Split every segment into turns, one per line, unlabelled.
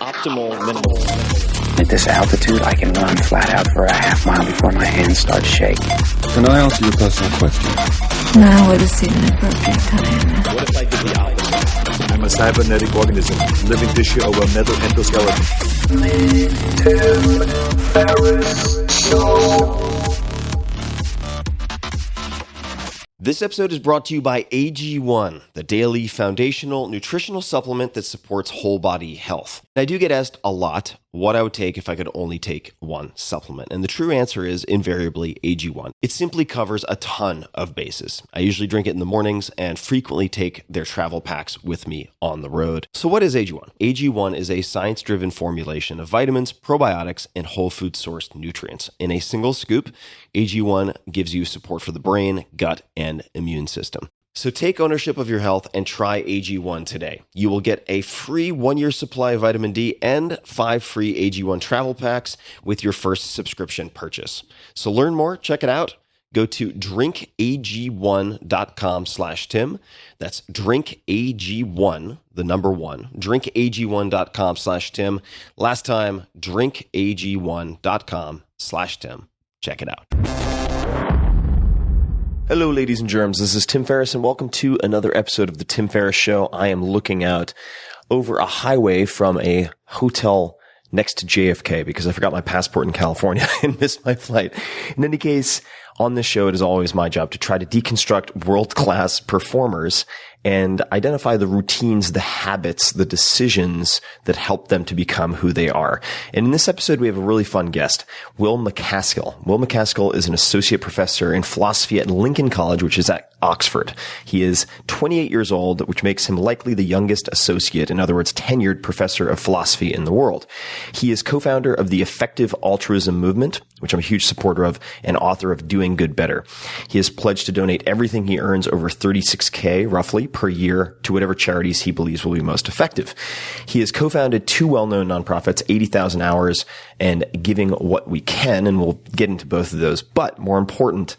optimal minimal.
At this altitude, I can run flat out for a half mile before my hands start shaking.
Can I ask you a personal question?
Now would seem an appropriate time.
What if I did the opposite?
I'm a cybernetic organism, living tissue over a metal endoskeleton.
This episode is brought to you by AG1, the daily foundational nutritional supplement that supports whole body health. I do get asked a lot what I would take if I could only take one supplement. And the true answer is invariably AG1. It simply covers a ton of bases. I usually drink it in the mornings and frequently take their travel packs with me on the road. So what is AG1? AG1 is a science-driven formulation of vitamins, probiotics, and whole food sourced nutrients. In a single scoop, AG1 gives you support for the brain, gut, and immune system. So take ownership of your health and try AG1 today. You will get a free 1-year supply of vitamin D and 5 free AG1 travel packs with your first subscription purchase. So learn more, check it out. Go to drinkag1.com/Tim. That's drinkag1, the number 1, drinkag1.com/Tim. Last time, drinkag1.com/Tim. Check it out. Hello, ladies and germs. This is Tim Ferriss, and welcome to another episode of The Tim Ferriss Show. I am looking out over a highway from a hotel next to JFK because I forgot my passport in California and missed my flight. In any case, on this show, it is always my job to try to deconstruct world-class performers and identify the routines, the habits, the decisions that help them to become who they are. And in this episode, we have a really fun guest, Will MacAskill. Will MacAskill is an associate professor in philosophy at Lincoln College, which is at Oxford. He is 28 years old, which makes him likely the youngest associate, in other words, tenured professor of philosophy in the world. He is co-founder of the Effective Altruism movement, which I'm a huge supporter of, and author of Doing Good Better. He has pledged to donate everything he earns, over $36K roughly per year, to whatever charities he believes will be most effective. He has co-founded 2 well-known nonprofits, 80,000 Hours and Giving What We Can, and we'll get into both of those. But more important,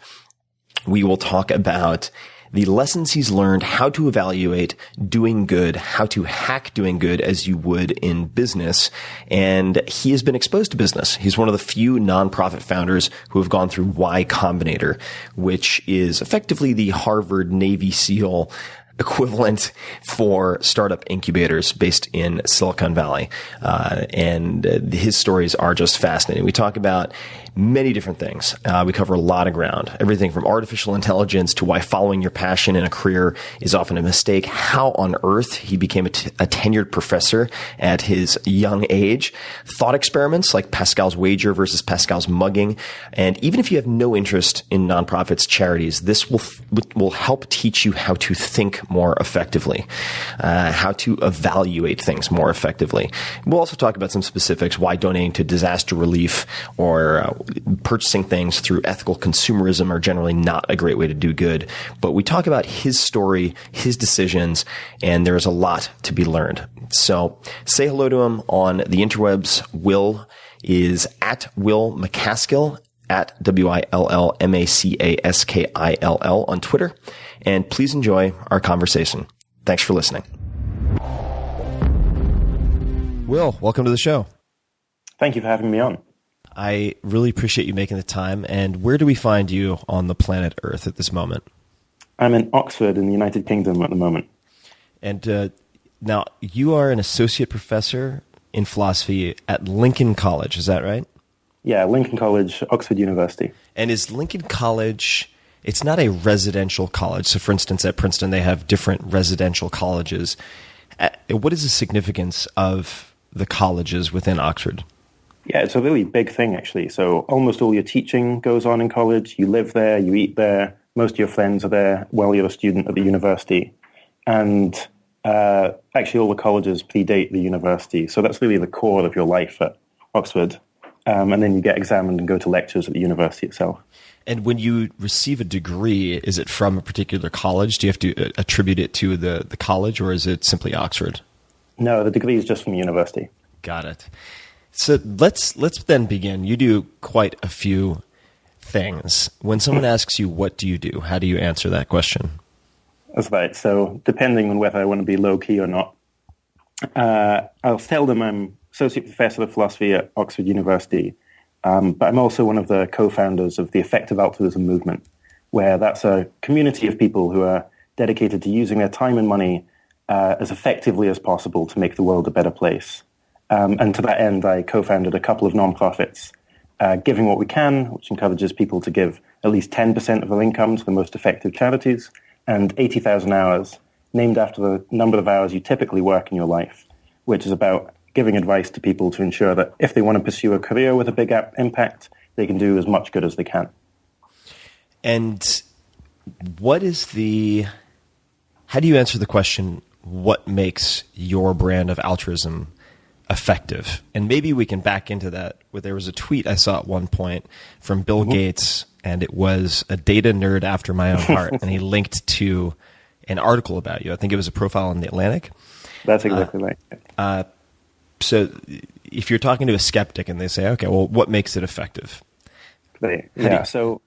we will talk about the lessons he's learned, how to evaluate doing good, how to hack doing good as you would in business. And he has been exposed to business. He's one of the few nonprofit founders who have gone through Y Combinator, which is effectively the Harvard Navy SEAL equivalent for startup incubators based in Silicon Valley. And his stories are just fascinating. We talk about many different things. We cover a lot of ground, everything from artificial intelligence to why following your passion in a career is often a mistake, how on earth he became a tenured professor at his young age, thought experiments like Pascal's wager versus Pascal's mugging. And even if you have no interest in nonprofits, charities, this will help teach you how to think more effectively, how to evaluate things more effectively. We'll also talk about some specifics, why donating to disaster relief or purchasing things through ethical consumerism are generally not a great way to do good. But we talk about his story, his decisions, and there is a lot to be learned. So say hello to him on the interwebs. Will is at Will MacAskill, at WILLMACASKILL on Twitter. And please enjoy our conversation. Thanks for listening. Will, welcome to the show.
Thank you for having me on.
I really appreciate you making the time. And where do we find you on the planet Earth at this moment?
I'm in Oxford in the United Kingdom at the moment.
And now you are an associate professor in philosophy at Lincoln College. Is that right?
Yeah, Lincoln College, Oxford University.
And is Lincoln College, it's not a residential college. So for instance, at Princeton, they have different residential colleges. What is the significance of the colleges within Oxford?
Yeah, it's a really big thing, actually. So almost all your teaching goes on in college. You live there, you eat there. Most of your friends are there while you're a student at the university. And actually, all the colleges predate the university. So that's really the core of your life at Oxford. And then you get examined and go to lectures at the university itself.
And when you receive a degree, is it from a particular college? Do you have to attribute it to the college, or is it simply Oxford?
No, the degree is just from the university.
Got it. So let's then begin. You do quite a few things. When someone asks you, what do you do? How do you answer that question?
That's right. So depending on whether I want to be low-key or not, I'll tell them I'm associate professor of philosophy at Oxford University, but I'm also one of the co-founders of the Effective Altruism movement, where that's a community of people who are dedicated to using their time and money as effectively as possible to make the world a better place. And to that end, I co-founded a couple of nonprofits, Giving What We Can, which encourages people to give at least 10% of their income to the most effective charities, and 80,000 Hours, named after the number of hours you typically work in your life, which is about giving advice to people to ensure that if they want to pursue a career with a big impact, they can do as much good as they can.
And how do you answer the question, what makes your brand of altruism effective? And maybe we can back into that. There was a tweet I saw at one point from Bill Gates, and it was a data nerd after my own heart, and he linked to an article about you. I think it was a profile in The Atlantic.
That's exactly right.
So if you're talking to a skeptic and they say, okay, well, what makes it effective?
So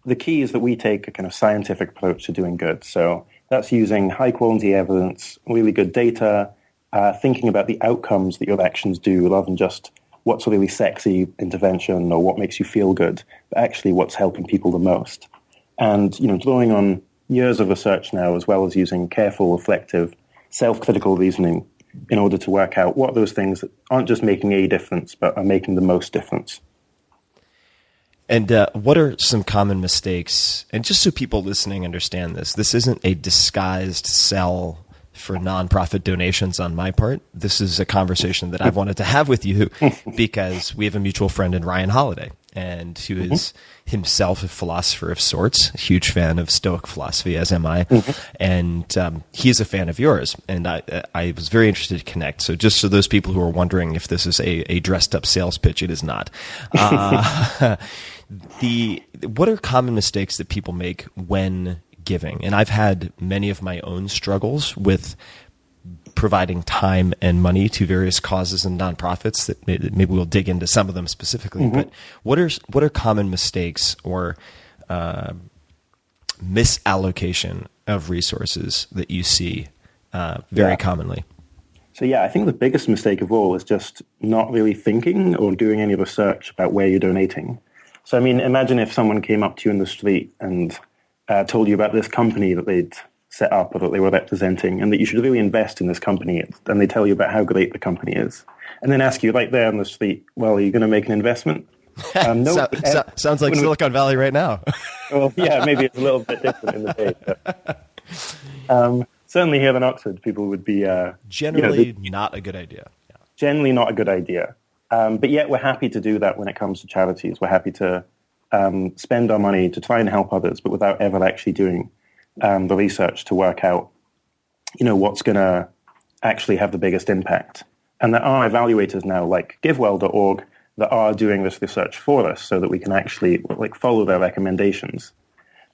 the key is that we take a kind of scientific approach to doing good. So that's using high quality evidence, really good data, thinking about the outcomes that your actions do rather than just what's a really sexy intervention or what makes you feel good, but actually what's helping people the most. And, drawing on years of research now, as well as using careful, reflective, self-critical reasoning in order to work out what are those things that aren't just making a difference, but are making the most difference.
And what are some common mistakes? And just so people listening understand this isn't a disguised sell for nonprofit donations on my part. This is a conversation that I've wanted to have with you because we have a mutual friend in Ryan Holiday, and who is himself a philosopher of sorts, a huge fan of Stoic philosophy, as am I. And he is a fan of yours. And I was very interested to connect. So just so those people who are wondering if this is a dressed up sales pitch, it is not. What are common mistakes that people make when giving? And I've had many of my own struggles with providing time and money to various causes and nonprofits that maybe we'll dig into some of them specifically. But what are common mistakes or misallocation of resources that you see very commonly?
So I think the biggest mistake of all is just not really thinking or doing any research about where you're donating. So, imagine if someone came up to you in the street and told you about this company that they'd set up or that they were representing, and that you should really invest in this company, and they tell you about how great the company is, and then ask you right there on the street, well, are you going to make an investment? No,
sounds like Silicon Valley right now.
Well, maybe it's a little bit different in the day. But, certainly here in Oxford, people would be...
generally not a good idea. Yeah.
Generally not a good idea. But yet we're happy to do that when it comes to charities. We're happy to spend our money to try and help others, but without ever actually doing the research to work out, what's going to actually have the biggest impact. And there are evaluators now, like GiveWell.org, that are doing this research for us so that we can actually follow their recommendations,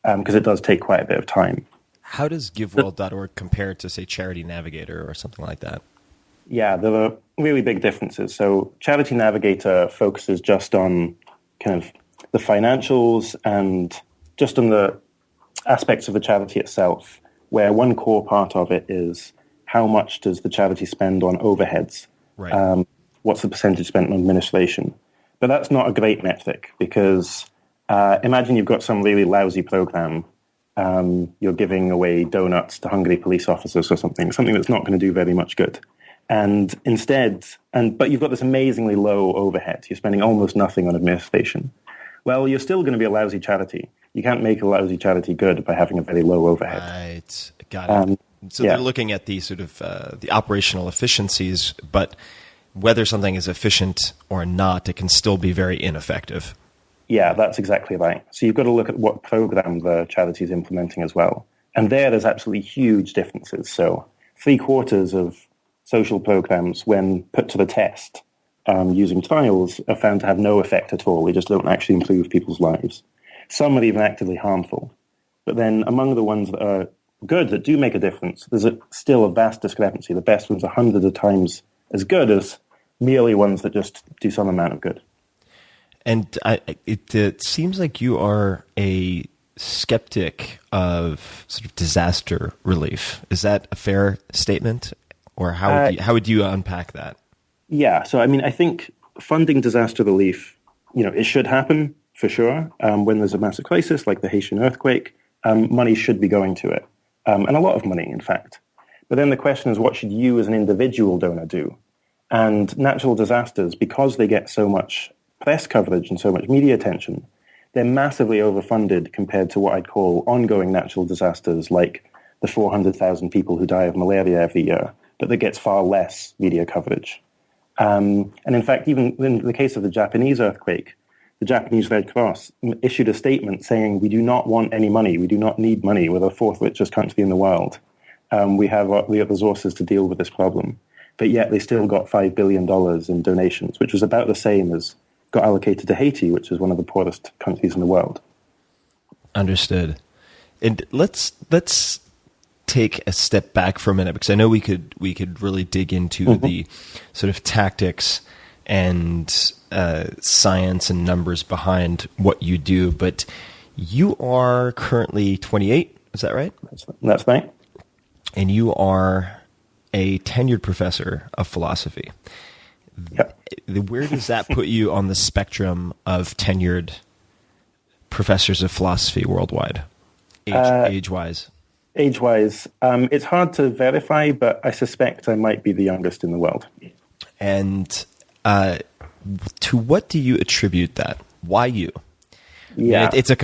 because it does take quite a bit of time.
How does GiveWell.org compare to, say, Charity Navigator or something like that?
Yeah, there are really big differences. So Charity Navigator focuses just on kind of the financials and just on the aspects of the charity itself, where one core part of it is how much does the charity spend on overheads?
Right.
What's the percentage spent on administration? But that's not a great metric, because imagine you've got some really lousy program. You're giving away donuts to hungry police officers or something that's not going to do very much good. And instead, but you've got this amazingly low overhead. You're spending almost nothing on administration. Well, you're still going to be a lousy charity. You can't make a lousy charity good by having a very low overhead.
Right. Got it. So they're looking at the sort of the operational efficiencies, but whether something is efficient or not, it can still be very ineffective.
Yeah, that's exactly right. So you've got to look at what program the charity is implementing as well. And there's absolutely huge differences. So 3/4 of social programs, when put to the test using trials, are found to have no effect at all. They just don't actually improve people's lives. Some are even actively harmful. But then among the ones that are good, that do make a difference, there's still a vast discrepancy. The best ones are hundreds of times as good as merely ones that just do some amount of good.
And it seems like you are a skeptic of sort of disaster relief. Is that a fair statement? Or how would you unpack that?
Yeah, so I mean, I think funding disaster relief, it should happen for sure. When there's a massive crisis like the Haitian earthquake, money should be going to it, and a lot of money, in fact. But then the question is, what should you as an individual donor do? And natural disasters, because they get so much press coverage and so much media attention, they're massively overfunded compared to what I'd call ongoing natural disasters, like the 400,000 people who die of malaria every year, but that gets far less media coverage. And in fact, even in the case of the Japanese earthquake, the Japanese Red Cross issued a statement saying, we do not want any money. We do not need money. We're the fourth richest country in the world. We have resources to deal with this problem. But yet they still got $5 billion in donations, which was about the same as got allocated to Haiti, which is one of the poorest countries in the world.
Understood. And let's take a step back for a minute, because I know we could really dig into the sort of tactics and science and numbers behind what you do. But you are currently 28, is that right?
That's right.
And you are a tenured professor of philosophy.
Yep.
Where does that put you on the spectrum of tenured professors of philosophy worldwide, age-wise?
Age-wise, it's hard to verify, but I suspect I might be the youngest in the world.
And to what do you attribute that? Why you?
Yeah,
it's a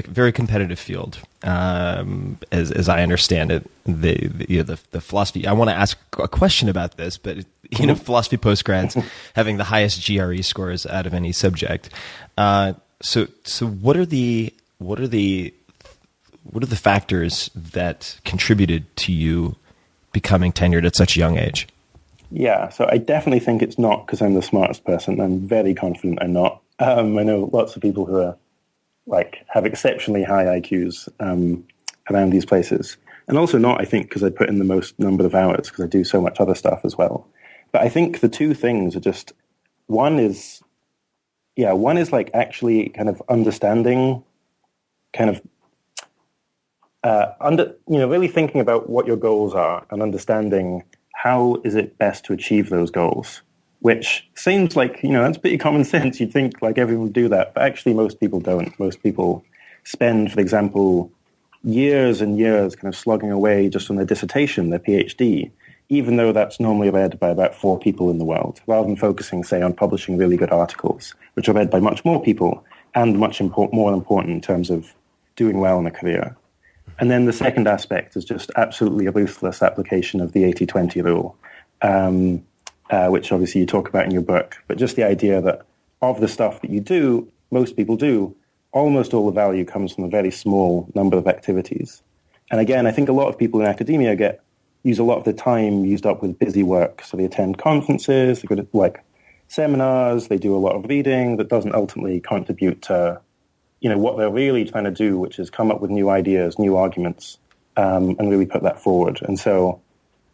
very competitive field, as I understand it. The philosophy. I want to ask a question about this, but philosophy postgrads having the highest GRE scores out of any subject. So what are the factors that contributed to you becoming tenured at such a young age?
Yeah, so I definitely think it's not because I'm the smartest person. I'm very confident I'm not. I know lots of people who are have exceptionally high IQs around these places. And also not, I think, because I put in the most number of hours, because I do so much other stuff as well. But I think the two things are just, one is actually kind of understanding, really thinking about what your goals are and understanding how is it best to achieve those goals. Which seems like, that's pretty common sense. You'd think everyone would do that, but actually most people don't. Most people spend, for example, years and years kind of slogging away just on their dissertation, their PhD, even though that's normally read by about 4 people in the world, rather than focusing, say, on publishing really good articles, which are read by much more people and much more important in terms of doing well in a career. And then the second aspect is just absolutely a ruthless application of the 80-20 rule. Which obviously you talk about in your book, but just the idea that of the stuff that you do, most people do, almost all the value comes from a very small number of activities. And again, I think a lot of people in academia use a lot of their time used up with busy work. So they attend conferences, they go to seminars, they do a lot of reading that doesn't ultimately contribute to, what they're really trying to do, which is come up with new ideas, new arguments, and really put that forward. And so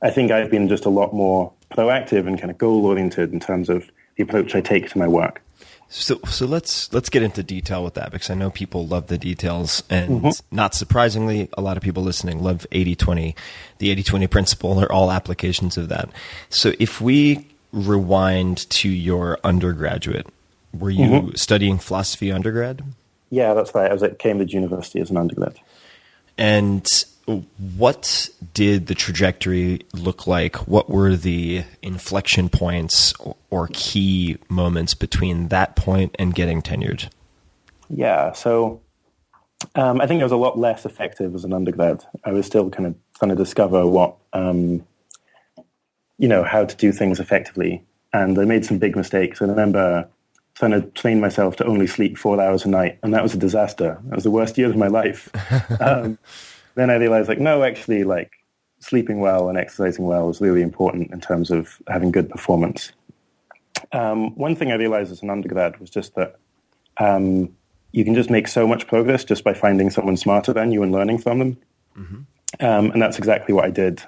I think I've been just a lot more proactive and kind of goal-oriented in terms of the approach I take to my work.
So let's get into detail with that, because I know people love the details, and not surprisingly, a lot of people listening love 80-20, the 80-20 principle, or all applications of that. So if we rewind to your undergraduate, were you studying philosophy undergrad?
Yeah, that's right. I was at Cambridge University as an undergrad.
And what did the trajectory look like? What were the inflection points or key moments between that point and getting tenured? Yeah,
so I think I was a lot less effective as an undergrad. I was still kind of trying to discover what, how to do things effectively. And I made some big mistakes. I remember trying to train myself to only sleep 4 hours a night, and that was a disaster. That was the worst year of my life. Then I realized, no, actually, sleeping well and exercising well is really important in terms of having good performance. One thing I realized as an undergrad was just that you can just make so much progress just by finding someone smarter than you and learning from them. And that's exactly what I did.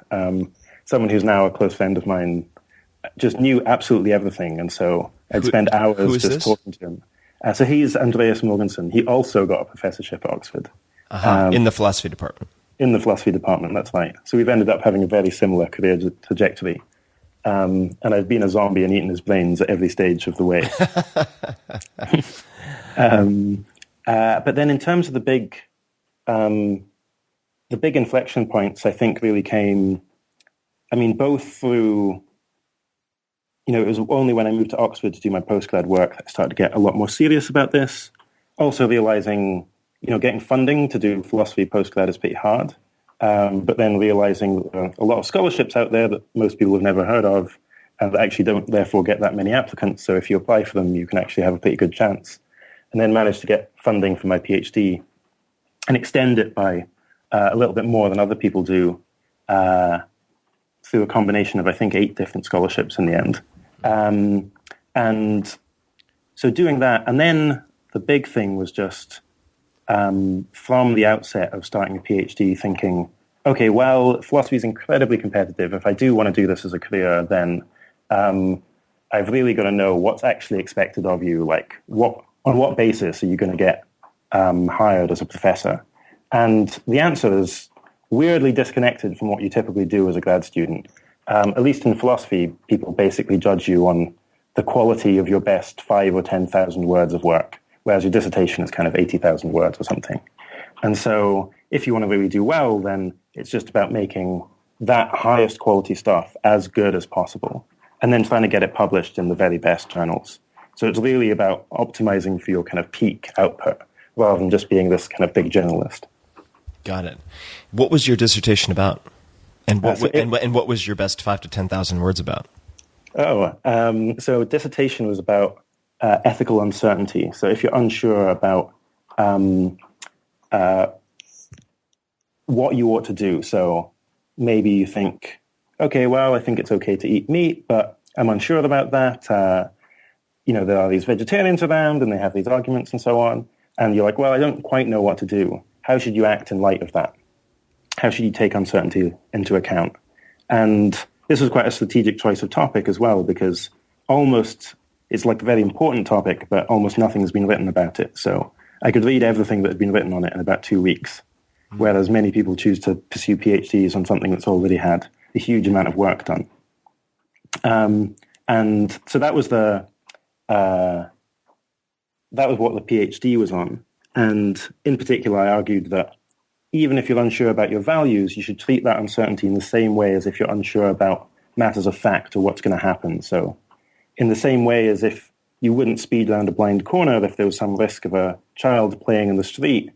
Someone who's now a close friend of mine just knew absolutely everything, and so I'd spend hours just talking to him. So he's Andreas Morgensen. He also got a professorship at Oxford.
In the philosophy department.
In the philosophy department, that's right. So we've ended up having a very similar career trajectory. And I've been a zombie and eaten his brains at every stage of the way. But then in terms of the big inflection points, I think really came, both through, it was only when I moved to Oxford to do my postgrad work that I started to get a lot more serious about this. Also realizing, getting funding to do philosophy postgrad is pretty hard. But then realizing that there are a lot of scholarships out there that most people have never heard of and that actually don't therefore get that many applicants. So if you apply for them, you can actually have a pretty good chance. And then managed to get funding for my PhD and extend it by a little bit more than other people do through a combination of, I think, 8 different scholarships in the end. And so doing that, and then the big thing was just from the outset of starting a PhD thinking, okay, well, philosophy is incredibly competitive. If I do want to do this as a career, then I've really got to know what's actually expected of you. Like, on what basis are you going to get hired as a professor? And the answer is weirdly disconnected from what you typically do as a grad student. At least in philosophy, people basically judge you on the quality of your best 5 or 10,000 words of work, whereas your dissertation is kind of 80,000 words or something. And so if you want to really do well, then it's just about making that highest quality stuff as good as possible and then trying to get it published in the very best journals. So it's really about optimizing for your kind of peak output rather than just being this kind of big journalist.
Got it. What was your dissertation about? And what was your best 5 to 10,000 words about?
So dissertation was about ethical uncertainty. So if you're unsure about what you ought to do, so maybe you think, okay, well, I think it's okay to eat meat, but I'm unsure about that. There are these vegetarians around and they have these arguments and so on. And you're like, well, I don't quite know what to do. How should you act in light of that? How should you take uncertainty into account? And this was quite a strategic choice of topic as well, because it's like a very important topic, but almost nothing's been written about it. So I could read everything that had been written on it in about 2 weeks, whereas many people choose to pursue PhDs on something that's already had a huge amount of work done. And so that was what the PhD was on. And in particular, I argued that even if you're unsure about your values, you should treat that uncertainty in the same way as if you're unsure about matters of fact or what's going to happen. So in the same way as if you wouldn't speed around a blind corner if there was some risk of a child playing in the street,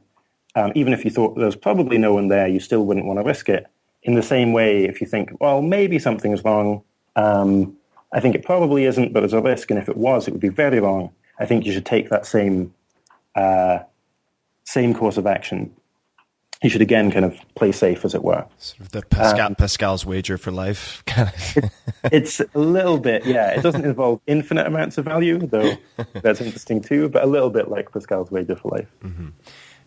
even if you thought there was probably no one there, you still wouldn't want to risk it. In the same way, if you think, well, maybe something's wrong, I think it probably isn't, but there's a risk, and if it was, it would be very wrong. I think you should take that same course of action. You should again kind of play safe, as it were.
Sort of the Pascal's wager for life.
It's a little bit, yeah. It doesn't involve infinite amounts of value, though that's interesting too, but a little bit like Pascal's wager for life.
Mm-hmm.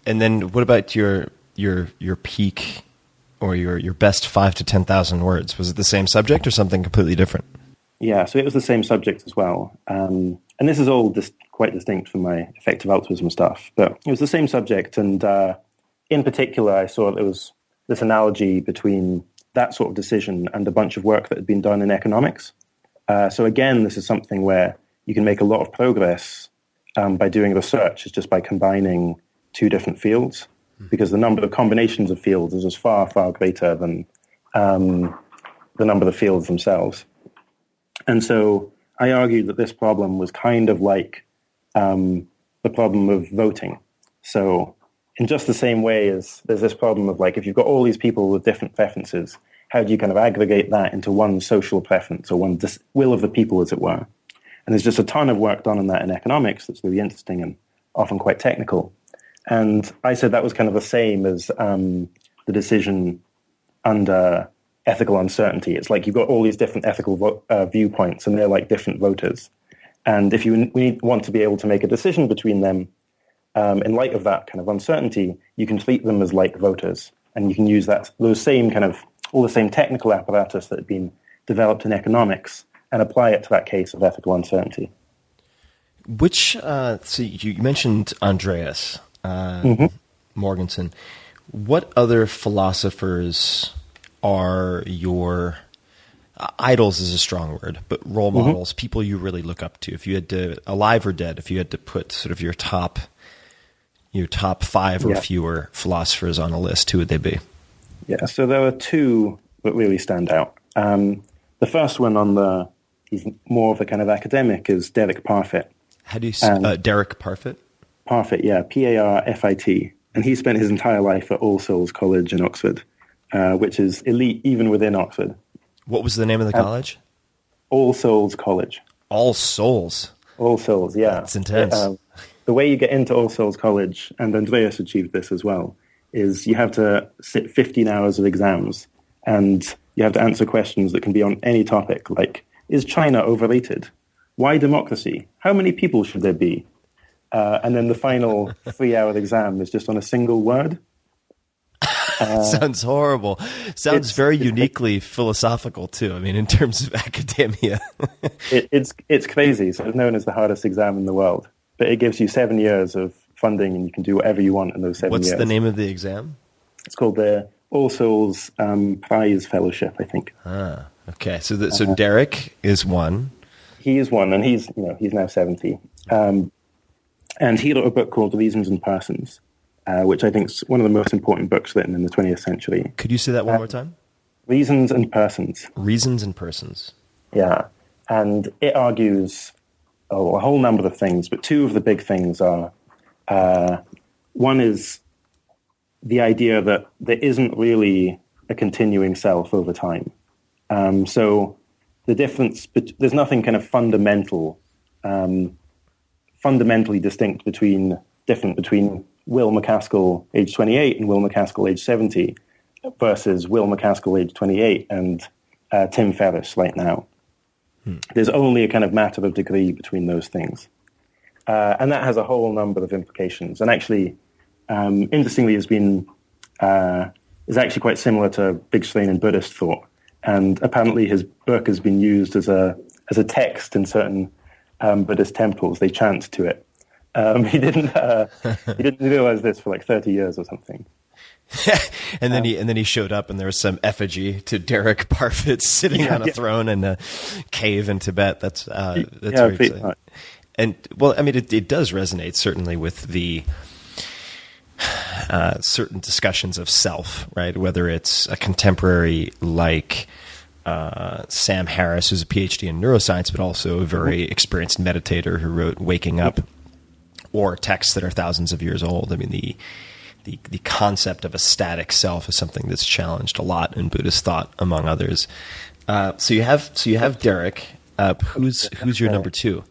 And then what about your peak or your best 5 to 10,000 words? Was it the same subject or something completely different?
Yeah, so it was the same subject as well. And this is all quite distinct from my effective altruism stuff, but it was the same subject. And in particular, I saw there was this analogy between that sort of decision and a bunch of work that had been done in economics. So again, this is something where you can make a lot of progress by doing research, is just by combining 2 different fields, because the number of combinations of fields is just far, far greater than the number of fields themselves. And so I argued that this problem was kind of like the problem of voting. So in just the same way as there's this problem of, like, if you've got all these people with different preferences, how do you kind of aggregate that into one social preference or one will of the people, as it were? And there's just a ton of work done on that in economics that's really interesting and often quite technical. And I said that was kind of the same as the decision under ethical uncertainty. It's like you've got all these different ethical viewpoints, and they're like different voters. And if we want to be able to make a decision between them, in light of that kind of uncertainty, you can treat them as like voters, and you can use all the same technical apparatus that had been developed in economics and apply it to that case of ethical uncertainty.
So you mentioned Andreas Morgenson. What other philosophers are your idols is a strong word, but role models, people you really look up to. If you had to, alive or dead, if you had to put sort of your top 5 or fewer philosophers on a list, who would they be?
Yeah, so there are two that really stand out. The first one he's more of a kind of academic, is Derek Parfit.
How do you Derek Parfit? Parfit,
yeah, Parfit. And he spent his entire life at All Souls College in Oxford, which is elite even within Oxford.
What was the name of the college?
All Souls College.
All Souls?
All Souls, yeah.
That's intense.
The way you get into All Souls College, and Andreas achieved this as well, is you have to sit 15 hours of exams, and you have to answer questions that can be on any topic, like, is China overrated? Why democracy? How many people should there be? And then the final 3-hour exam is just on a single word.
Sounds horrible. Sounds very uniquely philosophical too. I mean, in terms of academia.
It's crazy. So it's known as the hardest exam in the world. But it gives you 7 years of funding, and you can do whatever you want in those 7 years.
What's the name of the exam?
It's called the All Souls Prize Fellowship, I think.
Ah, okay. So Derek is one.
He is one, and he's now 70. And he wrote a book called Reasons and Persons, which I think is one of the most important books written in the 20th century.
Could you say that one more time?
Reasons and Persons.
Reasons and Persons.
Yeah. And it argues a whole number of things, but two of the big things are, one is the idea that there isn't really a continuing self over time. So the difference, there's nothing kind of fundamentally distinct between Will MacAskill, age 28, and Will MacAskill, age 70, versus Will MacAskill, age 28, and Tim Ferriss right now. There's only a kind of matter of degree between those things. And that has a whole number of implications. And actually, interestingly, is actually quite similar to Big Strain in Buddhist thought. And apparently his book has been used as a text in certain Buddhist temples. They chant to it. He didn't realize this for like 30 years or something.
and then he showed up, and there was some effigy to Derek Parfit sitting on a throne in a cave in Tibet. That's very exciting. And well, I mean, it does resonate certainly with the certain discussions of self, right? Whether it's a contemporary like Sam Harris, who's a PhD in neuroscience, but also a very experienced meditator who wrote Waking Up, or texts that are thousands of years old. I mean, the concept of a static self is something that's challenged a lot in Buddhist thought, among others. So you have Derek. Who's your number two?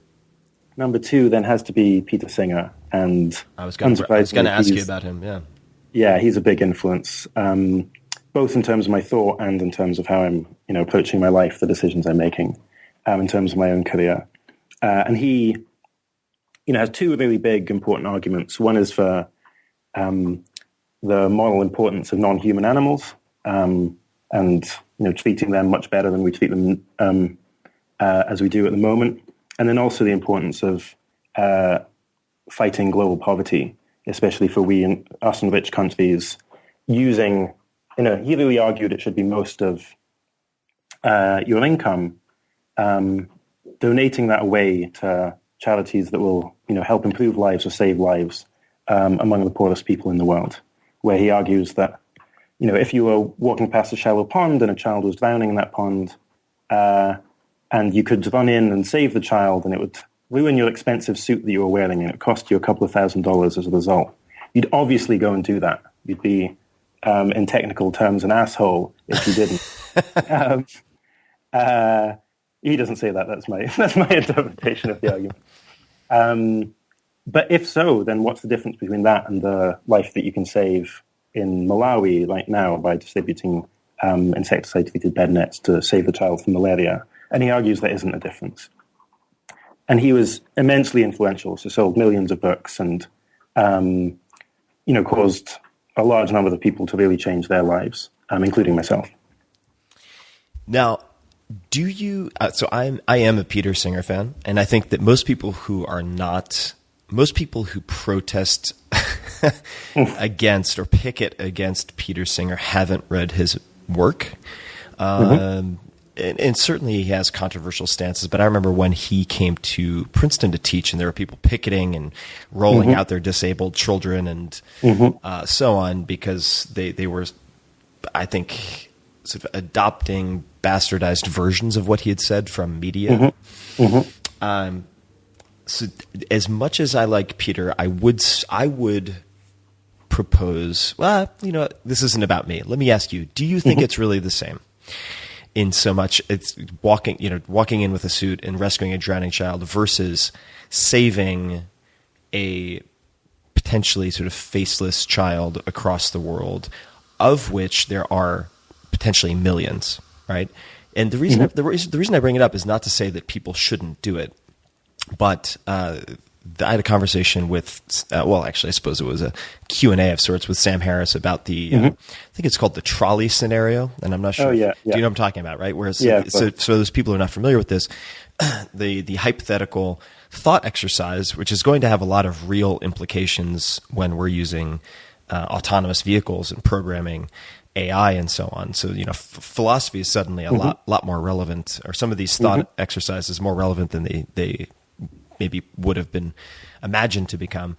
Number two then has to be Peter Singer, and
I was going to ask you about him.
Yeah, he's a big influence, both in terms of my thought and in terms of how I'm approaching my life, the decisions I'm making, in terms of my own career. And he has two really big important arguments. One is for the moral importance of non-human animals, and treating them much better than we treat them as we do at the moment. And then also the importance of fighting global poverty, especially for us in rich countries, using, he really argued it should be most of your income, donating that away to charities that will, help improve lives or save lives among the poorest people in the world, where he argues that, if you were walking past a shallow pond and a child was drowning in that pond, and you could run in and save the child, and it would ruin your expensive suit that you were wearing, and it would cost you a couple of $1,000s as a result, you'd obviously go and do that. You'd be, in technical terms, an asshole if you didn't. He doesn't say that. That's my interpretation of the argument. But if so, then what's the difference between that and the life that you can save in Malawi right now by distributing insecticide-treated bed nets to save the child from malaria? And he argues there isn't a difference. And he was immensely influential, so sold millions of books and, caused a large number of people to really change their lives, including myself.
Now, do you? So I am a Peter Singer fan, and I think that most people who protest against or picket against Peter Singer haven't read his work. and certainly he has controversial stances, but I remember when he came to Princeton to teach and there were people picketing and rolling out their disabled children and so on because they were, I think, sort of adopting bastardized versions of what he had said from media. So as much as I like Peter, I would propose, well, this isn't about me. Let me ask you, do you think it's really the same? In so much it's walking in with a suit and rescuing a drowning child versus saving a potentially sort of faceless child across the world, of which there are potentially millions, right? And the reason I bring it up is not to say that people shouldn't do it, but I had a conversation with, actually, I suppose it was a Q&A of sorts with Sam Harris about the, I think it's called the trolley scenario, and I'm not sure. Do you know what I'm talking about, right? Where so those people who are not familiar with this, the hypothetical thought exercise, which is going to have a lot of real implications when we're using autonomous vehicles and programming AI and so on. So, philosophy is suddenly a lot more relevant, or some of these thought exercises more relevant than they maybe would have been imagined to become.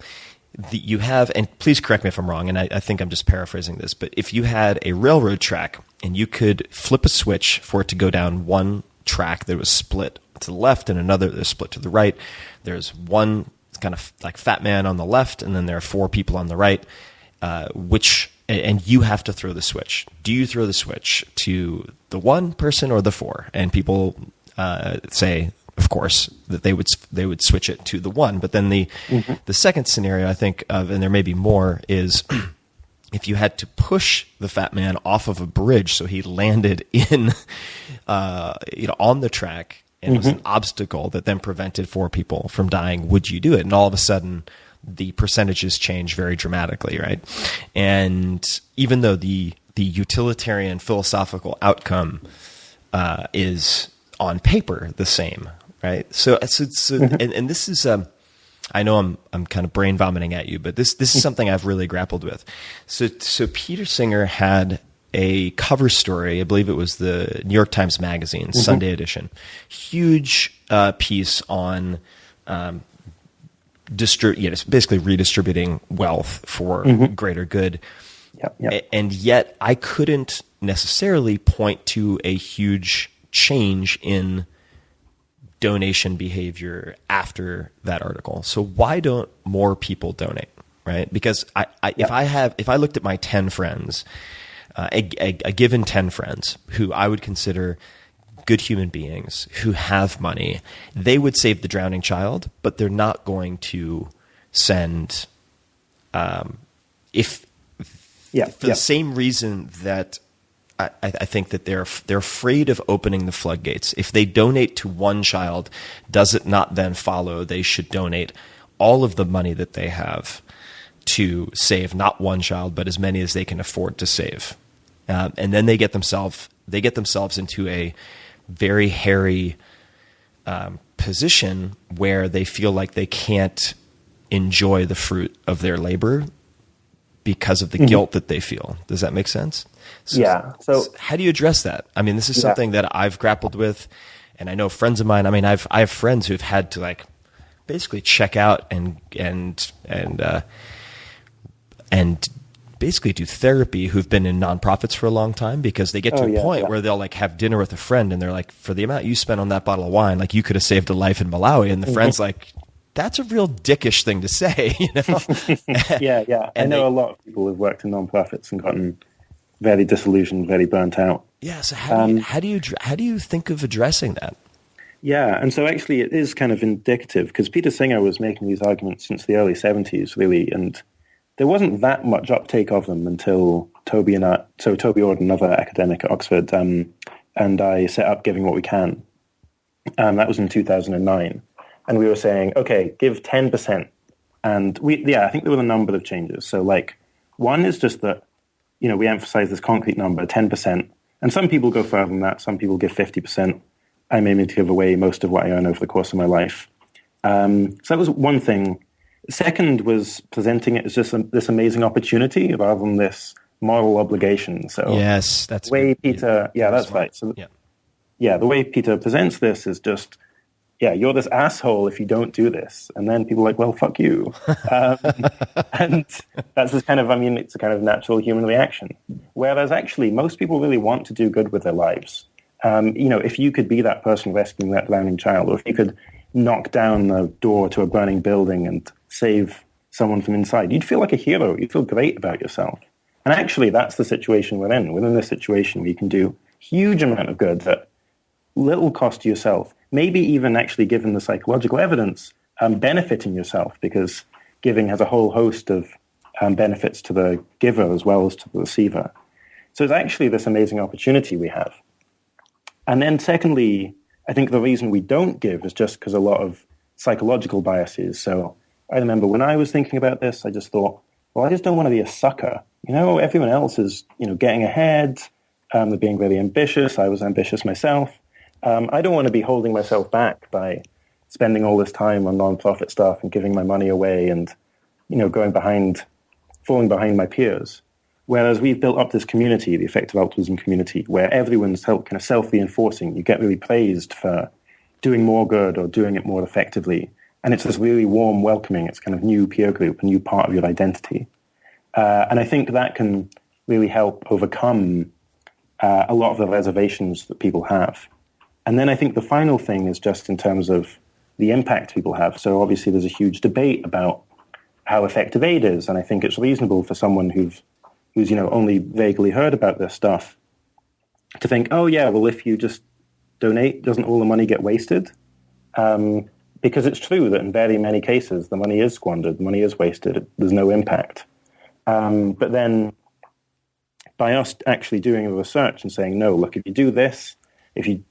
You have, and please correct me if I'm wrong, and I think I'm just paraphrasing this, but if you had a railroad track and you could flip a switch for it to go down one track that was split to the left and another that was split to the right, there's one kind of like fat man on the left, and then there are four people on the right, and you have to throw the switch. Do you throw the switch to the one person or the four? And people say, of course, that they would switch it to the one. But then the second scenario I think of, and there may be more, is if you had to push the fat man off of a bridge so he landed in on the track, and it was an obstacle that then prevented four people from dying, would you do it? And all of a sudden the percentages change very dramatically, right? And even though the utilitarian philosophical outcome is on paper the same, right? So and this is I know I'm kind of brain vomiting at you, but this is something I've really grappled with. So Peter Singer had a cover story, I believe it was the New York Times Magazine Sunday edition, huge piece on basically redistributing wealth for greater good. Yep. And yet I couldn't necessarily point to a huge change in donation behavior after that article. So why don't more people donate, right? Because if I looked at my 10 friends, a given 10 friends who I would consider good human beings who have money, they would save the drowning child, but they're not going to send, for the same reason that I think that they're afraid of opening the floodgates. If they donate to one child, does it not then follow they should donate all of the money that they have to save not one child, but as many as they can afford to save? And then they get themselves into a very hairy position where they feel like they can't enjoy the fruit of their labor because of the guilt that they feel. Does that make sense? So how do you address that? I mean, this is something that I've grappled with, and I know friends of mine. I mean, I have friends who've had to basically check out and basically do therapy, who've been in nonprofits for a long time, because they get to a point where they'll have dinner with a friend and they're like, for the amount you spent on that bottle of wine, you could have saved a life in Malawi. And the friend's like, that's a real dickish thing to say,
I know a lot of people who've worked in nonprofits and gotten very disillusioned, very burnt out.
Yeah. So how do you think of addressing that?
Yeah. And so actually it is kind of indicative, because Peter Singer was making these arguments since the early 70s, really. And there wasn't that much uptake of them until Toby Ord, another academic at Oxford, and I set up Giving What We Can. That was in 2009. And we were saying, okay, give 10%. And I think there were a number of changes. So one is just that, we emphasize this concrete number, 10%. And some people go further than that. Some people give 50%. I'm aiming to give away most of what I earn over the course of my life. So that was one thing. Second was presenting it as just this amazing opportunity rather than this moral obligation. So
yes, that's
way
good.
Peter. Yeah, that's right. So the way Peter presents this is just, you're this asshole if you don't do this. And then people are like, well, fuck you. And that's this kind of, it's a kind of natural human reaction. Whereas actually, most people really want to do good with their lives. If you could be that person rescuing that drowning child, or if you could knock down the door to a burning building and save someone from inside, you'd feel like a hero. You'd feel great about yourself. And actually, that's the situation we're in. We're in this situation where you can do huge amount of good at little cost to yourself, maybe even actually, given the psychological evidence, benefiting yourself, because giving has a whole host of benefits to the giver as well as to the receiver. So it's actually this amazing opportunity we have. And then secondly, I think the reason we don't give is just because a lot of psychological biases. So I remember when I was thinking about this, I just thought, well, I just don't want to be a sucker. Everyone else is, getting ahead. They're being really ambitious. I was ambitious myself. I don't want to be holding myself back by spending all this time on nonprofit stuff and giving my money away and, falling behind my peers. Whereas we've built up this community, the effective altruism community, where everyone's kind of self-reinforcing. You get really praised for doing more good or doing it more effectively. And it's this really warm welcoming. It's kind of new peer group, a new part of your identity. And I think that can really help overcome a lot of the reservations that people have. And then I think the final thing is just in terms of the impact people have. So obviously there's a huge debate about how effective aid is. And I think it's reasonable for someone who's only vaguely heard about this stuff to think, oh yeah, well, if you just donate, doesn't all the money get wasted? Because it's true that in very many cases, the money is squandered, the money is wasted, there's no impact. But then by us actually doing the research and saying, no, look, if you do this, if you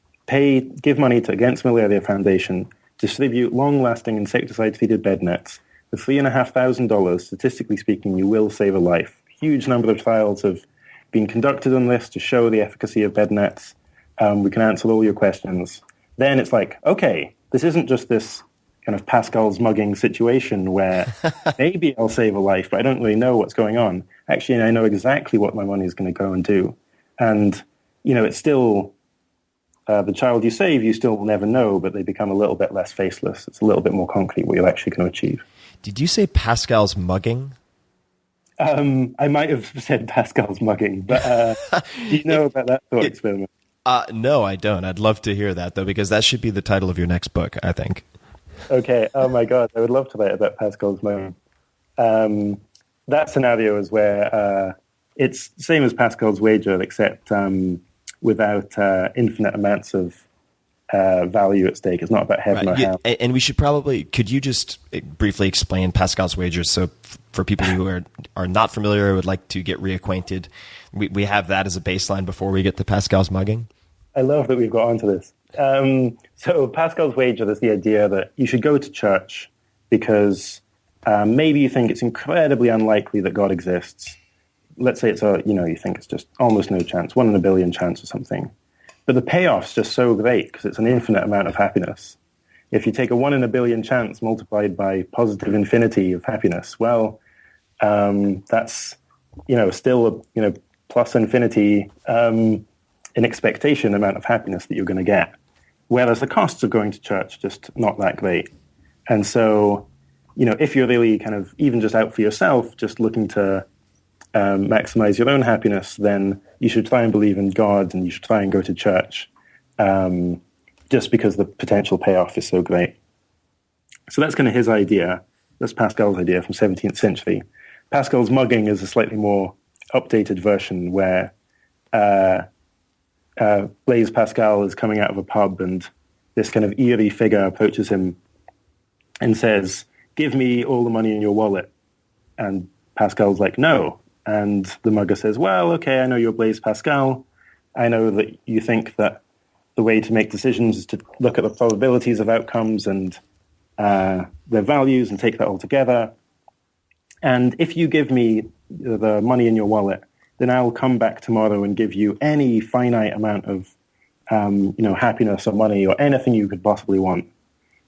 give money to Against Malaria Foundation, distribute long-lasting insecticide-treated bed nets, for $3,500, statistically speaking, you will save a life. Huge number of trials have been conducted on this to show the efficacy of bed nets. We can answer all your questions. Then it's like, okay, this isn't just this kind of Pascal's mugging situation where maybe I'll save a life, but I don't really know what's going on. Actually, I know exactly what my money is going to go and do. And, it's still, the child you save, you still will never know, but they become a little bit less faceless. It's a little bit more concrete what you're actually going to achieve.
Did you say Pascal's mugging?
I might have said Pascal's mugging, but do you know about that thought experiment?
No, I don't. I'd love to hear that, though, because that should be the title of your next book, I think.
Okay. Oh, my God. I would love to write about Pascal's mugging. That scenario is where it's the same as Pascal's wager, except without infinite amounts of value at stake. It's not about heaven or hell.
And we should could you just briefly explain Pascal's wager? So for people who are not familiar or would like to get reacquainted, we have that as a baseline before we get to Pascal's mugging.
I love that we've got onto this. So Pascal's wager is the idea that you should go to church because maybe you think it's incredibly unlikely that God exists. Let's say you think it's just almost no chance, 1 in a billion chance or something. But the payoff's just so great because it's an infinite amount of happiness. If you take a 1 in a billion chance multiplied by positive infinity of happiness, well, that's, still a, plus infinity in expectation amount of happiness that you're going to get. Whereas the costs of going to church just not that great. And so, if you're really kind of even just out for yourself, just looking to maximize your own happiness, then you should try and believe in God and you should try and go to church just because the potential payoff is so great. So that's kind of his idea. That's Pascal's idea from 17th century. Pascal's mugging is a slightly more updated version where Blaise Pascal is coming out of a pub and this kind of eerie figure approaches him and says, "Give me all the money in your wallet." And Pascal's like, "No." And the mugger says, "Well, okay, I know you're Blaise Pascal. I know that you think that the way to make decisions is to look at the probabilities of outcomes and their values and take that all together. And if you give me the money in your wallet, then I'll come back tomorrow and give you any finite amount of, happiness or money or anything you could possibly want."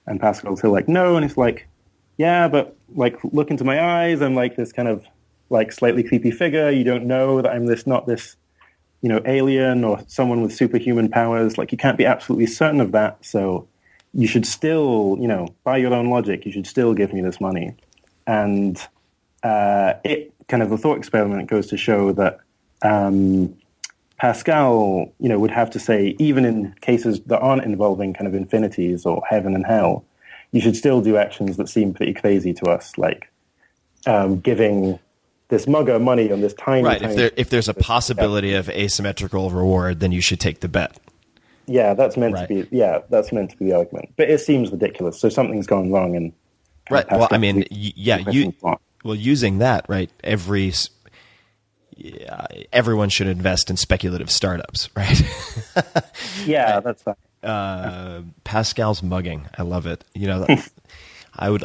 And Pascal's still like, "No." And it's like, "Yeah, but like, look into my eyes. I'm like this kind of like slightly creepy figure. You don't know that I'm not this alien or someone with superhuman powers. Like, you can't be absolutely certain of that. So you should still, by your own logic, you should still give me this money. And the thought experiment goes to show that Pascal, would have to say, even in cases that aren't involving kind of infinities or heaven and hell, you should still do actions that seem pretty crazy to us, like giving this mugger money on this tiny...
Right, if there's a possibility of asymmetrical reward, then you should take the bet.
Yeah, that's meant to be the argument. But it seems ridiculous, so something's gone wrong. And
right, well, I mean, using that, right, everyone should invest in speculative startups, right?
Yeah, that's fine.
Pascal's mugging, I love it. I would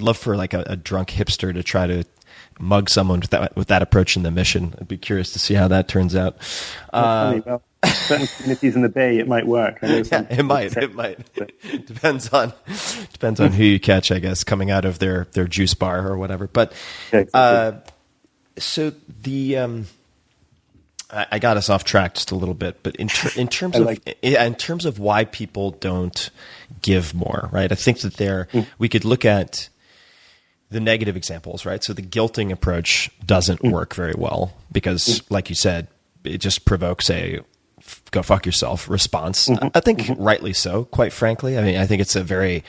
love for like a drunk hipster to try to mug someone with that approach in the mission. I'd be curious to see how that turns out.
Certain communities in the Bay, it might work.
It might. Depends on who you catch, I guess, coming out of their juice bar or whatever. But so the I got us off track just a little bit, but in terms of why people don't give more, right? I think that we could look at the negative examples, right? So the guilting approach doesn't work very well because, like you said, it just provokes a "go fuck yourself" response. I think rightly so, quite frankly. I mean, I think it's a very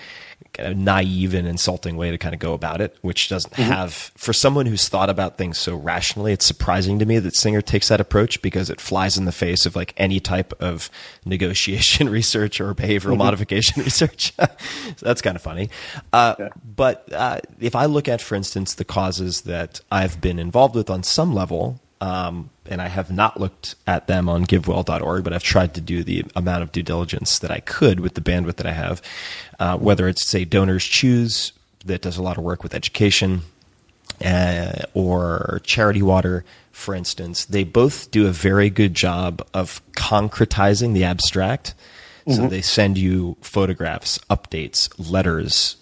kind of naive and insulting way to kind of go about it, which doesn't have, for someone who's thought about things so rationally, it's surprising to me that Singer takes that approach because it flies in the face of like any type of negotiation research or behavioral modification research. So that's kind of funny. But if I look at, for instance, the causes that I've been involved with on some level, and I have not looked at them on givewell.org, but I've tried to do the amount of due diligence that I could with the bandwidth that I have, whether it's, say, Donors Choose, that does a lot of work with education, or Charity Water, for instance. They both do a very good job of concretizing the abstract. So they send you photographs, updates, letters,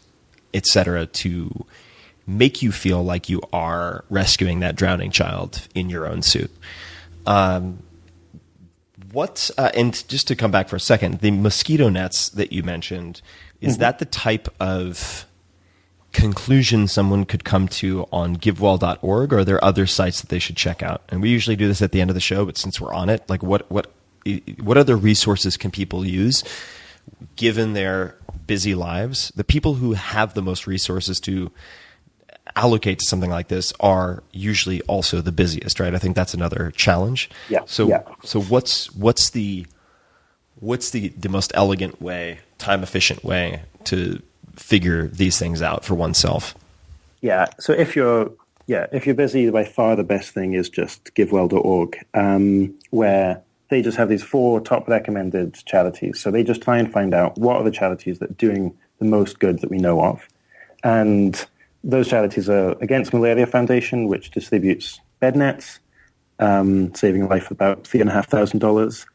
etc., to make you feel like you are rescuing that drowning child in your own suit. And just to come back for a second, the mosquito nets that you mentioned, is that the type of conclusion someone could come to on givewell.org, or are there other sites that they should check out? And we usually do this at the end of the show, but since we're on it, like what other resources can people use given their busy lives? The people who have the most resources to allocate to something like this are usually also the busiest, right? I think that's another challenge.
Yeah.
So what's the most elegant way, time efficient way to figure these things out for oneself?
Yeah. So if you're busy, by far the best thing is just givewell.org, where they just have these 4 top recommended charities. So they just try and find out what are the charities that are doing the most good that we know of. And those charities are Against Malaria Foundation, which distributes bed nets, saving a life of about $3,500.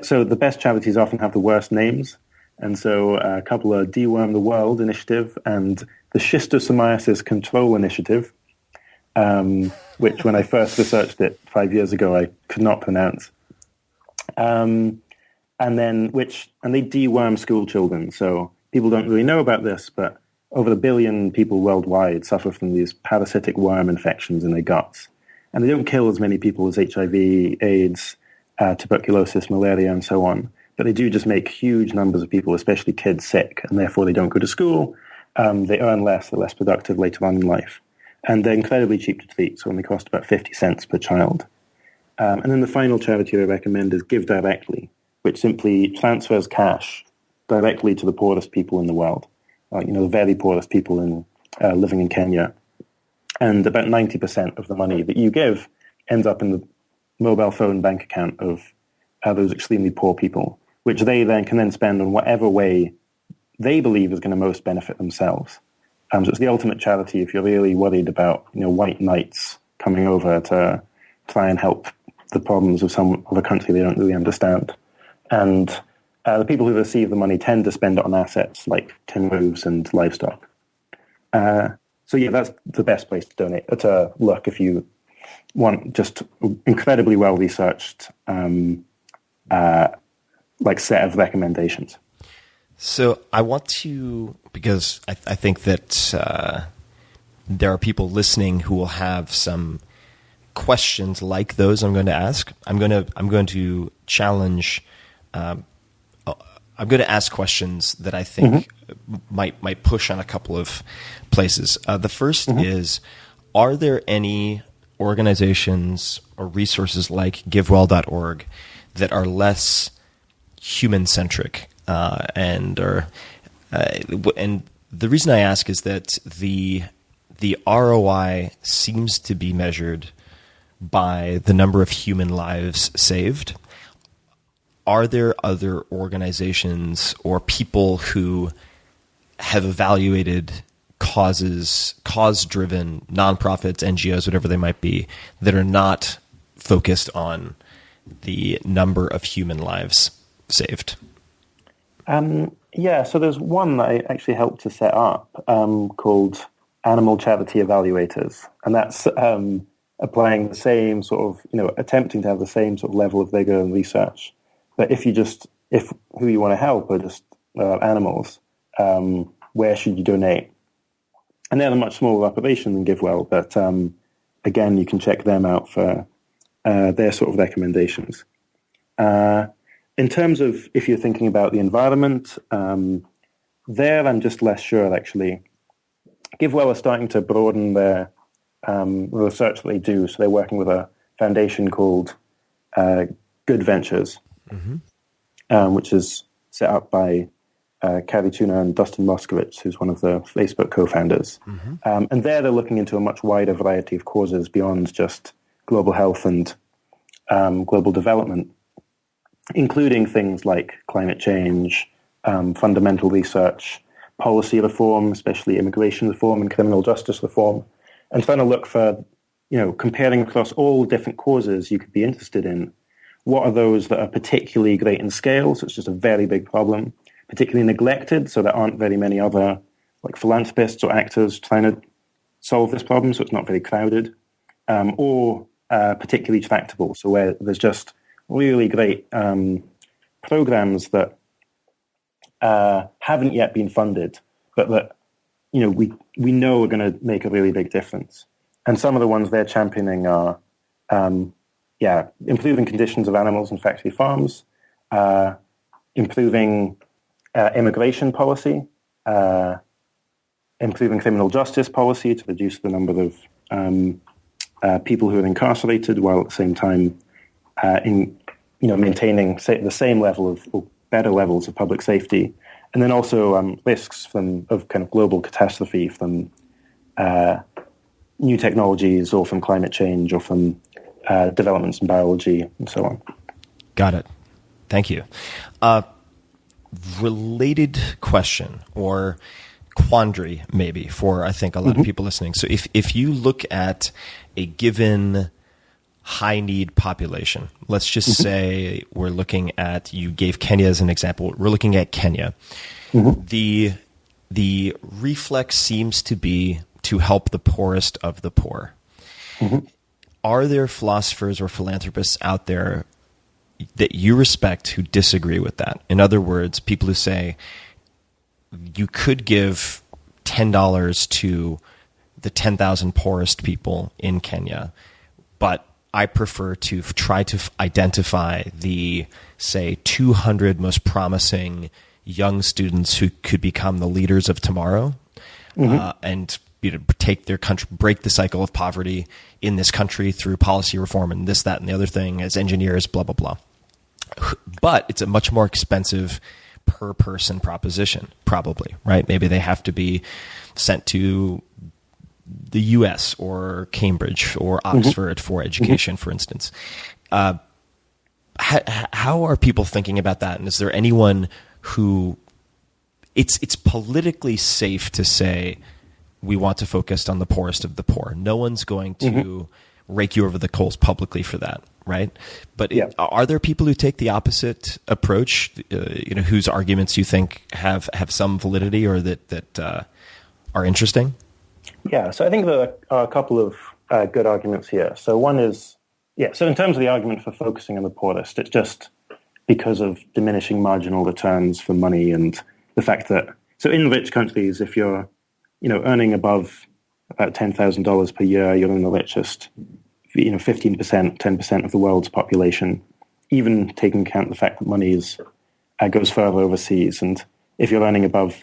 So the best charities often have the worst names. And so a couple are Deworm the World Initiative and the Schistosomiasis Control Initiative, which when I first researched it 5 years ago, I could not pronounce. And they deworm school children. So people don't really know about this, but over 1 billion people worldwide suffer from these parasitic worm infections in their guts. And they don't kill as many people as HIV, AIDS, tuberculosis, malaria, and so on. But they do just make huge numbers of people, especially kids, sick, and therefore they don't go to school. They earn less, they're less productive later on in life. And they're incredibly cheap to treat, so only cost about 50 cents per child. And then the final charity I recommend is Give Directly, which simply transfers cash directly to the poorest people in the world. The very poorest people living in Kenya. And about 90% of the money that you give ends up in the mobile phone bank account of those extremely poor people, which they then can spend on whatever way they believe is going to most benefit themselves. So it's the ultimate charity if you're really worried about white knights coming over to try and help the problems of some other country they don't really understand. And the people who receive the money tend to spend it on assets like tin roofs and livestock. That's the best place to donate, to look if you one just incredibly well researched set of recommendations.
So I want to, because I think that there are people listening who will have some questions like those I'm going to ask. I'm going to challenge. I'm going to ask questions that I think might push on a couple of places. The first is: are there any organizations or resources like GiveWell.org that are less human-centric? And the reason I ask is that the ROI seems to be measured by the number of human lives saved. Are there other organizations or people who have evaluated cause-driven nonprofits, NGOs, whatever they might be, that are not focused on the number of human lives saved?
So there's one that I actually helped to set up called Animal Charity Evaluators, and that's applying the same sort of, attempting to have the same sort of level of vigor and research. But if who you want to help are just animals, where should you donate? And they're a much smaller operation than GiveWell, but again, you can check them out for their sort of recommendations. In terms of if you're thinking about the environment, there I'm just less sure, actually. GiveWell are starting to broaden their research that they do, so they're working with a foundation called Good Ventures, which is set up by Carrie Tuna and Dustin Moskovitz, who's one of the Facebook co-founders. And they're looking into a much wider variety of causes beyond just global health and global development, including things like climate change, fundamental research, policy reform, especially immigration reform and criminal justice reform, and trying to look for, comparing across all different causes you could be interested in, what are those that are particularly great in scale, so it's just a very big problem, particularly neglected, so there aren't very many other philanthropists or actors trying to solve this problem, so it's not very crowded, or particularly tractable, so where there's just really great programs that haven't yet been funded, but that we know are going to make a really big difference. And some of the ones they're championing are, improving conditions of animals in factory farms, improving immigration policy, improving criminal justice policy to reduce the number of people who are incarcerated, while at the same time maintaining the same level of, or better levels of public safety, and then also risks of kind of global catastrophe from new technologies or from climate change or from developments in biology and so on.
Got it. Thank you. Related question or quandary maybe for, I think, a lot of people listening. So if you look at a given high need population, let's just say we're looking at, you gave Kenya as an example, we're looking at Kenya. The reflex seems to be to help the poorest of the poor. Are there philosophers or philanthropists out there that you respect who disagree with that? In other words, people who say you could give $10 to the 10,000 poorest people in Kenya, but I prefer to try to identify the, say, 200 most promising young students who could become the leaders of tomorrow, and take their country, break the cycle of poverty in this country through policy reform and this, that, and the other thing as engineers, blah, blah, blah. But it's a much more expensive per person proposition, probably, right? Maybe they have to be sent to the US or Cambridge or Oxford for education, for instance. How are people thinking about that? And is there anyone who it's politically safe to say we want to focus on the poorest of the poor? No one's going to rake you over the coals publicly for that, right? But are there people who take the opposite approach, whose arguments you think have some validity or that are interesting?
Yeah, so I think there are a couple of good arguments here. So one is, so in terms of the argument for focusing on the poorest, it's just because of diminishing marginal returns for money and the fact that, so in rich countries, if you're, earning above about $10,000 per year, you're in the richest, 15%, 10% of the world's population, even taking account the fact that money goes further overseas. And if you're earning above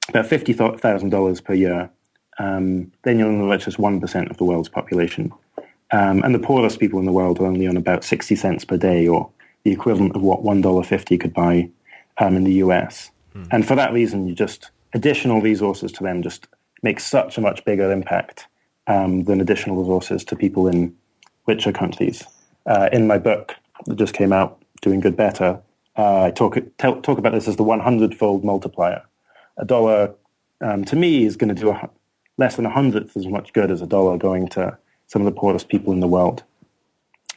about $50,000 per year, then you're in the richest 1% of the world's population. And the poorest people in the world are only on about 60 cents per day, or the equivalent of what $1.50 could buy in the US. And for that reason, additional resources to them just make such a much bigger impact than additional resources to people in richer countries. In my book that just came out, Doing Good Better, I talk about this as the 100-fold multiplier. A dollar, to me, is going to do less than 100th as much good as a dollar going to some of the poorest people in the world.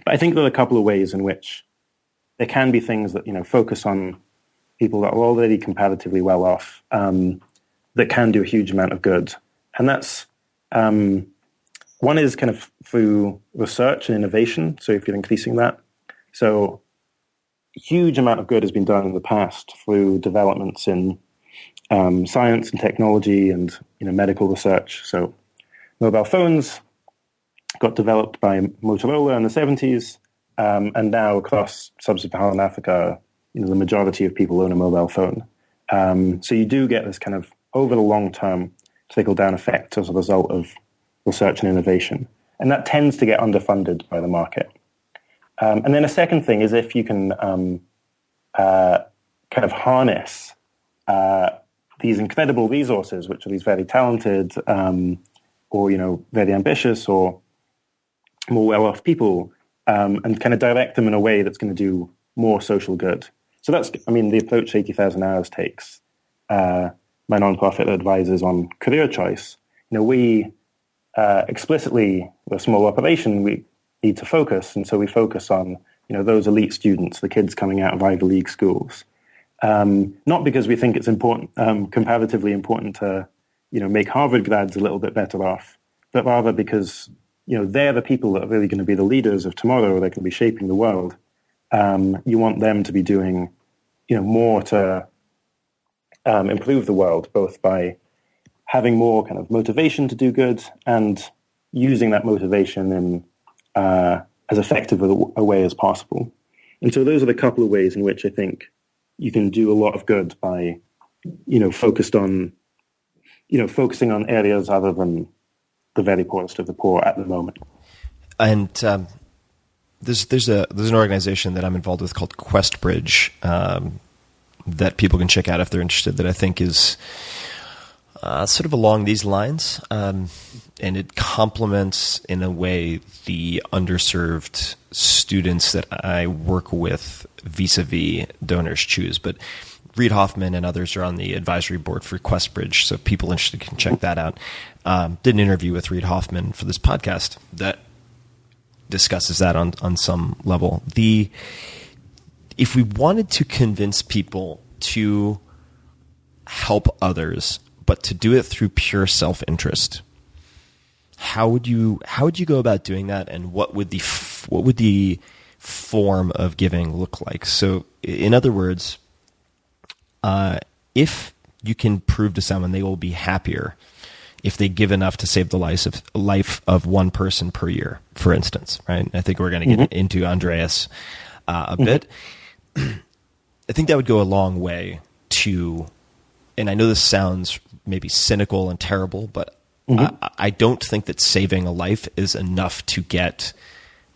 But I think there are a couple of ways in which there can be things that, focus on people that are already comparatively well off, that can do a huge amount of good. And that's, one is kind of through research and innovation. So if you're increasing that. So a huge amount of good has been done in the past through developments in science and technology and medical research. So mobile phones got developed by Motorola in the 70s, and now across sub-Saharan Africa, the majority of people own a mobile phone. So you do get this kind of over the long term trickle-down effect as a result of research and innovation, and that tends to get underfunded by the market. And then a second thing is if you can kind of harness these incredible resources, which are these very talented or very ambitious or more well-off people, and kind of direct them in a way that's going to do more social good. So that's, the approach 80,000 Hours takes. My nonprofit advises on career choice. We explicitly, we're a small operation, we need to focus, and so we focus on those elite students, the kids coming out of Ivy League schools. Not because we think it's important, comparatively important to make Harvard grads a little bit better off, but rather because they're the people that are really going to be the leaders of tomorrow. They're going to be shaping the world. You want them to be doing more to improve the world, both by having more kind of motivation to do good and using that motivation in as effective a way as possible. And so those are the couple of ways in which I think you can do a lot of good by, focusing on areas other than the very poorest of the poor at the moment.
And there's an organization that I'm involved with called QuestBridge that people can check out if they're interested, that I think is sort of along these lines, and it complements in a way the underserved students that I work with vis-a-vis Donors Choose. But Reid Hoffman and others are on the advisory board for QuestBridge, so people interested can check that out. Did an interview with Reid Hoffman for this podcast that discusses that on some level. If we wanted to convince people to help others, but to do it through pure self-interest, how would you go about doing that, and what would the form of giving look like? So, in other words, if you can prove to someone they will be happier if they give enough to save the life of one person per year, for instance, right? I think we're going to get into Andreas a bit. I think that would go a long way to, and I know this sounds maybe cynical and terrible, but I don't think that saving a life is enough to get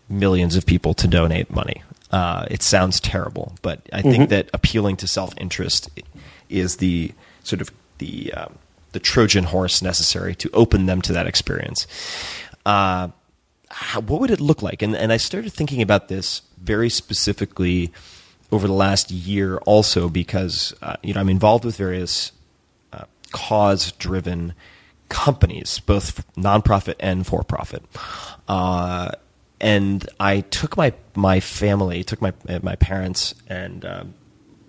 millions of people to donate money. It sounds terrible, but I think that appealing to self-interest is the sort of the Trojan horse necessary to open them to that experience. What would it look like? And I started thinking about this very specifically over the last year also because I'm involved with various cause-driven companies, both nonprofit and for-profit. And I took my family, my parents, and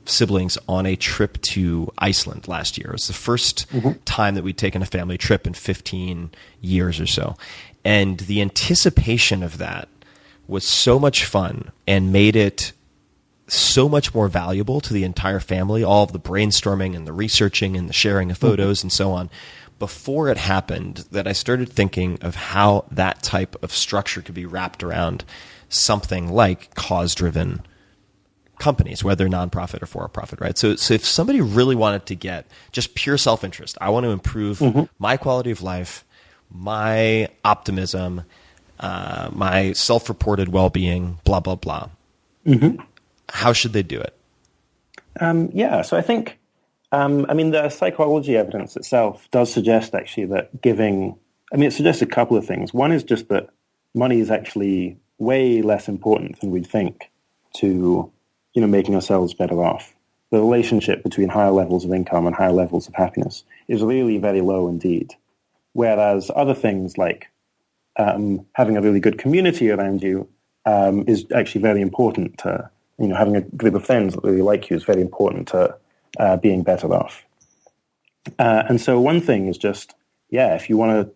siblings on a trip to Iceland last year. It was the first time that we'd taken a family trip in 15 years or so. And the anticipation of that was so much fun and made it so much more valuable to the entire family, all of the brainstorming and the researching and the sharing of photos and so on, before it happened, that I started thinking of how that type of structure could be wrapped around something like cause-driven companies, whether nonprofit or for-profit, right? So if somebody really wanted to get just pure self-interest, I want to improve my quality of life, my optimism, my self-reported well-being, blah, blah, blah. How should they do it?
So I think, the psychology evidence itself does suggest actually that giving, it suggests a couple of things. One is just that money is actually way less important than we'd think to, making ourselves better off. The relationship between higher levels of income and higher levels of happiness is really very low indeed. Whereas other things like having a really good community around you is actually very important to, having a group of friends that really like you is very important to being better off. And so one thing is just, if you want to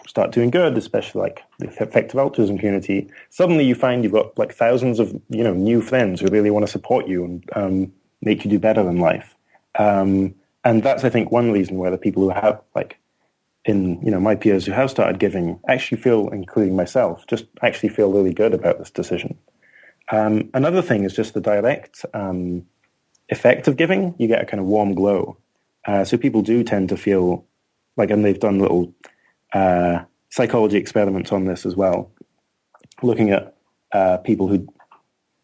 start doing good, especially like the effective altruism community, suddenly you find you've got like thousands of, new friends who really want to support you and make you do better in life. And that's, I think, one reason why the people who have my peers who have started giving actually feel, including myself, just actually feel really good about this decision. Another thing is just the direct effect of giving. You get a kind of warm glow. So people do tend to feel like, and they've done little psychology experiments on this as well, looking at people who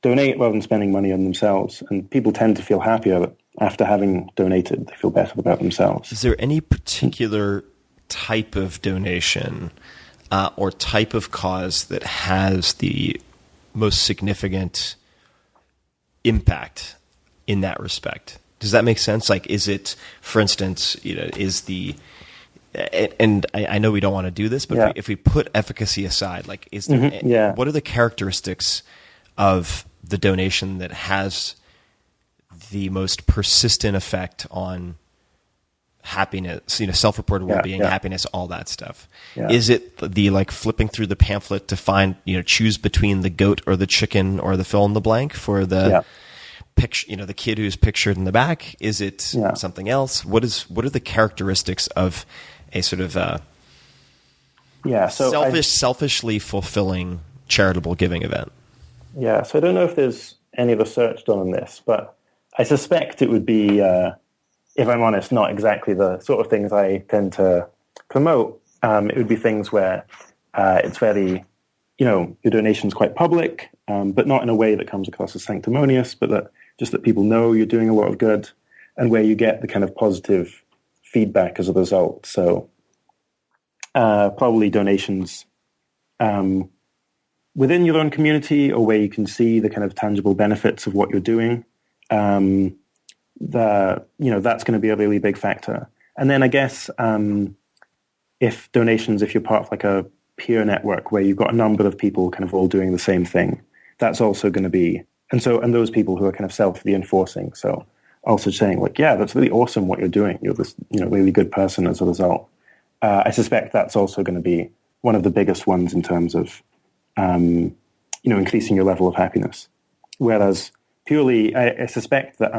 donate rather than spending money on themselves. And people tend to feel happier after having donated. They feel better about themselves.
Is there any particular type of donation or type of cause that has the most significant impact in that respect? Does that make sense? Like, is it, for instance, is the, and I know we don't want to do this, but if we put efficacy aside, like, is there, what are the characteristics of the donation that has the most persistent effect on happiness, self-reported well-being, happiness, all that stuff? Is it the flipping through the pamphlet to find, choose between the goat or the chicken or the fill in the blank for the picture, the kid who's pictured in the back? Is it something else? What are the characteristics of a sort of selfishly fulfilling charitable giving event?
So I don't know if there's any research done on this, but I suspect it would be, if I'm honest, not exactly the sort of things I tend to promote. It would be things where it's very, your donation's quite public, but not in a way that comes across as sanctimonious, but that people know you're doing a lot of good, and where you get the kind of positive feedback as a result. So probably donations within your own community, or where you can see the kind of tangible benefits of what you're doing. That's going to be a really big factor. And then I guess if you're part of like a peer network where you've got a number of people kind of all doing the same thing, that's also going to be, and those people who are kind of self-reinforcing. So also saying like, that's really awesome what you're doing. You're this, really good person as a result. I suspect that's also going to be one of the biggest ones in terms of, increasing your level of happiness. Whereas purely, I suspect that,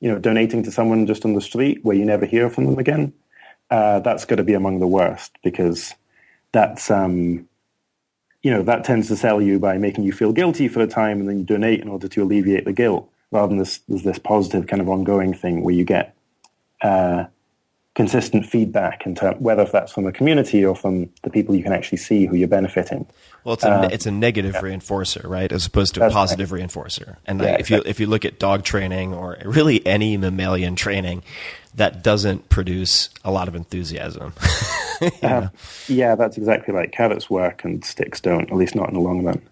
donating to someone just on the street where you never hear from them again, that's going to be among the worst, because that's, that tends to sell you by making you feel guilty for a time, and then you donate in order to alleviate the guilt, rather than this positive kind of ongoing thing where you get consistent feedback in terms, whether that's from the community or from the people you can actually see who you're benefiting.
Well, it's a negative reinforcer, right, as opposed to a positive reinforcer. And if you look at dog training or really any mammalian training, that doesn't produce a lot of enthusiasm.
That's exactly right. Carrots work and sticks don't, at least not in the long run.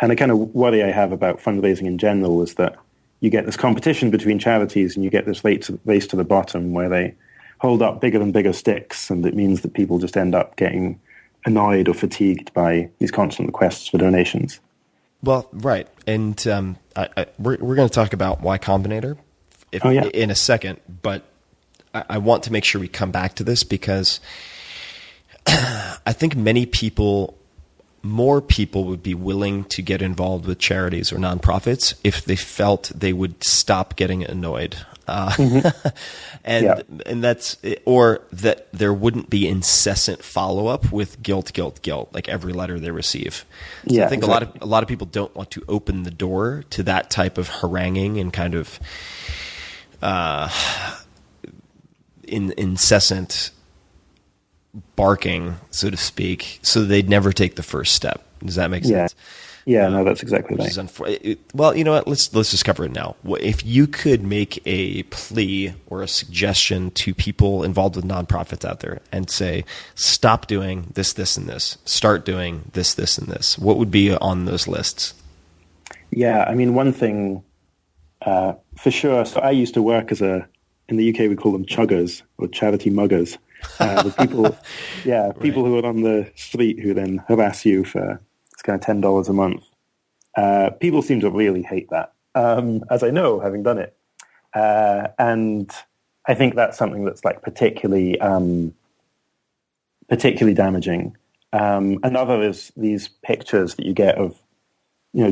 And the kind of worry I have about fundraising in general is that you get this competition between charities, and you get this race to the bottom where they hold up bigger and bigger sticks, and it means that people just end up getting annoyed or fatigued by these constant requests for donations.
Well, right. And we're going to talk about Y Combinator in a second, but I want to make sure we come back to this because I think more people would be willing to get involved with charities or nonprofits if they felt they would stop getting annoyed. And that's, or that there wouldn't be incessant follow up with guilt, like every letter they receive. So I think a lot of people don't want to open the door to that type of haranguing and kind of incessant barking, so to speak, so they'd never take the first step. Does that make sense?
Yeah, no, that's exactly right.
Well, you know what? Let's just cover it now. If you could make a plea or a suggestion to people involved with nonprofits out there and say, stop doing this, this, and this, start doing this, this, and this, what would be on those lists?
Yeah, I mean, one thing for sure. So I used to work in the UK, we call them chuggers or charity muggers. The people, people who are on the street who then harass you for it's kind of $10 a month. People seem to really hate that, as I know, having done it. And I think that's something that's like particularly damaging. Another is these pictures that you get of,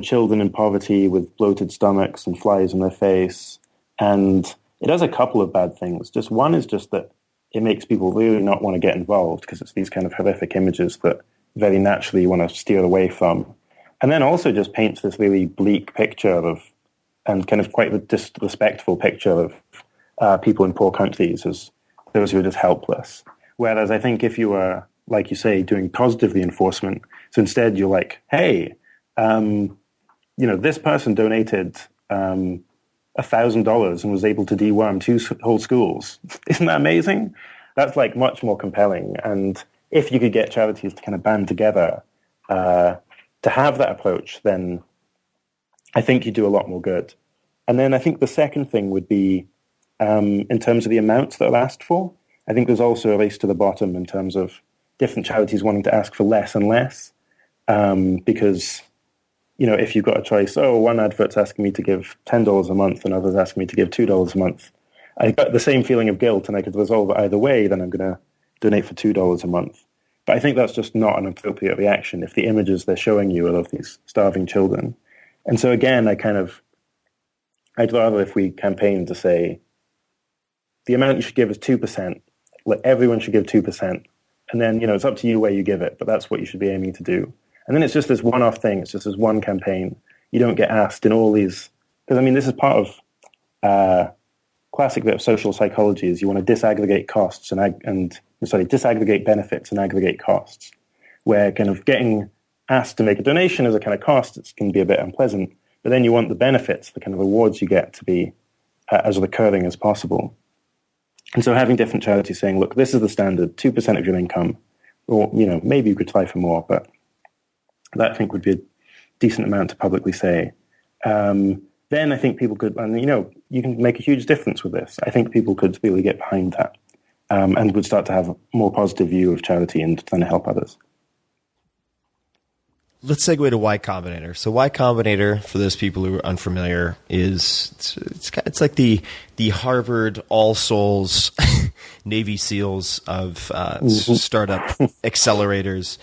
children in poverty with bloated stomachs and flies in their face. And it does a couple of bad things. Just one is just that it makes people really not want to get involved because it's these kind of horrific images that very naturally you want to steer away from. And then also just paints this really bleak picture and kind of quite disrespectful picture of people in poor countries as those who are just helpless. Whereas I think if you were, like you say, doing positive reinforcement, so instead you're like, hey, this person donated $1,000 and was able to deworm 2 whole schools. Isn't that amazing? That's like much more compelling. And if you could get charities to kind of band together to have that approach, then I think you do a lot more good. And then I think the second thing would be in terms of the amounts that are asked for. I think there's also a race to the bottom in terms of different charities wanting to ask for less and less because if you've got a choice, one advert's asking me to give $10 a month and others asking me to give $2 a month, I got the same feeling of guilt and I could resolve it either way, then I'm going to donate for $2 a month. But I think that's just not an appropriate reaction if the images they're showing you are of these starving children. And so again, I'd rather if we campaign to say, the amount you should give is 2%, everyone should give 2%, and then, it's up to you where you give it, but that's what you should be aiming to do. And then it's just this one-off thing. It's just this one campaign. You don't get asked in all these... Because, this is part of classic bit of social psychology is you want to disaggregate costs disaggregate benefits and aggregate costs, where kind of getting asked to make a donation is a kind of cost. It can be a bit unpleasant. But then you want the benefits, the kind of rewards you get to be as recurring as possible. And so having different charities saying, look, this is the standard, 2% of your income, or, maybe you could try for more, but that I think would be a decent amount to publicly say. Then I think people could, and you can make a huge difference with this. I think people could really get behind that and would start to have a more positive view of charity and trying to help others.
Let's segue to Y Combinator. So Y Combinator, for those people who are unfamiliar, it's like the Harvard All Souls Navy SEALs of startup accelerators.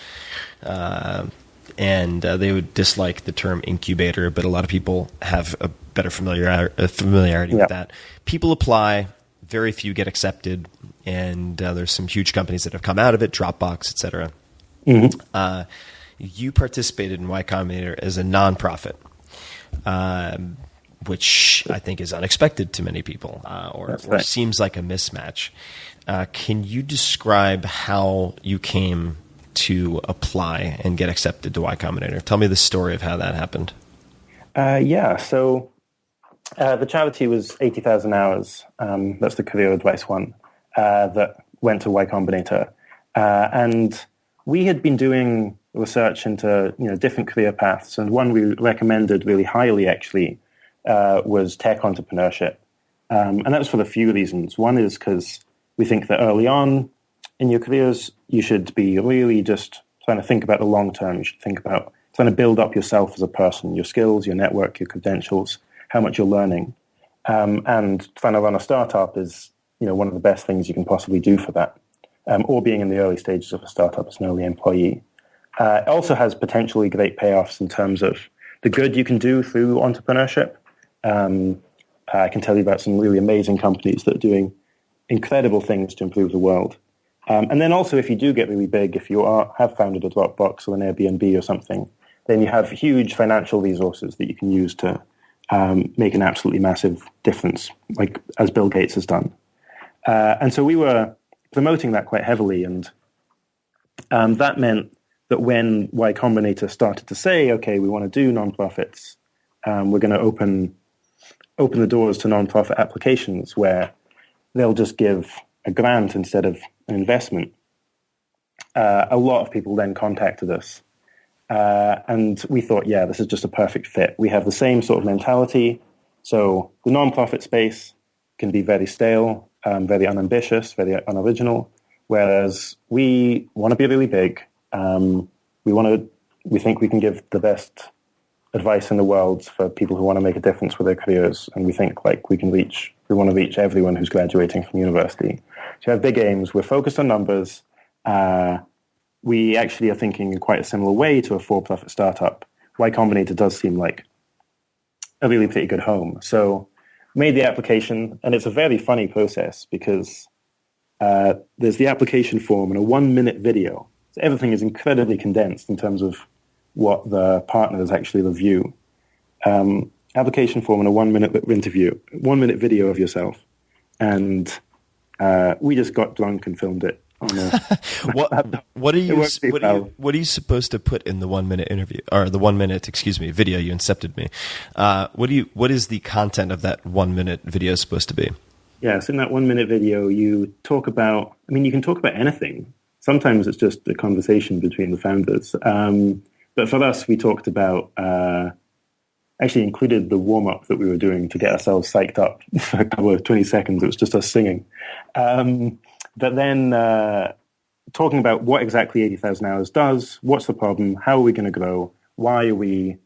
And they would dislike the term incubator, but a lot of people have a better familiarity with that. People apply, very few get accepted, and there's some huge companies that have come out of it, Dropbox, et cetera. Mm-hmm. You participated in Y Combinator as a nonprofit, which I think is unexpected to many people, or seems like a mismatch. Can you describe how you came to apply and get accepted to Y Combinator? Tell me the story of how that happened.
So the charity was 80,000 hours. That's the career advice one that went to Y Combinator. And we had been doing research into different career paths, and one we recommended really highly actually was tech entrepreneurship. And that's for a few reasons. One is because we think that early on in your careers, you should be really just trying to think about the long term. You should think about trying to build up yourself as a person, your skills, your network, your credentials, how much you're learning. And trying to run a startup is, one of the best things you can possibly do for that. Or being in the early stages of a startup as an early employee. It also has potentially great payoffs in terms of the good you can do through entrepreneurship. I can tell you about some really amazing companies that are doing incredible things to improve the world. And then also, if you do get really big, if you have founded a Dropbox or an Airbnb or something, then you have huge financial resources that you can use to make an absolutely massive difference, like as Bill Gates has done. And so we were promoting that quite heavily, and that meant that when Y Combinator started to say, okay, we want to do nonprofits, we're going to open the doors to nonprofit applications where they'll just give a grant instead of an investment. A lot of people then contacted us, and we thought, yeah, this is just a perfect fit. We have the same sort of mentality. So the nonprofit space can be very stale, very unambitious, very unoriginal, whereas we want to be really big. We think we can give the best advice in the world for people who want to make a difference with their careers, and we think like we want to reach everyone who's graduating from university. So we have big aims. We're focused on numbers. We actually are thinking in quite a similar way to a for-profit startup. Y Combinator does seem like a really pretty good home. So made the application, and it's a very funny process because there's the application form and a 1-minute video. So everything is incredibly condensed in terms of what the partners actually review. Application form and a 1-minute video of yourself. And we just got drunk and filmed it.
What are you supposed to put in the 1-minute interview, or the 1-minute, video? You incepted me. What is the content of that 1-minute video supposed to be?
Yeah, so in that 1-minute video, you talk about, you can talk about anything. Sometimes it's just a conversation between the founders. But for us, we talked about, actually included the warm-up that we were doing to get ourselves psyched up for a couple of 20 seconds. It was just us singing. But then talking about what exactly 80,000 Hours does, what's the problem, how are we going to grow, why do we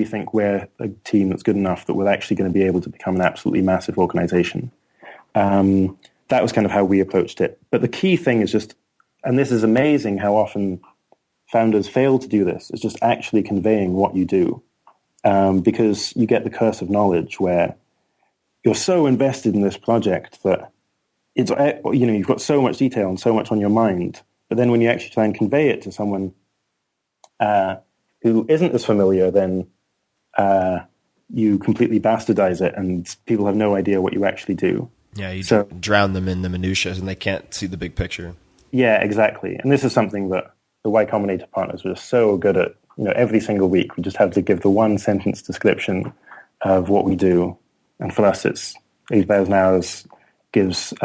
think we're a team that's good enough that we're actually going to be able to become an absolutely massive organization. That was kind of how we approached it. But the key thing is just, and this is amazing how often founders fail to do this, is just actually conveying what you do. Because you get the curse of knowledge where you're so invested in this project that it's, you've got so much detail and so much on your mind, but then when you actually try and convey it to someone who isn't as familiar, then you completely bastardize it and people have no idea what you actually do.
Yeah, you drown them in the minutiae and they can't see the big picture.
Yeah, exactly. And this is something that the Y Combinator partners were so good at. Every single week we just have to give the 1-sentence description of what we do. And for us, it's 8,000 Hours gives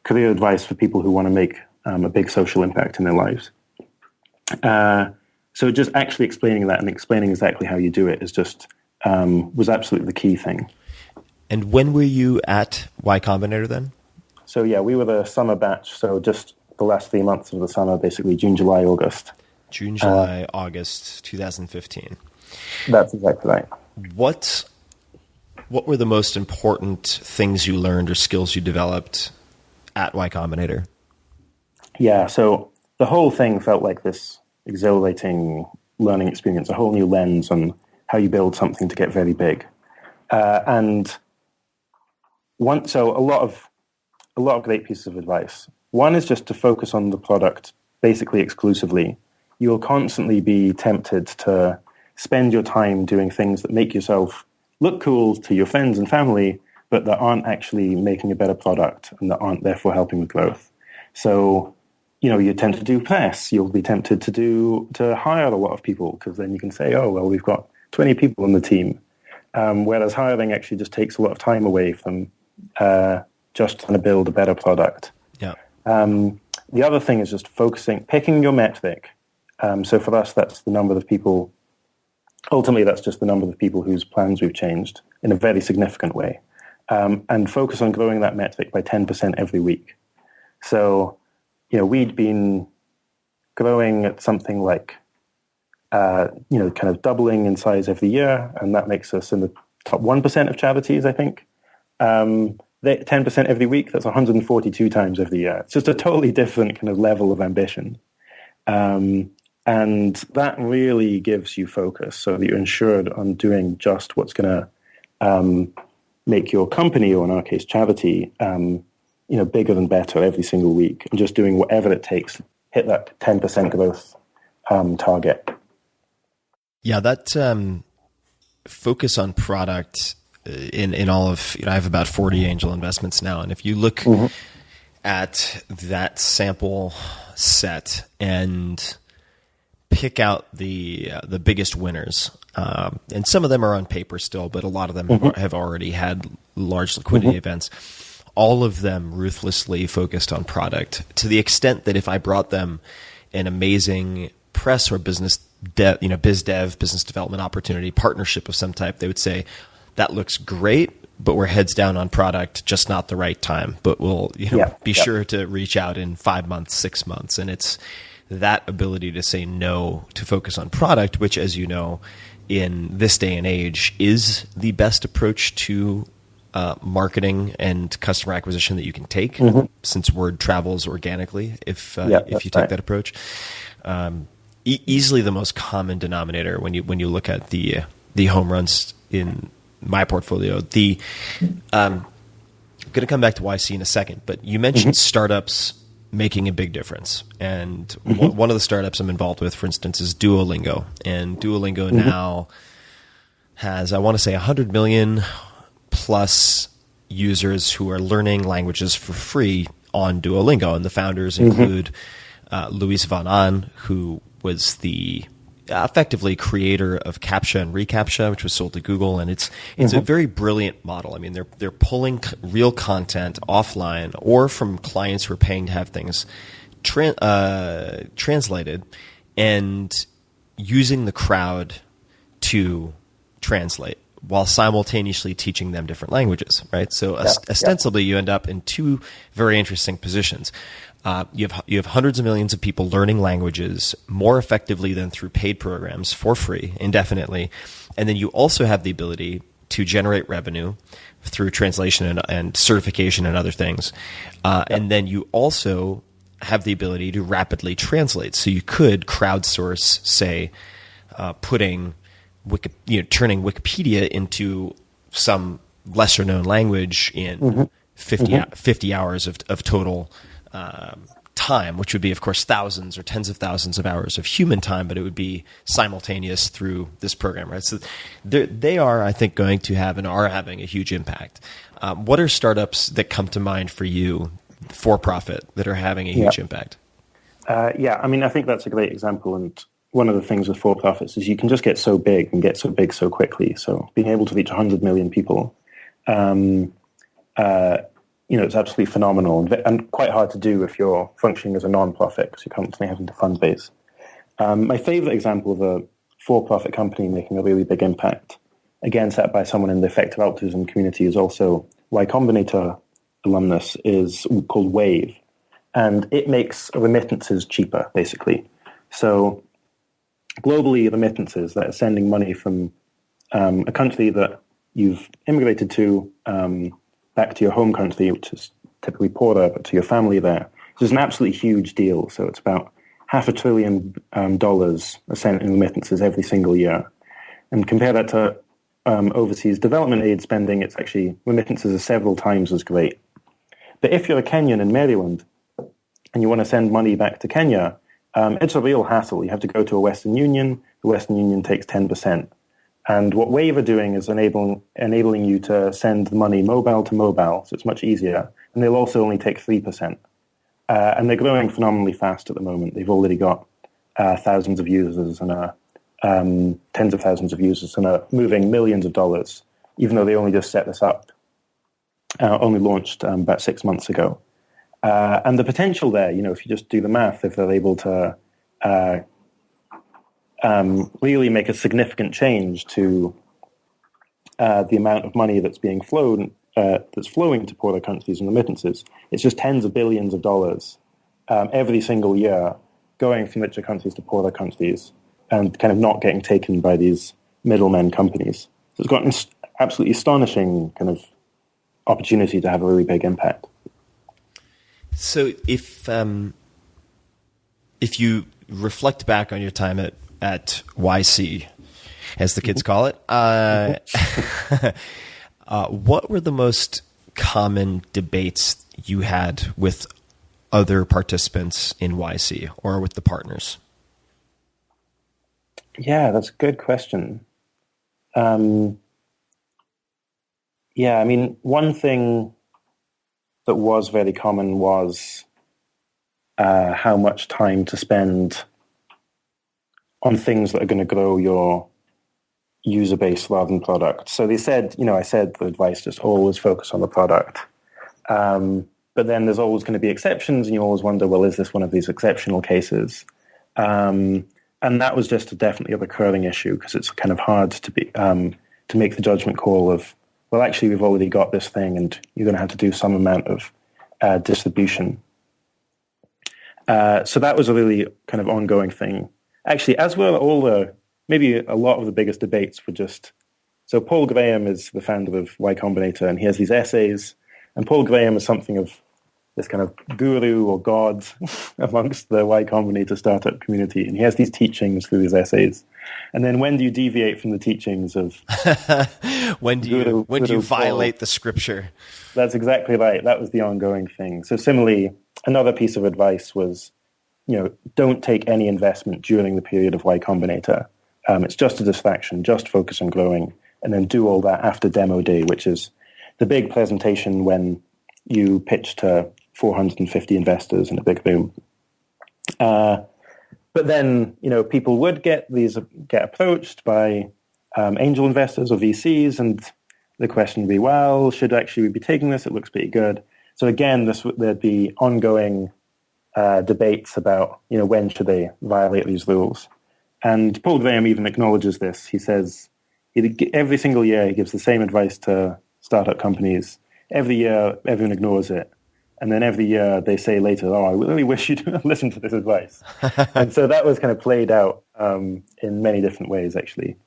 career advice for people who want to make a big social impact in their lives. So just actually explaining that and explaining exactly how you do it is just was absolutely the key thing.
And when were you at Y Combinator then?
So yeah, we were the summer batch. So just the last 3 months of the summer, basically June, July, August.
June, July, August 2015.
That's exactly right.
What were the most important things you learned or skills you developed at Y Combinator?
Yeah, so the whole thing felt like this exhilarating learning experience, a whole new lens on how you build something to get very big. So a lot of great pieces of advice. One is just to focus on the product basically exclusively. You'll constantly be tempted to spend your time doing things that make yourself look cool to your friends and family, but that aren't actually making a better product and that aren't therefore helping with growth. So, you tend to do press. You'll be tempted to hire a lot of people because then you can say, oh, well, we've got 20 people on the team. Whereas hiring actually just takes a lot of time away from just trying to build a better product.
Yeah.
The other thing is just picking your metric. So for us, that's the number of people. Ultimately, that's just the number of people whose plans we've changed in a very significant way. And focus on growing that metric by 10% every week. So, we'd been growing at something like kind of doubling in size every year, and that makes us in the top 1% of charities, I think. 10% every week, that's 142 times every year. It's just a totally different kind of level of ambition. And that really gives you focus so that you're ensured on doing just what's going to make your company, or in our case, charity, bigger and better every single week, and just doing whatever it takes to hit that 10% growth target.
Yeah, that focus on product in all of, I have about 40 angel investments now. And if you look at that sample set and pick out the biggest winners, and some of them are on paper still, but a lot of them have already had large liquidity events. All of them ruthlessly focused on product, to the extent that if I brought them an amazing press or business biz dev, business development opportunity, partnership of some type, they would say, that looks great, but we're heads down on product, just not the right time. But we'll be sure to reach out in 5 months, 6 months. And it's that ability to say no, to focus on product, which, as you know, in this day and age is the best approach to marketing and customer acquisition that you can take, since word travels organically if you take that approach. Easily the most common denominator when you look at the home runs in my portfolio. I'm going to come back to YC in a second, but you mentioned startups making a big difference. And one of the startups I'm involved with, for instance, is Duolingo. And Duolingo now has, I want to say, 100 million plus users who are learning languages for free on Duolingo. And the founders include Luis van Aan, who was the effectively creator of CAPTCHA and reCAPTCHA, which was sold to Google, and it's a very brilliant model. I mean, they're pulling real content offline or from clients who are paying to have things translated, and using the crowd to translate while simultaneously teaching them different languages, right? So ostensibly, you end up in two very interesting positions. You have hundreds of millions of people learning languages more effectively than through paid programs for free, indefinitely. And then you also have the ability to generate revenue through translation and certification and other things. And then you also have the ability to rapidly translate. So you could crowdsource, say, turning Wikipedia into some lesser known language in 50 hours of total time, which would be, of course, thousands or tens of thousands of hours of human time, but it would be simultaneous through this program, right? So they are, I think, going to have and are having a huge impact. What are startups that come to mind for you, for profit, that are having a huge impact?
I mean, I think that's a great example. And one of the things with for-profits is you can just get so big and get so big so quickly. So being able to reach 100 million people, it's absolutely phenomenal and quite hard to do if you're functioning as a non-profit, because you're constantly having to fundraise. My favorite example of a for-profit company making a really big impact, again set by someone in the effective altruism community, is also Y Combinator alumnus, is called Wave. And it makes remittances cheaper, basically. So globally, remittances that are sending money from a country that you've immigrated to back to your home country, which is typically poorer, but to your family there. So it's an absolutely huge deal. So it's about $500 billion are sent in remittances every single year. And compare that to overseas development aid spending, it's actually, remittances are several times as great. But if you're a Kenyan in Maryland and you want to send money back to Kenya, it's a real hassle. You have to go to a Western Union. The Western Union takes 10%. And what Wave are doing is enabling you to send money mobile to mobile, so it's much easier. And they'll also only take 3%. And they're growing phenomenally fast at the moment. They've already got thousands of users and tens of thousands of users, and are moving millions of dollars, even though they only just set this up, only launched about 6 months ago. And the potential there, if you just do the math, if they're able to really make a significant change to the amount of money that's being that's flowing to poorer countries in remittances, it's just tens of billions of dollars every single year going from richer countries to poorer countries. and kind of not getting taken by these middlemen companies. So it's got an absolutely astonishing kind of opportunity to have a really big impact.
So if you reflect back on your time at YC, as the kids call it, what were the most common debates you had with other participants in YC or with the partners?
Yeah, that's a good question. Yeah, I mean, one thing that was very common was how much time to spend on things that are going to grow your user base rather than product. So they said, I said the advice, just always focus on the product. But then there's always going to be exceptions, and you always wonder, well, is this one of these exceptional cases? And that was just definitely a recurring issue, because it's kind of hard to make the judgment call of, well, actually, we've already got this thing, and you're going to have to do some amount of distribution. So that was a really kind of ongoing thing. Actually, as were maybe a lot of the biggest debates were just, so Paul Graham is the founder of Y Combinator, and he has these essays, and Paul Graham is something of this kind of guru or god amongst the Y Combinator startup community, and he has these teachings through his essays. And then when do you deviate from the teachings of
when do you violate
Paul?
The scripture?
That's exactly right. That was the ongoing thing. So similarly, another piece of advice was, don't take any investment during the period of Y Combinator. It's just a distraction, just focus on growing, and then do all that after demo day, which is the big presentation when you pitch to 450 investors in a big room. But then, people would get approached by angel investors or VCs, and the question would be, well, should actually we be taking this? It looks pretty good. So again, there'd be ongoing debates about, when should they violate these rules. And Paul Graham even acknowledges this. He says every single year he gives the same advice to startup companies. Every year, everyone ignores it. And then every year they say later, oh, I really wish you'd listen to this advice. And so that was kind of played out in many different ways, actually.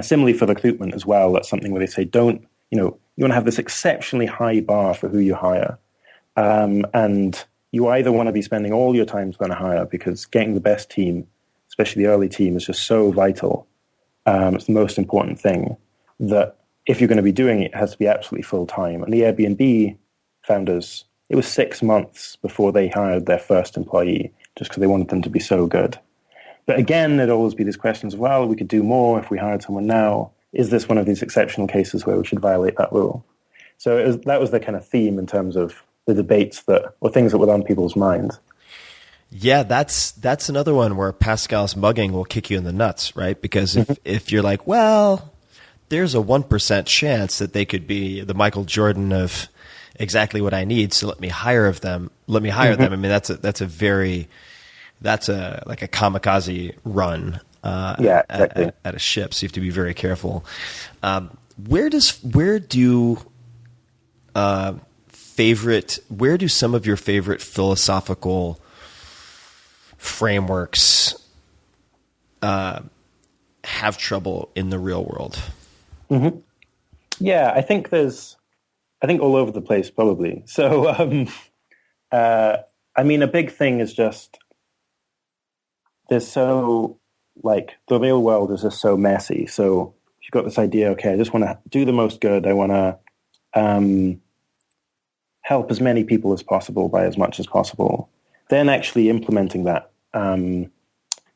Similarly for recruitment as well, that's something where they say, you want to have this exceptionally high bar for who you hire. And you either want to be spending all your time trying to hire, because getting the best team, especially the early team, is just so vital. It's the most important thing, that if you're going to be doing it, it has to be absolutely full time. And the Airbnb founders, it was 6 months before they hired their first employee, just because they wanted them to be so good. But again, there'd always be these questions, well, we could do more if we hired someone now. Is this one of these exceptional cases where we should violate that rule? So that was the kind of theme in terms of the debates or things that were on people's minds.
Yeah, that's another one where Pascal's mugging will kick you in the nuts, right? Because if you're like, well, there's a 1% chance that they could be the Michael Jordan of exactly what I need, so let me hire them. I mean, that's a like a kamikaze run
exactly.
at a ship. So you have to be very careful. Where do some of your favorite philosophical frameworks have trouble in the real world?
Mm-hmm. Yeah, I think all over the place, probably. So, I mean, a big thing is just the real world is just so messy. So if you've got this idea, okay, I just want to do the most good. I want to help as many people as possible by as much as possible. Then actually implementing that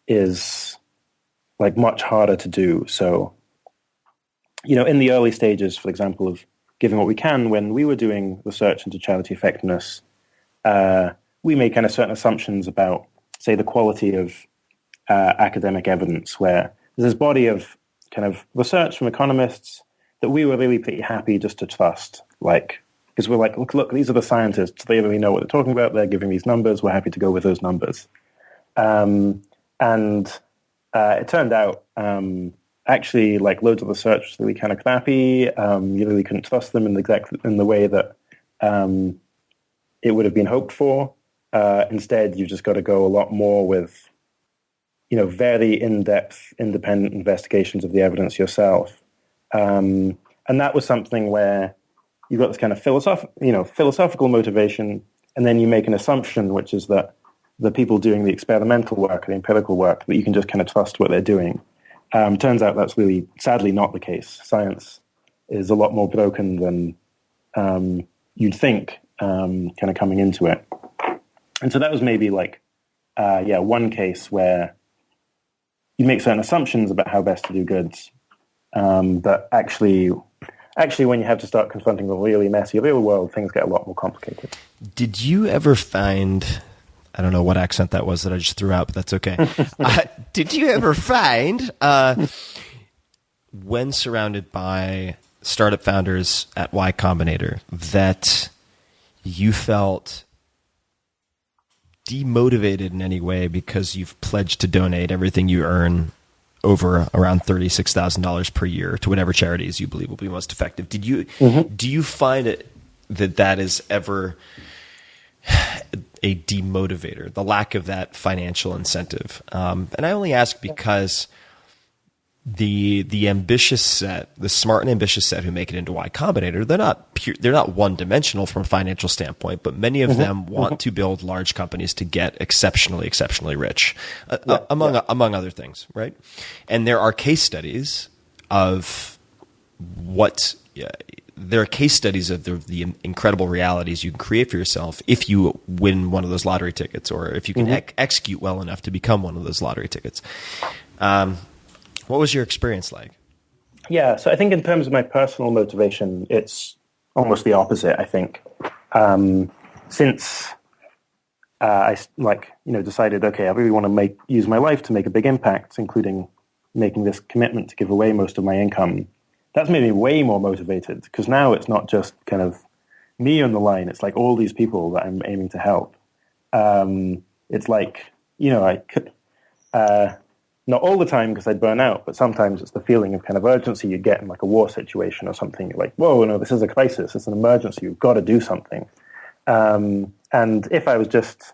is much harder to do. So, in the early stages, for example, of giving what we can, when we were doing research into charity effectiveness, we made kind of certain assumptions about, say, the quality of academic evidence, where there's this body of kind of research from economists that we were really pretty happy just to trust, because we're like, look, these are the scientists. They really know what they're talking about. They're giving these numbers. We're happy to go with those numbers. And it turned out, actually, loads of research was really kind of crappy. You really couldn't trust them in the way that it would have been hoped for. Instead, you've just got to go a lot more with very in-depth, independent investigations of the evidence yourself. And that was something where you've got this kind of philosophical motivation, and then you make an assumption, which is that the people doing the experimental work, the empirical work, that you can just kind of trust what they're doing. Turns out that's really, sadly, not the case. Science is a lot more broken than you'd think, kind of coming into it. And so that was maybe one case where you make certain assumptions about how best to do goods, but actually, when you have to start confronting the really messy real world, things get a lot more complicated.
Did you ever find, I don't know what accent that was that I just threw out, but that's okay. Did you ever find, when surrounded by startup founders at Y Combinator, that you felt demotivated in any way because you've pledged to donate everything you earn over around $36,000 per year to whatever charities you believe will be most effective? Do you find it that is ever a demotivator, the lack of that financial incentive? And I only ask because the ambitious set, the smart and ambitious set who make it into Y Combinator, they're not one dimensional from a financial standpoint, but many of them want to build large companies to get exceptionally rich, among other things, right? And there are case studies of the incredible realities you can create for yourself if you win one of those lottery tickets, or if you can execute well enough to become one of those lottery tickets. What was your experience like?
Yeah, so I think in terms of my personal motivation, it's almost the opposite, I think. Since I decided, okay, I really want to use my life to make a big impact, including making this commitment to give away most of my income, that's made me way more motivated, because now it's not just kind of me on the line. It's like all these people that I'm aiming to help. It's like, I could... not all the time, because I'd burn out, but sometimes it's the feeling of kind of urgency you get in like a war situation or something. You're like, whoa, no, this is a crisis. It's an emergency. You've got to do something. And if I was just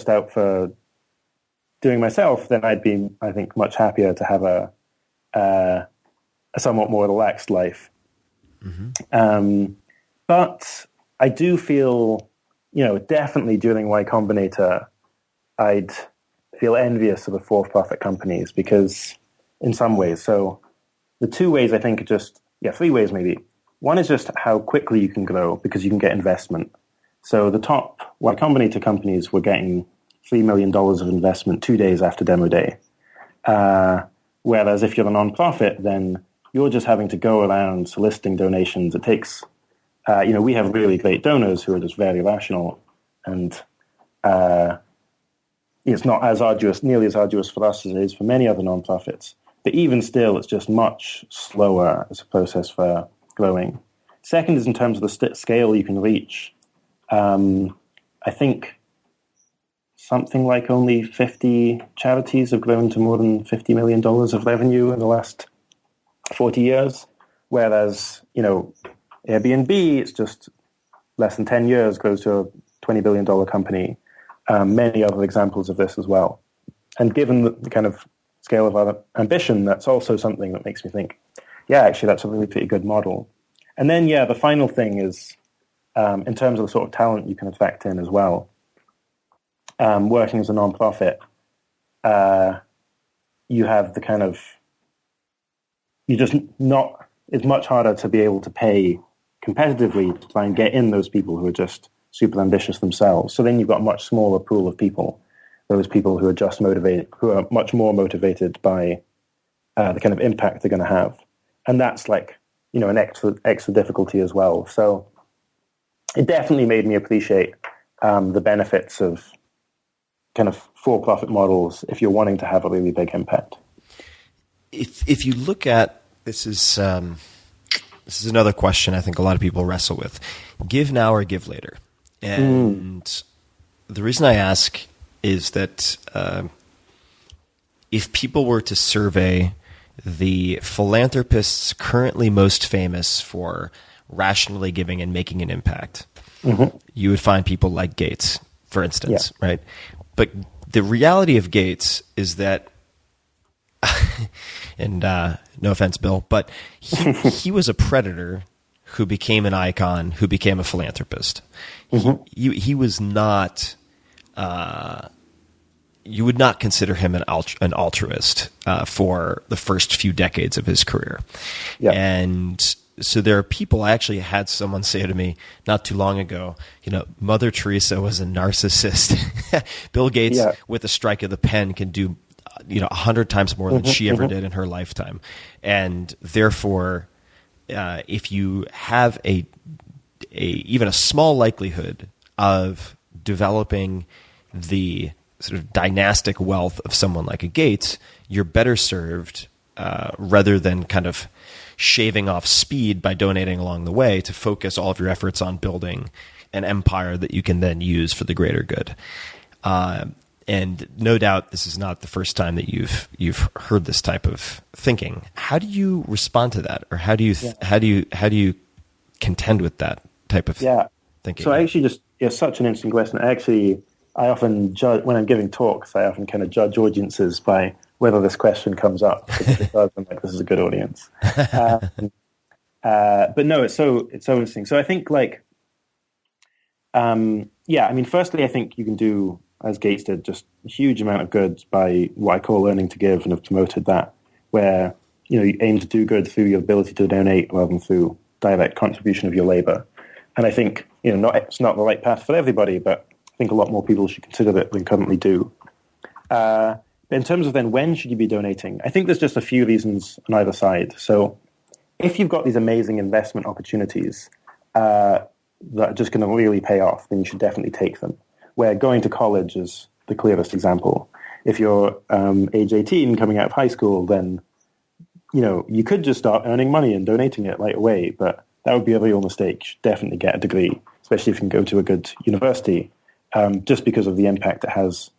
out for doing myself, then I'd be, I think, much happier to have a somewhat more relaxed life. But I do feel, definitely during Y Combinator, I'd feel envious of the for-profit companies, because in some ways, so the two ways I think are three ways maybe. One is just how quickly you can grow, because you can get investment. So the top Y Combinator companies were getting $3 million of investment 2 days after demo day. Whereas if you're a nonprofit, then you're just having to go around soliciting donations. It takes, we have really great donors who are just very rational, and it's not nearly as arduous for us as it is for many other nonprofits. But even still, it's just much slower as a process for growing. Second is in terms of the scale you can reach. I think something like only 50 charities have grown to more than $50 million of revenue in the last 40 years. Whereas, Airbnb, it's just less than 10 years, grows to a $20 billion company. Many other examples of this as well. And given the kind of scale of our ambition, that's also something that makes me think, yeah, actually, that's a really pretty good model. And then, the final thing is, in terms of the sort of talent you can attract in as well, working as a nonprofit, you have the kind of, it's much harder to be able to pay competitively to try and get in those people who are just super ambitious themselves. So then you've got a much smaller pool of people, those people who are just motivated, who are much more motivated by the kind of impact they're going to have. And that's like, an extra difficulty as well. So it definitely made me appreciate the benefits of kind of for-profit models if you're wanting to have a really big impact.
If you look at, this is another question I think a lot of people wrestle with. Give now or give later? And the reason I ask is that if people were to survey the philanthropists currently most famous for rationally giving and making an impact, you would find people like Gates, for instance, right? But the reality of Gates is that, and no offense, Bill, but he was a predator who became an icon, who became a philanthropist. He was not. You would not consider him an altruist for the first few decades of his career.
Yeah.
And so there are people. I actually had someone say to me not too long ago, Mother Teresa was a narcissist. Bill Gates, with a strike of the pen, can do 100 times more than she ever did in her lifetime. And therefore, if you have even a small likelihood of developing the sort of dynastic wealth of someone like a Gates, you're better served rather than kind of shaving off speed by donating along the way to focus all of your efforts on building an empire that you can then use for the greater good. And no doubt this is not the first time that you've heard this type of thinking. How do you respond to that, or how do you contend with that type of thinking?
So I actually it's such an interesting question. I often judge when I'm giving talks. I often kind of judge audiences by whether this question comes up. Because if it does, I'm like, this is a good audience. But no, it's so interesting. So I think firstly, I think you can do, as Gates did, just a huge amount of good by what I call learning to give, and have promoted that, where you aim to do good through your ability to donate rather than through direct contribution of your labor. And I think it's not the right path for everybody, but I think a lot more people should consider it than currently do. In terms of then when should you be donating, I think there's just a few reasons on either side. So if you've got these amazing investment opportunities that are just going to really pay off, then you should definitely take them. Where going to college is the clearest example. If you're age 18 coming out of high school, then you could just start earning money and donating it right away, but that would be a real mistake. You should definitely get a degree, especially if you can go to a good university, just because of the impact it has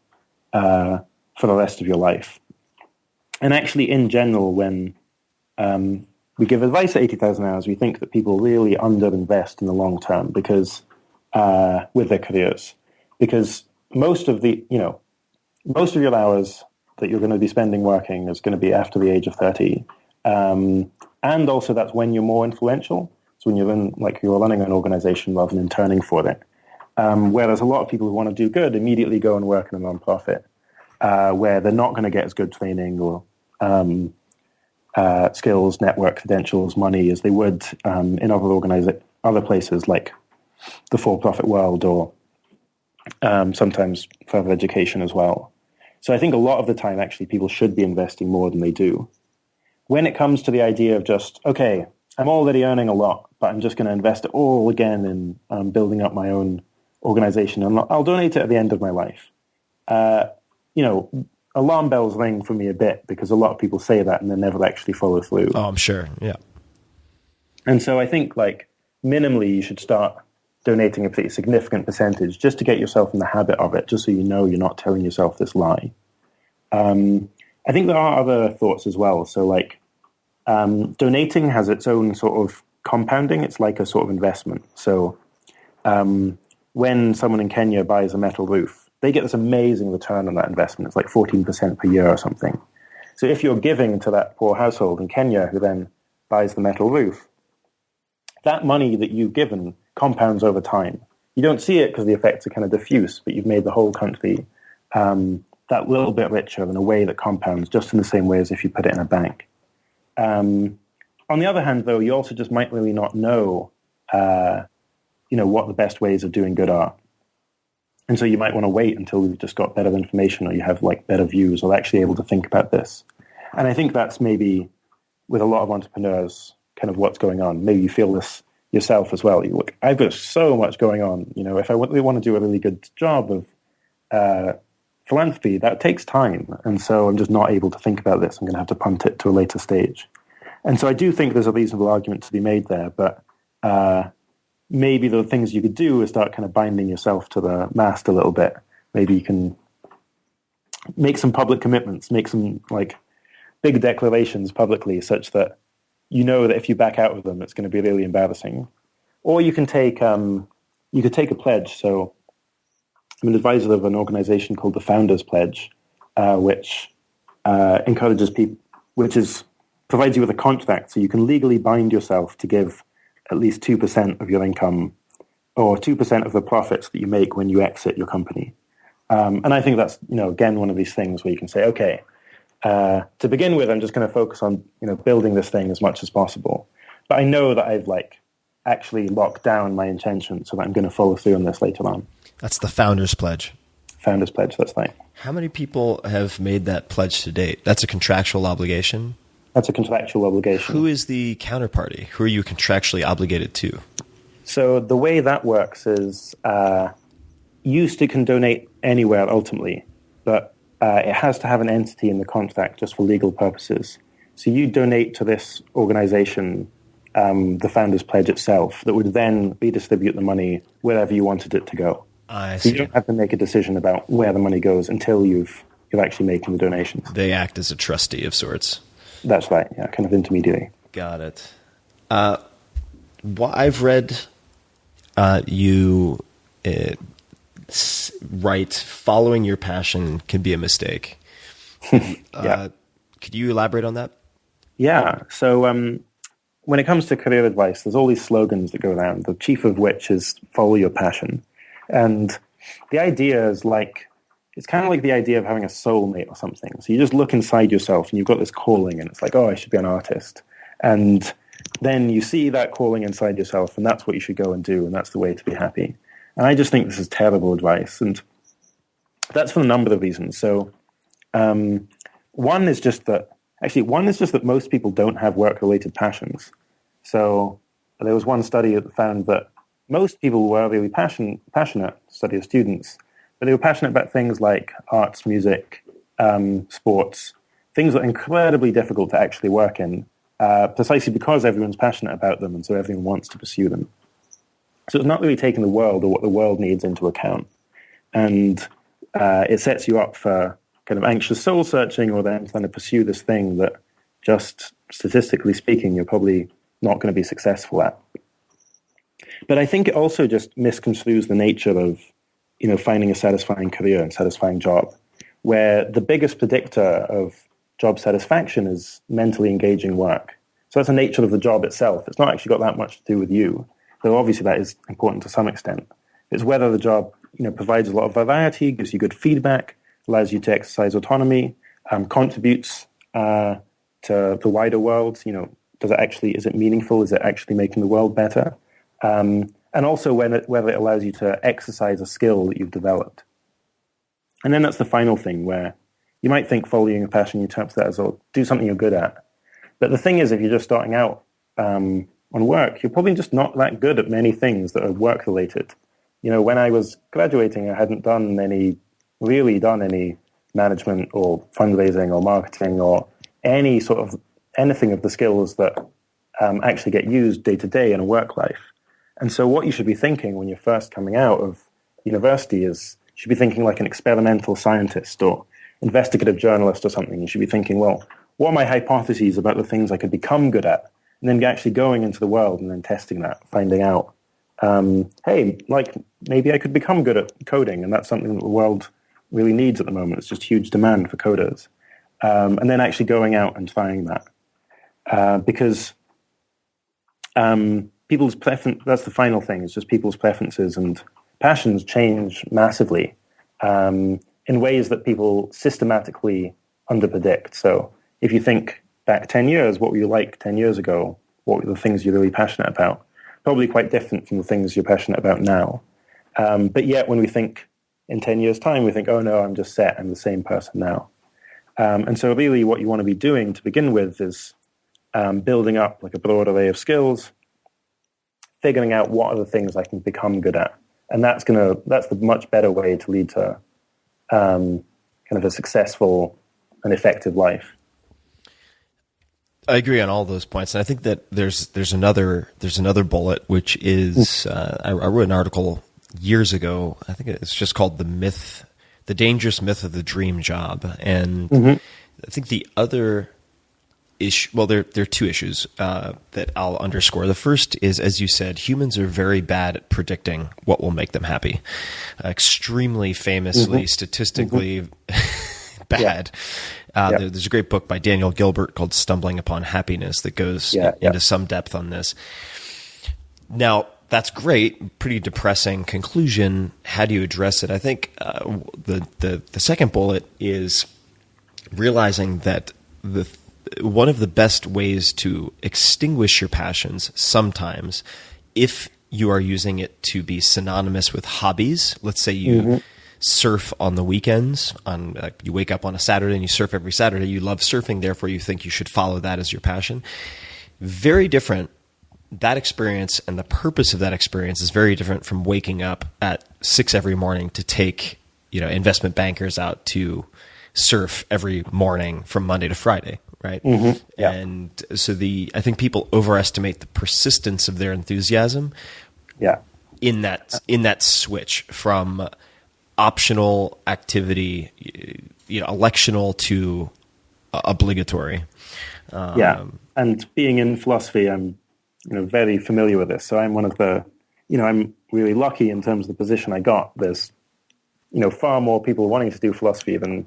for the rest of your life. And actually, in general, when we give advice at 80,000 hours, we think that people really underinvest in the long term because with their careers, because most of your hours that you're going to be spending working is going to be after the age of 30, and also that's when you're more influential. So when you're running an organization rather than interning for it. Whereas a lot of people who want to do good immediately go and work in a nonprofit, where they're not going to get as good training or skills, network credentials, money as they would in other places like the for-profit world or sometimes further education as well. So I think a lot of the time, actually, people should be investing more than they do. When it comes to the idea of just, okay, I'm already earning a lot, but I'm just going to invest it all again in building up my own organization, and I'll donate it at the end of my life. Alarm bells ring for me a bit because a lot of people say that and they never actually follow through.
Oh, I'm sure, yeah.
And so I think, minimally, you should start donating a pretty significant percentage just to get yourself in the habit of it, just so you're not telling yourself this lie. I think there are other thoughts as well. So, donating has its own sort of compounding. It's like a sort of investment. So when someone in Kenya buys a metal roof, they get this amazing return on that investment. It's like 14% per year or something. So if you're giving to that poor household in Kenya who then buys the metal roof, that money that you've given compounds over time. You don't see it because the effects are kind of diffuse, but you've made the whole country that little bit richer in a way that compounds just in the same way as if you put it in a bank. On the other hand, though, you also just might really not know, what the best ways of doing good are. And so you might want to wait until you've just got better information or you have better views or actually able to think about this. And I think that's maybe with a lot of entrepreneurs kind of what's going on. Maybe you feel this yourself as well. You look, I've got so much going on. If I really want to do a really good job of philanthropy, that takes time. And so I'm just not able to think about this. I'm going to have to punt it to a later stage. And so I do think there's a reasonable argument to be made there, but maybe the things you could do is start kind of binding yourself to the mast a little bit. Maybe you can make some public commitments, make some big declarations publicly such that that if you back out of them, it's going to be really embarrassing. Or you can take, you could take a pledge. So I'm an advisor of an organization called the Founders Pledge, which encourages people, provides you with a contract so you can legally bind yourself to give at least 2% of your income or 2% of the profits that you make when you exit your company. And I think that's, again, one of these things where you can say, okay, to begin with, I'm just going to focus on, building this thing as much as possible. But I know that I've actually locked down my intention so that I'm going to follow through on this later on.
That's the Founders Pledge.
Founders Pledge, that's right.
How many people have made that pledge to date? That's a contractual obligation?
That's a contractual obligation.
Who is the counterparty? Who are you contractually obligated to?
So the way that works is you can donate anywhere ultimately, but it has to have an entity in the contract just for legal purposes. So you donate to this organization, the Founders Pledge itself, that would then redistribute the money wherever you wanted it to go.
I
So
see.
you don't have to make a decision about where the money goes until you're actually making the donations.
They act as a trustee of sorts.
That's right, yeah, kind of intermediary.
Got it. I've read you write, following your passion can be a mistake.
Yeah.
Could you elaborate on that?
Yeah, so when it comes to career advice, there's all these slogans that go around, the chief of which is follow your passion. And the idea is it's kind of like the idea of having a soulmate or something. So you just look inside yourself and you've got this calling and it's like, oh, I should be an artist. And then you see that calling inside yourself and that's what you should go and do and that's the way to be happy. And I just think this is terrible advice. And that's for a number of reasons. So one is just that most people don't have work-related passions. So there was one study that found that most people were really passionate, study of students, but they were passionate about things like arts, music, sports, things that are incredibly difficult to actually work in, precisely because everyone's passionate about them and so everyone wants to pursue them. So it's not really taking the world or what the world needs into account. And it sets you up for kind of anxious soul searching or then trying to pursue this thing that just statistically speaking, you're probably not going to be successful at. But I think it also just misconstrues the nature of, finding a satisfying career and satisfying job, where the biggest predictor of job satisfaction is mentally engaging work. So that's the nature of the job itself. It's not actually got that much to do with you, though obviously that is important to some extent. It's whether the job, provides a lot of variety, gives you good feedback, allows you to exercise autonomy, contributes to the wider world. Is it meaningful? Is it actually making the world better? And also whether it allows you to exercise a skill that you've developed. And then that's the final thing where you might think following a passion, you interpret that as do something you're good at. But the thing is, if you're just starting out on work, you're probably just not that good at many things that are work-related. When I was graduating, I hadn't done any management or fundraising or marketing or anything of the skills that actually get used day to day in a work life. And so what you should be thinking when you're first coming out of university is you should be thinking like an experimental scientist or investigative journalist or something. You should be thinking, well, what are my hypotheses about the things I could become good at? And then actually going into the world and then testing that, finding out, maybe I could become good at coding, and that's something that the world really needs at the moment. It's just huge demand for coders. And then actually going out and trying that. Because people's preference, that's the final thing, it's just people's preferences and passions change massively in ways that people systematically underpredict. So if you think back 10 years, what were you like 10 years ago? What were the things you're really passionate about? Probably quite different from the things you're passionate about now. But yet when we think in 10 years' time, we think, oh no, I'm just set, I'm the same person now. And so really what you want to be doing to begin with is building up like a broad array of skills, figuring out what are the things I can become good at. And that's the much better way to lead to kind of a successful and effective life.
I agree on all those points, and I think that there's another bullet, which is I wrote an article years ago. I think it's just called the dangerous myth of the dream job, and I think the other issue. Well, there are two issues that I'll underscore. The first is, as you said, humans are very bad at predicting what will make them happy. Extremely famously, statistically bad. There's a great book by Daniel Gilbert called "Stumbling Upon Happiness" that goes into some depth on this. Now, that's great. Pretty depressing conclusion. How do you address it? I think the second bullet is realizing that one of the best ways to extinguish your passions sometimes, if you are using it to be synonymous with hobbies, let's say you surf on the weekends, you wake up on a Saturday and you surf every Saturday, you love surfing, therefore you think you should follow that as your passion. Very different. That experience and the purpose of that experience is very different from waking up at 6 every morning to take, investment bankers out to surf every morning from Monday to Friday, right? And so I think people overestimate the persistence of their enthusiasm in that switch from optional activity, electional to obligatory.
And being in philosophy, I'm very familiar with this. So I'm one of the, I'm really lucky in terms of the position I got. There's, far more people wanting to do philosophy than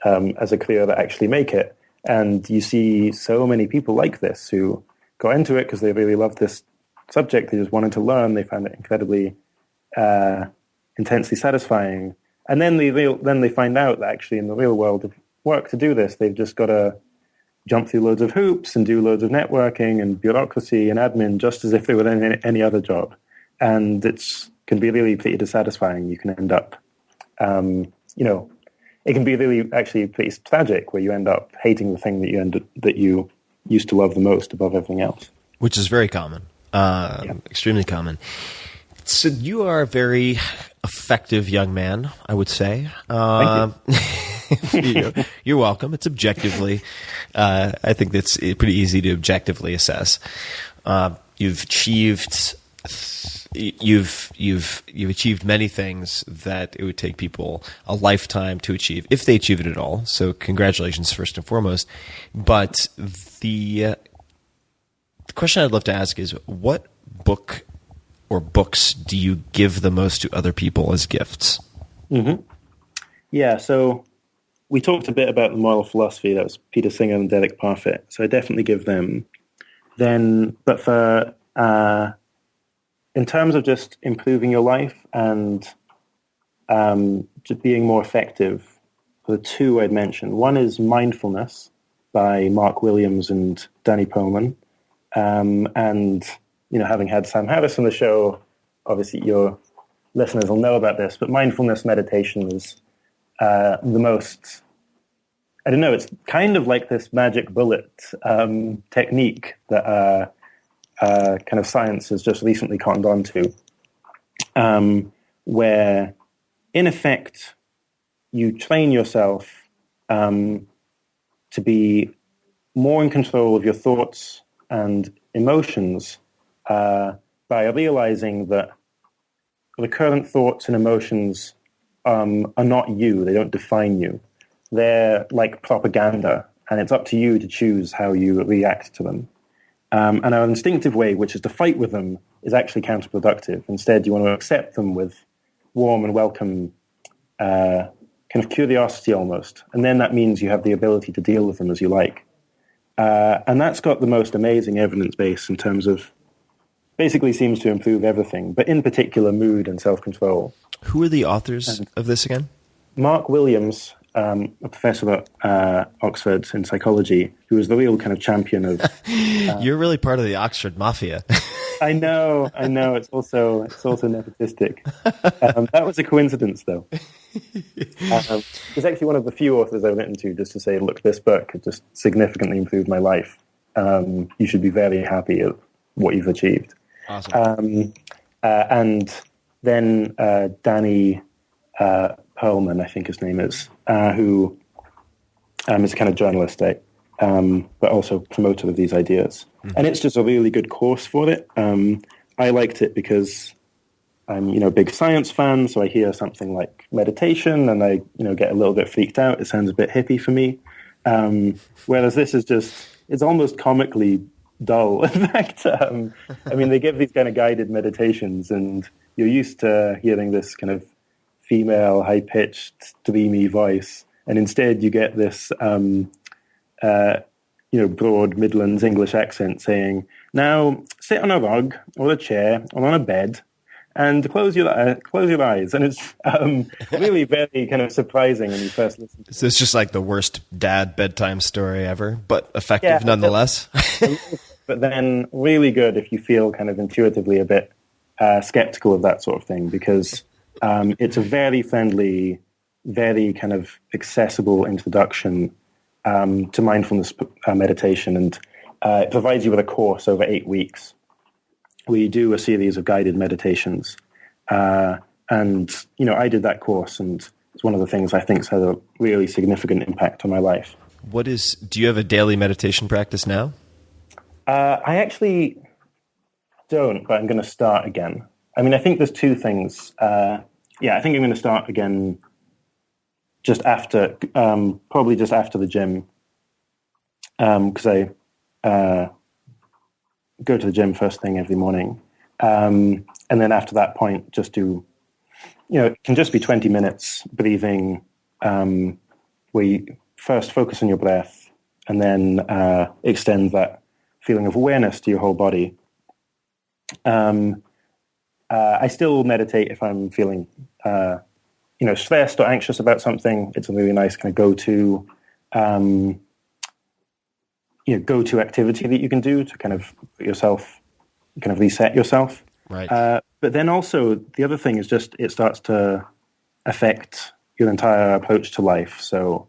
as a career that actually make it. And you see so many people like this who got into it because they really loved this subject. They just wanted to learn. They found it incredibly intensely satisfying. And then they find out that actually in the real world of work to do this, they've just got to jump through loads of hoops and do loads of networking and bureaucracy and admin just as if they were in any other job. And can be really pretty dissatisfying. You can end up, it can be really actually pretty tragic where you end up hating the thing that you used to love the most above everything else. Which is
very common, extremely common. So you are a very effective young man, I would say.
Thank you.
You're welcome. It's objectively, I think that's pretty easy to objectively assess. You've achieved many things that it would take people a lifetime to achieve, if they achieve it at all. So congratulations, first and foremost. But the question I'd love to ask is, what book or books do you give the most to other people as gifts?
Yeah, so we talked a bit about the moral philosophy. That was Peter Singer and Derek Parfit. So I definitely give them. But for in terms of just improving your life and just being more effective, the two I'd mention. One is Mindfulness by Mark Williams and Danny Perlman. And, having had Sam Harris on the show, obviously your listeners will know about this, but mindfulness meditation is the most, I don't know, it's kind of like this magic bullet technique that kind of science has just recently cottoned on to, where, in effect, you train yourself to be more in control of your thoughts and emotions by realizing that the current thoughts and emotions are not you. They don't define you. They're like propaganda, and it's up to you to choose how you react to them. And our instinctive way, which is to fight with them, is actually counterproductive. Instead, you want to accept them with warm and welcome kind of curiosity almost. And then that means you have the ability to deal with them as you like. And that's got the most amazing evidence base in terms of basically seems to improve everything, but in particular mood and self-control.
Who are the authors of this again?
Mark Williams, a professor at Oxford in psychology, who was the real kind of champion of...
You're really part of the Oxford mafia.
I know. It's also nepotistic. That was a coincidence, though. It's actually one of the few authors I've written to just to say, look, this book has just significantly improved my life. You should be very happy at what you've achieved.
Awesome.
And then Danny Perlman, I think his name is, who is a kind of journalist, but also promoter of these ideas. Mm-hmm. And it's just a really good course for it. I liked it because I'm, a big science fan, so I hear something like meditation and I, get a little bit freaked out. It sounds a bit hippie for me. Whereas this is just it's almost comically dull. In fact, I mean, they give these kind of guided meditations, and you're used to hearing this kind of female, high-pitched, dreamy voice, and instead you get this, broad Midlands English accent saying, "Now sit on a rug or a chair or on a bed, and close your eyes." And it's really very kind of surprising when you first listen to it.
So it's just like the worst dad bedtime story ever, but effective nonetheless.
But then really good if you feel kind of intuitively a bit skeptical of that sort of thing, because it's a very friendly, very kind of accessible introduction to mindfulness meditation, and it provides you with a course over 8 weeks. We do a series of guided meditations, and I did that course, and it's one of the things I think has had a really significant impact on my life.
Do you have a daily meditation practice now?
I actually don't, but I'm going to start again. I mean, I think there's two things. I think I'm going to start again probably just after the gym, because I go to the gym first thing every morning. And then after that point, just do, it can just be 20 minutes breathing, where you first focus on your breath and then extend that feeling of awareness to your whole body. I still meditate if I'm feeling, stressed or anxious about something. It's a really nice kind of go-to activity that you can do to kind of put yourself, kind of reset yourself.
Right.
But then also the other thing is just it starts to affect your entire approach to life. So,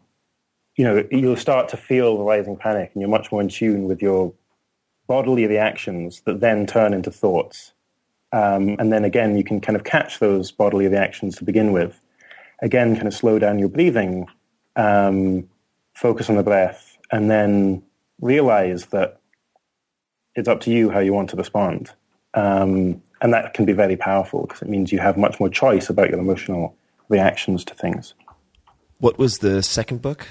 you'll start to feel the rising panic, and you're much more in tune with your bodily reactions that then turn into thoughts. And then again, you can kind of catch those bodily reactions to begin with. Again, kind of slow down your breathing, focus on the breath, and then realize that it's up to you how you want to respond. And that can be very powerful because it means you have much more choice about your emotional reactions to things.
What was the second book?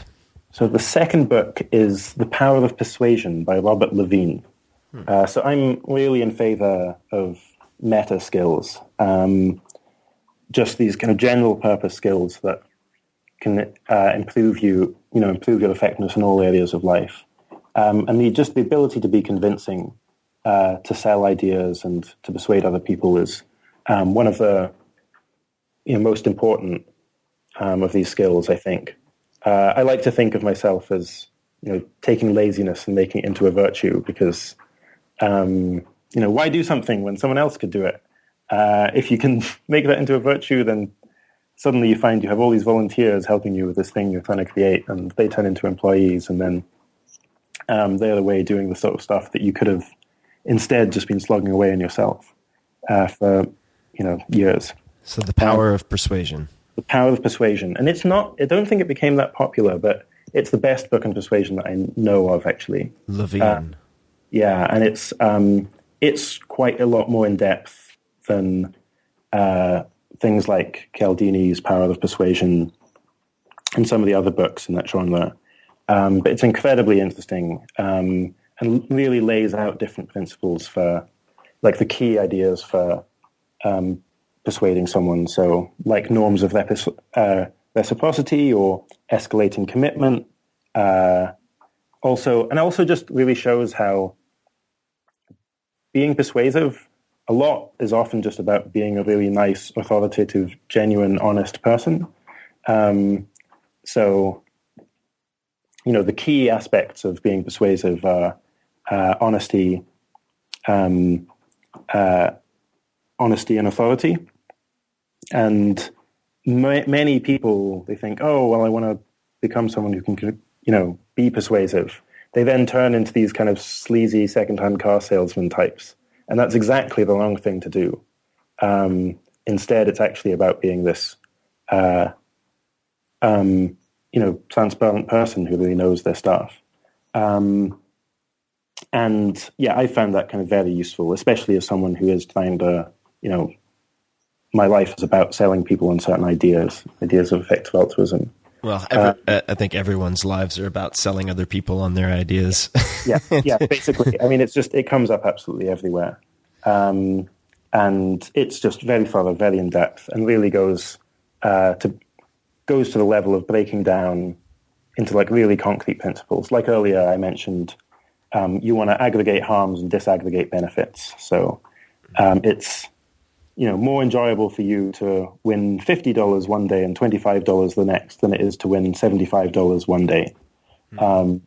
So the second book is The Power of Persuasion by Robert Levine. So I'm really in favor of meta skills, just these kind of general purpose skills that can improve your effectiveness in all areas of life. And the ability to be convincing, to sell ideas and to persuade other people is one of the most important of these skills, I think. I like to think of myself as taking laziness and making it into a virtue, because why do something when someone else could do it? If you can make that into a virtue, then suddenly you find you have all these volunteers helping you with this thing you're trying to create, and they turn into employees, and then they're away doing the sort of stuff that you could have instead just been slogging away on yourself for years.
So the power of persuasion.
The Power of Persuasion. And it's not, I don't think it became that popular, but it's the best book on persuasion that I know of, actually.
Levine.
Yeah, and it's quite a lot more in depth than things like Cialdini's Power of Persuasion and some of the other books in that genre. But it's incredibly interesting and really lays out different principles for, like, the key ideas for persuading someone. So, like norms of reciprocity or escalating commitment. Also just really shows how being persuasive a lot is often just about being a really nice, authoritative, genuine, honest person. So, the key aspects of being persuasive are honesty, honesty and authority. And many people, they think, oh, well, I want to become someone who can, be persuasive. They then turn into these kind of sleazy second-hand car salesman types. And that's exactly the wrong thing to do. Instead, it's actually about being this, transparent person who really knows their stuff. And yeah, I found that kind of very useful, especially as someone who is trying to, my life is about selling people on certain ideas of effective altruism.
Well, I think everyone's lives are about selling other people on their ideas.
Yeah, basically. I mean, it comes up absolutely everywhere. And it's just very thorough, very in depth, and really goes to the level of breaking down into like really concrete principles. Like earlier, I mentioned you want to aggregate harms and disaggregate benefits. So it's more enjoyable for you to win $50 one day and $25 the next than it is to win $75 one day.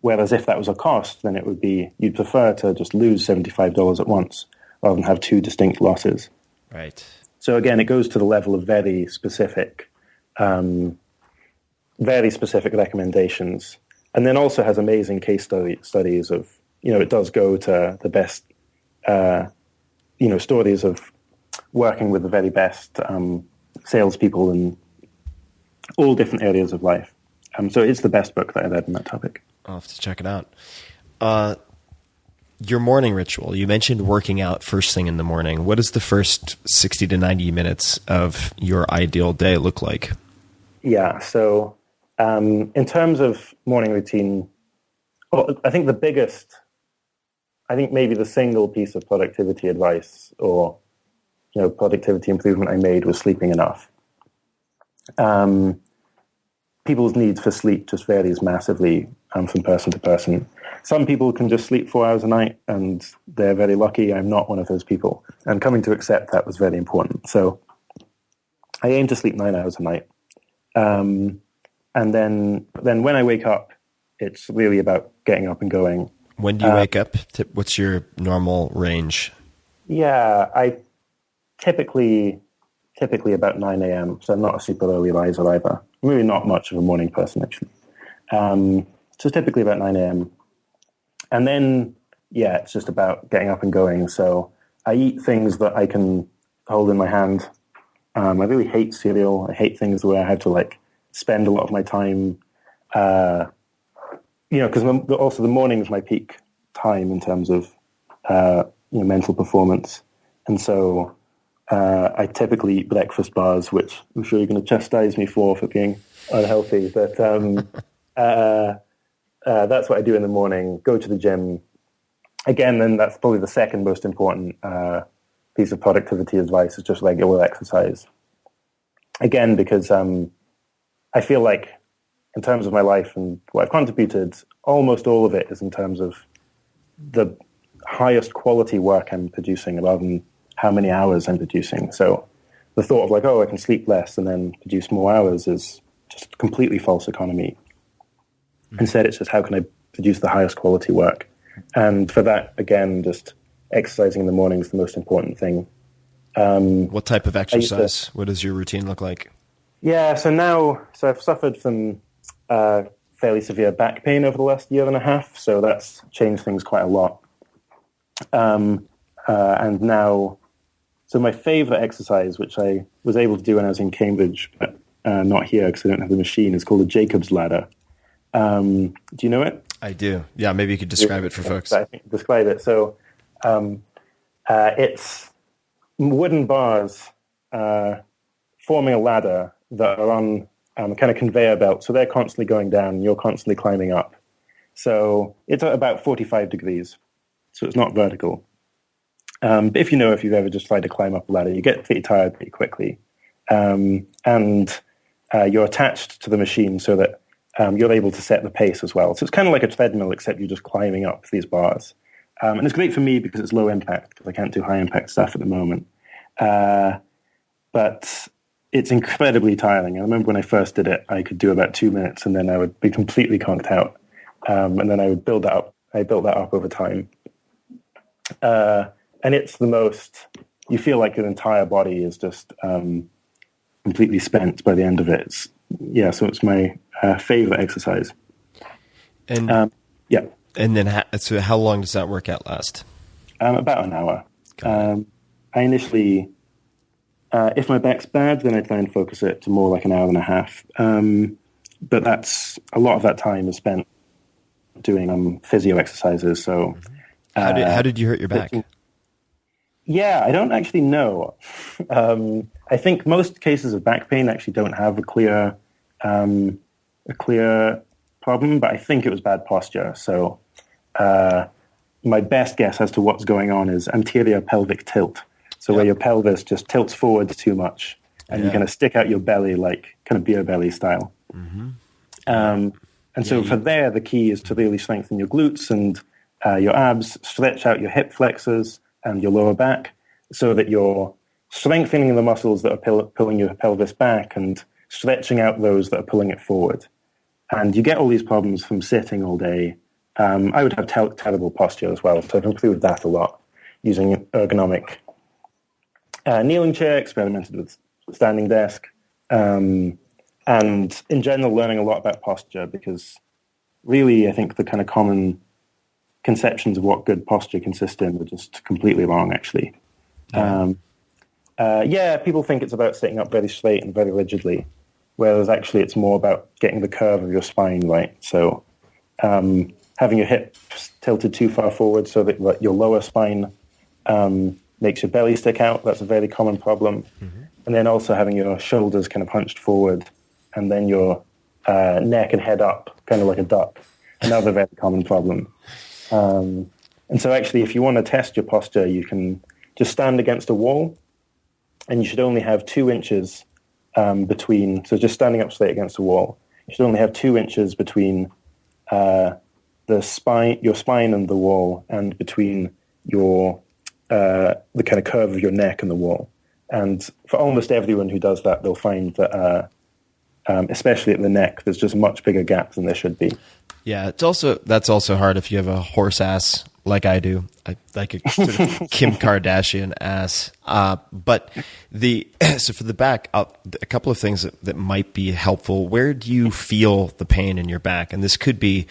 Whereas if that was a cost, then it would be you'd prefer to just lose $75 at once rather than have two distinct losses.
Right. So
again, it goes to the level of very specific recommendations, and then also has amazing case studies of, it does go to the best, stories of working with the very best salespeople in all different areas of life. So it's the best book that I read on that topic.
I'll have to check it out. Your morning ritual, you mentioned working out first thing in the morning. What does the first 60 to 90 minutes of your ideal day look like?
Yeah, so in terms of morning routine, I think maybe the single piece of productivity advice or productivity improvement I made was sleeping enough. People's needs for sleep just varies massively from person to person. Some people can just sleep 4 hours a night and they're very lucky. I'm not one of those people. And coming to accept that was very important. So I aim to sleep 9 hours a night. And then when I wake up, it's really about getting up and going.
When do you wake up? What's your normal range?
Yeah, I typically about 9 a.m. So I'm not a super early riser either. I'm really not much of a morning person, actually. So typically about 9 a.m. And then, it's just about getting up and going. So I eat things that I can hold in my hand. I really hate cereal. I hate things where I have to spend a lot of my time, because also the morning is my peak time in terms of mental performance. And so I typically eat breakfast bars, which I'm sure you're going to chastise me for being unhealthy. But that's what I do in the morning. Go to the gym. Again, then that's probably the second most important piece of productivity advice is just regular exercise. Again, because I feel like in terms of my life and what I've contributed, almost all of it is in terms of the highest quality work I'm producing rather than how many hours I'm producing. So the thought of I can sleep less and then produce more hours is just completely false economy. Instead, it's just how can I produce the highest quality work? And for that, again, just exercising in the morning is the most important thing.
What type of exercise? What does your routine look like?
Yeah, so I've suffered from fairly severe back pain over the last year and a half, so that's changed things quite a lot. And now, so my favorite exercise, which I was able to do when I was in Cambridge, but not here because I don't have the machine, is called the Jacob's Ladder. Do you know it?
I do. Yeah, maybe you could describe it for folks.
I think describe it. So it's wooden bars forming a ladder that are on a kind of conveyor belt. So they're constantly going down and you're constantly climbing up. So it's at about 45 degrees. So it's not vertical. But if you've ever just tried to climb up a ladder, you get pretty tired pretty quickly. And you're attached to the machine so that you're able to set the pace as well. So it's kind of like a treadmill, except you're just climbing up these bars. And it's great for me because it's low impact, because I can't do high impact stuff at the moment. But it's incredibly tiring. I remember when I first did it, I could do about 2 minutes and then I would be completely conked out. And then I would build that up. I built that up over time. And it's the most, you feel like your entire body is just completely spent by the end of it. So it's my favorite exercise.
And
yeah.
And then, so how long does that workout last?
About an hour. I initially, if my back's bad, then I try and focus it to more like an hour and a half. But that's a lot of that time is spent doing physio exercises. So,
how did you hurt your back?
Yeah, I don't actually know. I think most cases of back pain actually don't have a clear a clear problem, but I think it was bad posture. So my best guess as to what's going on is anterior pelvic tilt. So where your pelvis just tilts forward too much, and you kind of stick out your belly like kind of beer belly style. And so for there, the key is to really strengthen your glutes and your abs, stretch out your hip flexors and your lower back so that you're strengthening the muscles that are pulling your pelvis back and stretching out those that are pulling it forward. And you get all these problems from sitting all day. I would have terrible posture as well, so I've improved that a lot using an ergonomic kneeling chair, experimented with standing desk, and in general learning a lot about posture, because really I think the kind of common conceptions of what good posture consists in are just completely wrong, actually. People think it's about sitting up very straight and very rigidly, whereas actually it's more about getting the curve of your spine right. So having your hips tilted too far forward so that your lower spine makes your belly stick out, that's a very common problem. And then also having your shoulders kind of hunched forward and then your neck and head up, kind of like a duck, another very common problem. And so actually, if you want to test your posture, you can just stand against a wall, and you should only have 2 inches between, so just standing up straight against a wall, you should only have 2 inches between your spine and the wall, and between the kind of curve of your neck and the wall. And for almost everyone who does that, they'll find that, especially at the neck, there's just a much bigger gap than there should be.
Yeah, that's also hard if you have a horse ass like I do, like a sort of Kim Kardashian ass. But so for the back, a couple of things that might be helpful. Where do you feel the pain in your back? And this could be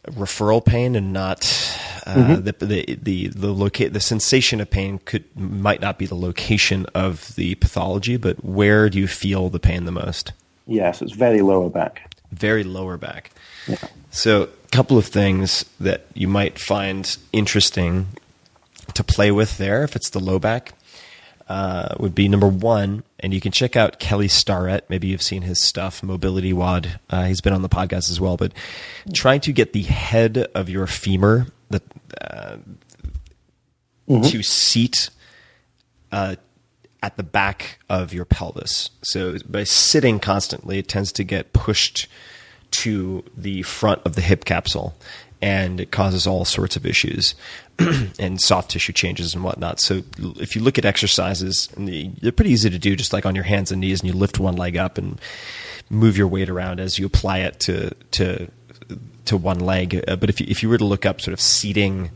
referral pain and not the sensation of pain might not be the location of the pathology, but where do you feel the pain the most?
Yes, it's very lower back.
Very lower back.
Yeah.
So a couple of things that you might find interesting to play with there, if it's the low back, would be number one, and you can check out Kelly Starrett. Maybe you've seen his stuff, Mobility WOD. He's been on the podcast as well. But trying to get the head of your femur to seat at the back of your pelvis. So by sitting constantly, it tends to get pushed to the front of the hip capsule, and it causes all sorts of issues and soft tissue changes and whatnot. So if you look at exercises, and they're pretty easy to do, just like on your hands and knees, and you lift one leg up and move your weight around as you apply it to one leg. But if you were to look up sort of seating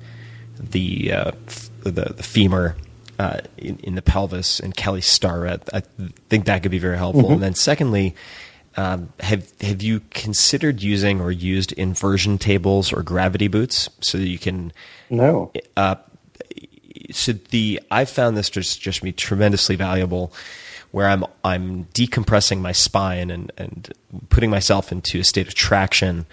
the femur in the pelvis, and Kelly Starrett, I think that could be very helpful. And then secondly, have you considered using or used inversion tables or gravity boots so that you can?
No.
I found this just be tremendously valuable, where I'm decompressing my spine and putting myself into a state of traction.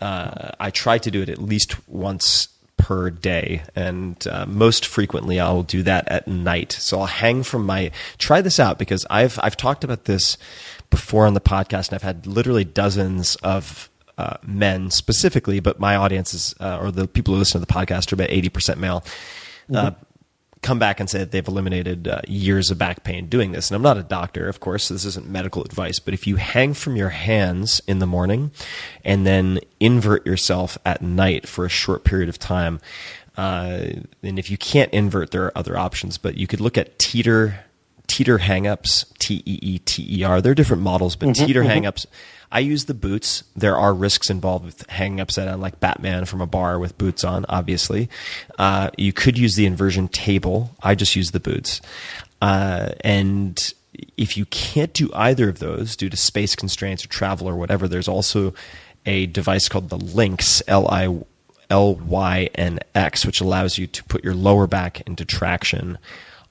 I try to do it at least once per day, and most frequently I'll do that at night. So I'll hang from try this out, because I've talked about this before on the podcast, and I've had literally dozens of men specifically, but my audience is, or the people who listen to the podcast, are about 80% male, come back and say that they've eliminated years of back pain doing this. And I'm not a doctor, of course, so this isn't medical advice, but if you hang from your hands in the morning and then invert yourself at night for a short period of time, and if you can't invert, there are other options, but you could look at teeter hang-ups, Teeter. There are different models, but teeter hang-ups, I use the boots. There are risks involved with hanging upside down like Batman from a bar with boots on, obviously. You could use the inversion table. I just use the boots. And if you can't do either of those due to space constraints or travel or whatever, there's also a device called the Lynx, Lynx, which allows you to put your lower back into traction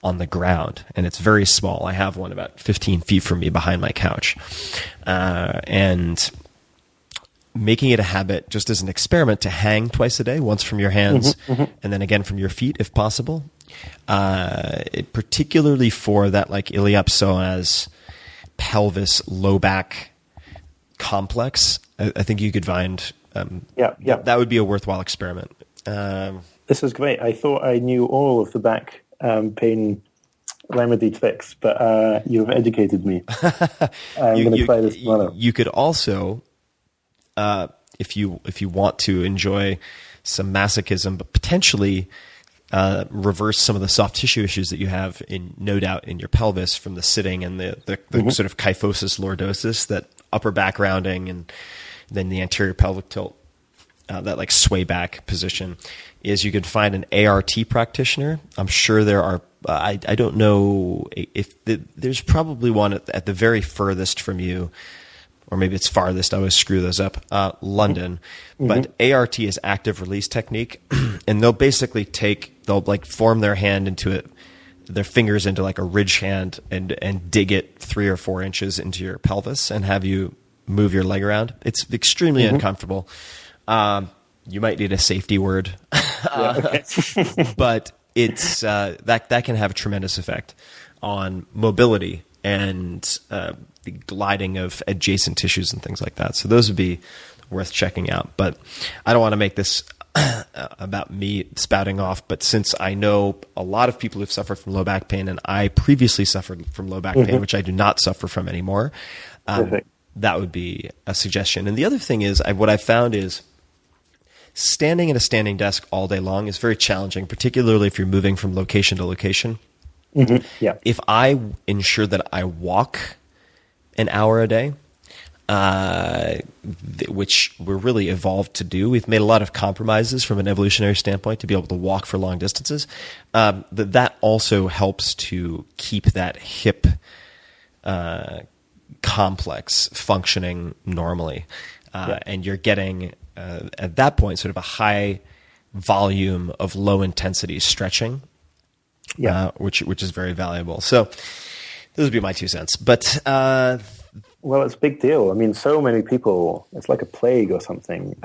on the ground, and it's very small. I have one about 15 feet from me behind my couch, and making it a habit, just as an experiment, to hang twice a day, once from your hands and then again from your feet if possible, particularly for that like iliopsoas pelvis low back complex, I think you could find that would be a worthwhile experiment.
This is great. I thought I knew all of the back pain remedy tricks, but you've educated me. I'm going to try this tomorrow.
You could also, if you want to enjoy some masochism, but potentially reverse some of the soft tissue issues that you have no doubt in your pelvis from the sitting and the sort of kyphosis lordosis, that upper back rounding and then the anterior pelvic tilt, that like sway back position, is you could find an ART practitioner. I'm sure there are, I don't know if there's probably one at the very furthest from you, or maybe it's farthest. I always screw those up. London. But ART is active release technique. And they'll basically they'll like form their hand into it, their fingers into like a ridge hand and dig it 3 or 4 inches into your pelvis and have you move your leg around. It's extremely uncomfortable. You might need a safety word, but it's that can have a tremendous effect on mobility and the gliding of adjacent tissues and things like that. So those would be worth checking out. But I don't want to make this about me spouting off, but since I know a lot of people who've suffered from low back pain, and I previously suffered from low back pain, which I do not suffer from anymore, that would be a suggestion. And the other thing is, what I've found is standing at a standing desk all day long is very challenging, particularly if you're moving from location to location. If I ensure that I walk an hour a day, which we're really evolved to do, we've made a lot of compromises from an evolutionary standpoint to be able to walk for long distances. That also helps to keep that hip complex functioning normally. And you're getting, at that point, sort of a high volume of low intensity stretching, which is very valuable. So those would be my 2 cents. But
well, it's a big deal. I mean, so many people, it's like a plague or something.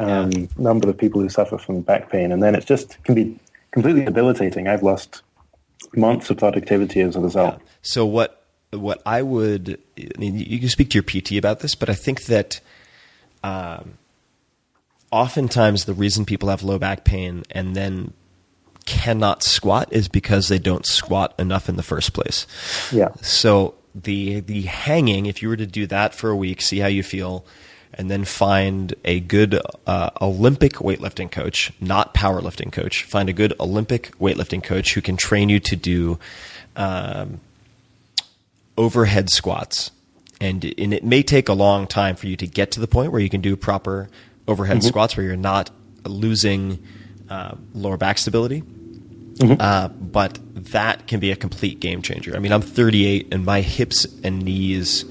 Number of people who suffer from back pain, and then it just can be completely debilitating. I've lost months of productivity as a result.
So what I would, I mean, you can speak to your PT about this, but I think that oftentimes the reason people have low back pain and then cannot squat is because they don't squat enough in the first place. So the hanging, if you were to do that for a week, see how you feel, and then find a good Olympic weightlifting coach, not powerlifting coach. Find a good Olympic weightlifting coach who can train you to do overhead squats. And it may take a long time for you to get to the point where you can do proper overhead squats where you're not losing lower back stability. But that can be a complete game changer. I mean, I'm 38 and my hips and knees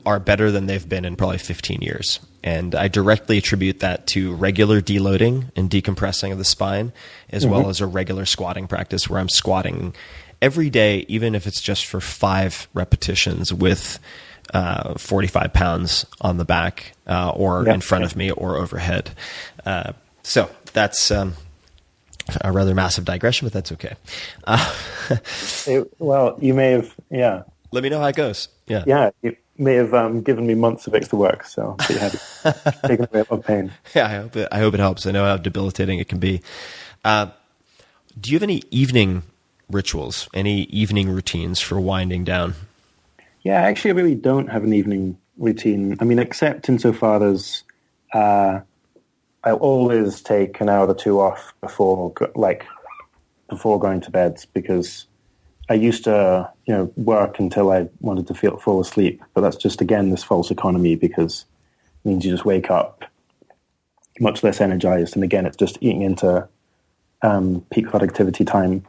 are better than they've been in probably 15 years. And I directly attribute that to regular deloading and decompressing of the spine, as well as a regular squatting practice where I'm squatting every day, even if it's just for 5 repetitions with 45 pounds on the back or in front of me or overhead. So that's a rather massive digression, but that's okay.
Well, you may have,
Let me know how it goes.
You may have given me months of extra work, so I'm pretty happy. Taking away my pain.
Yeah, I hope it helps. I know how debilitating it can be. Do you have any evening rituals, any evening routines for winding down?
Yeah, actually, I really don't have an evening routine. I mean, except insofar as I'll always take an hour or 2 off before going to bed, because I used to, work until I wanted to fall asleep. But that's just, again, this false economy, because it means you just wake up much less energized. And again, it's just eating into peak productivity time.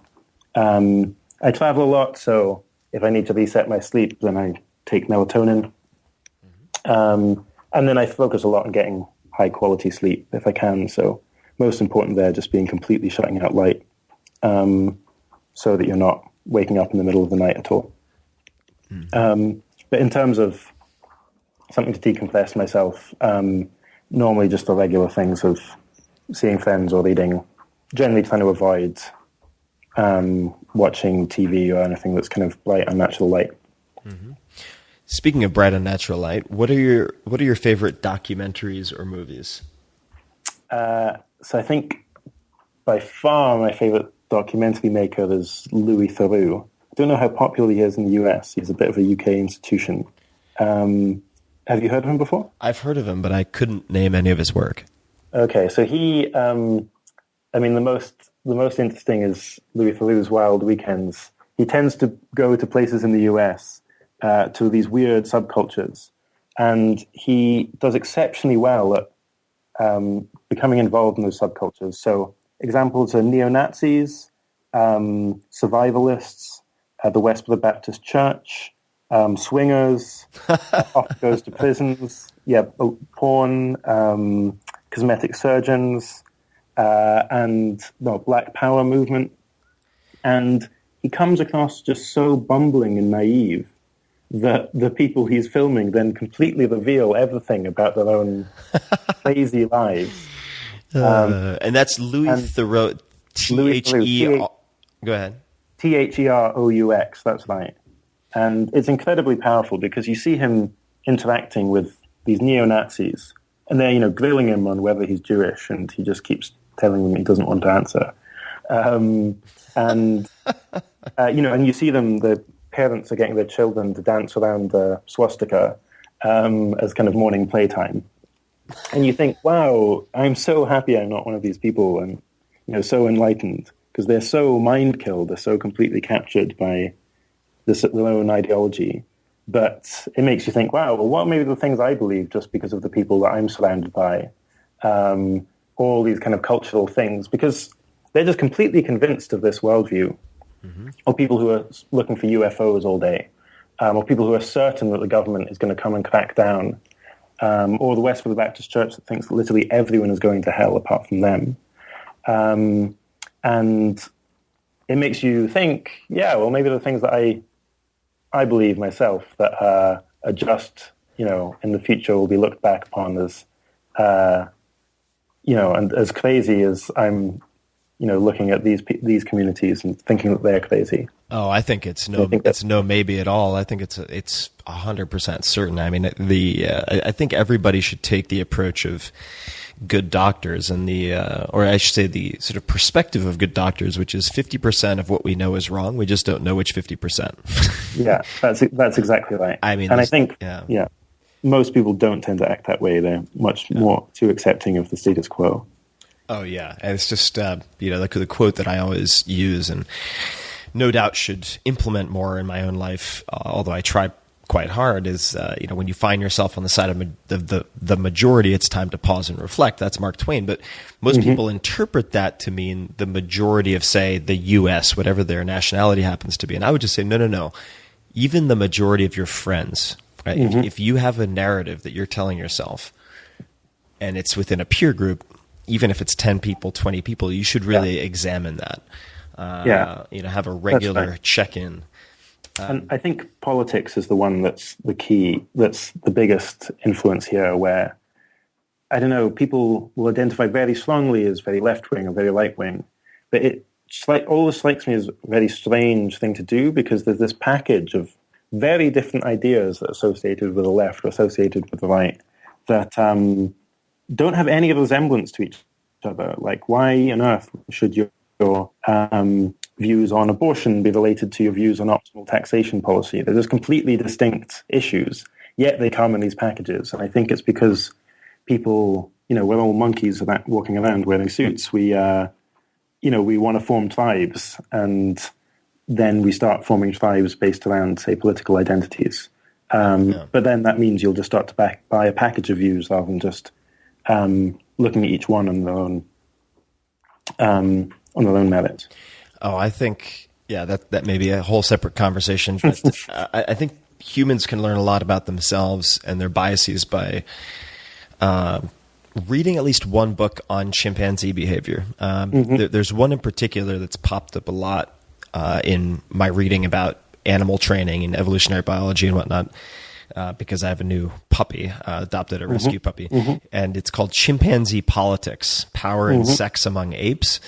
I travel a lot, so if I need to reset my sleep, then I take melatonin. And then I focus a lot on getting high quality sleep if I can. So most important there, just being completely shutting out light, so that you're not waking up in the middle of the night at all. But in terms of something to decompress myself, normally just the regular things of seeing friends or reading, generally trying to avoid watching TV or anything that's kind of bright, unnatural light.
Speaking of bright and natural light, what are your favorite documentaries or movies?
So I think by far my favorite documentary maker is Louis Theroux. I don't know how popular he is in the US. He's a bit of a UK institution. Have you heard of him before?
I've heard of him, but I couldn't name any of his work.
Okay, so he, I mean, the most interesting is Louis Theroux's Wild Weekends. He tends to go to places in the US, to these weird subcultures, and he does exceptionally well at becoming involved in those subcultures. So examples are neo-Nazis, survivalists, the Westboro Baptist Church, swingers, often goes to prisons, porn, cosmetic surgeons, and the Black Power movement. And he comes across just so bumbling and naive that the people he's filming then completely reveal everything about their own crazy lives.
And that's Louis Theroux, T-H-E... Go ahead.
Theroux, that's right. And it's incredibly powerful because you see him interacting with these neo-Nazis, and they're, grilling him on whether he's Jewish, and he just keeps telling them he doesn't want to answer. And you see them, the parents are getting their children to dance around the swastika as kind of morning playtime. And you think, wow, I'm so happy I'm not one of these people, and so enlightened, because they're so mind-killed, they're so completely captured by their own ideology. But it makes you think, wow, well, what are maybe the things I believe just because of the people that I'm surrounded by? All these kind of cultural things, because they're just completely convinced of this worldview. Mm-hmm. Or people who are looking for UFOs all day, or people who are certain that the government is going to come and crack down, or the Westboro Baptist Church that thinks that literally everyone is going to hell apart from them. And it makes you think, maybe the things that I believe myself that are just, in the future will be looked back upon as, and as crazy as I'm, looking at these communities and thinking that they're crazy.
Oh, I think it's no maybe at all. I think it's 100% certain. I mean, I think everybody should take the approach of good doctors and or I should say the sort of perspective of good doctors, which is 50% of what we know is wrong. We just don't know which 50%.
Yeah, that's exactly right.
I mean,
and I think, most people don't tend to act that way. They're much more too accepting of the status quo.
Oh yeah, and it's just the quote that I always use, and no doubt should implement more in my own life. Although I try quite hard, is when you find yourself on the side of the majority, it's time to pause and reflect. That's Mark Twain, but most people interpret that to mean the majority of, say, the U.S., whatever their nationality happens to be. And I would just say, no. Even the majority of your friends, right? If you have a narrative that you're telling yourself, and it's within a peer group, even if it's 10 people, 20 people, you should really examine that. Have a regular check-in.
And I think politics is the one that's the key, that's the biggest influence here, where, I don't know, people will identify very strongly as very left-wing or very right-wing, but it always strikes me as a very strange thing to do, because there's this package of very different ideas that are associated with the left or associated with the right that don't have any resemblance to each other. Like, why on earth should your views on abortion be related to your views on optimal taxation policy? They're just completely distinct issues, yet they come in these packages. And I think it's because people, we're all monkeys about walking around wearing suits. We want to form tribes, and then we start forming tribes based around, say, political identities. But then that means you'll just start to buy a package of views rather than just looking at each one on their own merit.
Oh, I think, that may be a whole separate conversation. But I think humans can learn a lot about themselves and their biases by reading at least one book on chimpanzee behavior. There's one in particular that's popped up a lot in my reading about animal training and evolutionary biology and whatnot. Because I have a new puppy, adopted a rescue puppy, and it's called Chimpanzee Politics, Power and Sex Among Apes,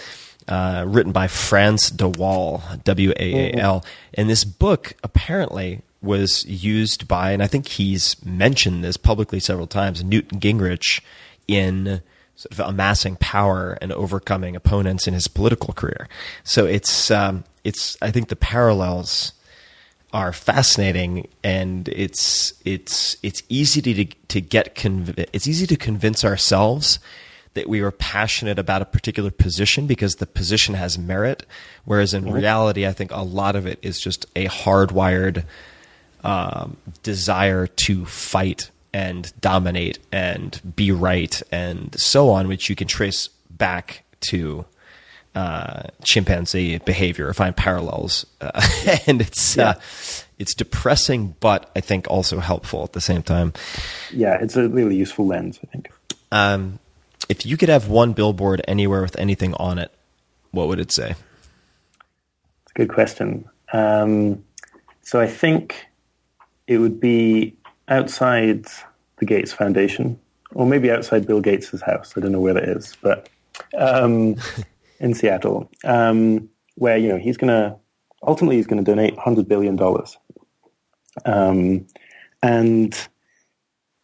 written by Frans de Waal, W-A-A-L. And this book apparently was used by, and I think he's mentioned this publicly several times, Newt Gingrich in sort of amassing power and overcoming opponents in his political career. So it's I think the parallels are fascinating, and it's easy it's easy to convince ourselves that we are passionate about a particular position because the position has merit, whereas in reality, I think a lot of it is just a hardwired desire to fight and dominate and be right and so on, which you can trace back to chimpanzee behavior, find parallels, and it's depressing, but I think also helpful at the same time.
Yeah, it's a really useful lens, I think.
If you could have one billboard anywhere with anything on it, what would it say?
It's a good question. So I think it would be outside the Gates Foundation, or maybe outside Bill Gates's house. I don't know where it is, but in Seattle, where he's going to donate $100 billion, and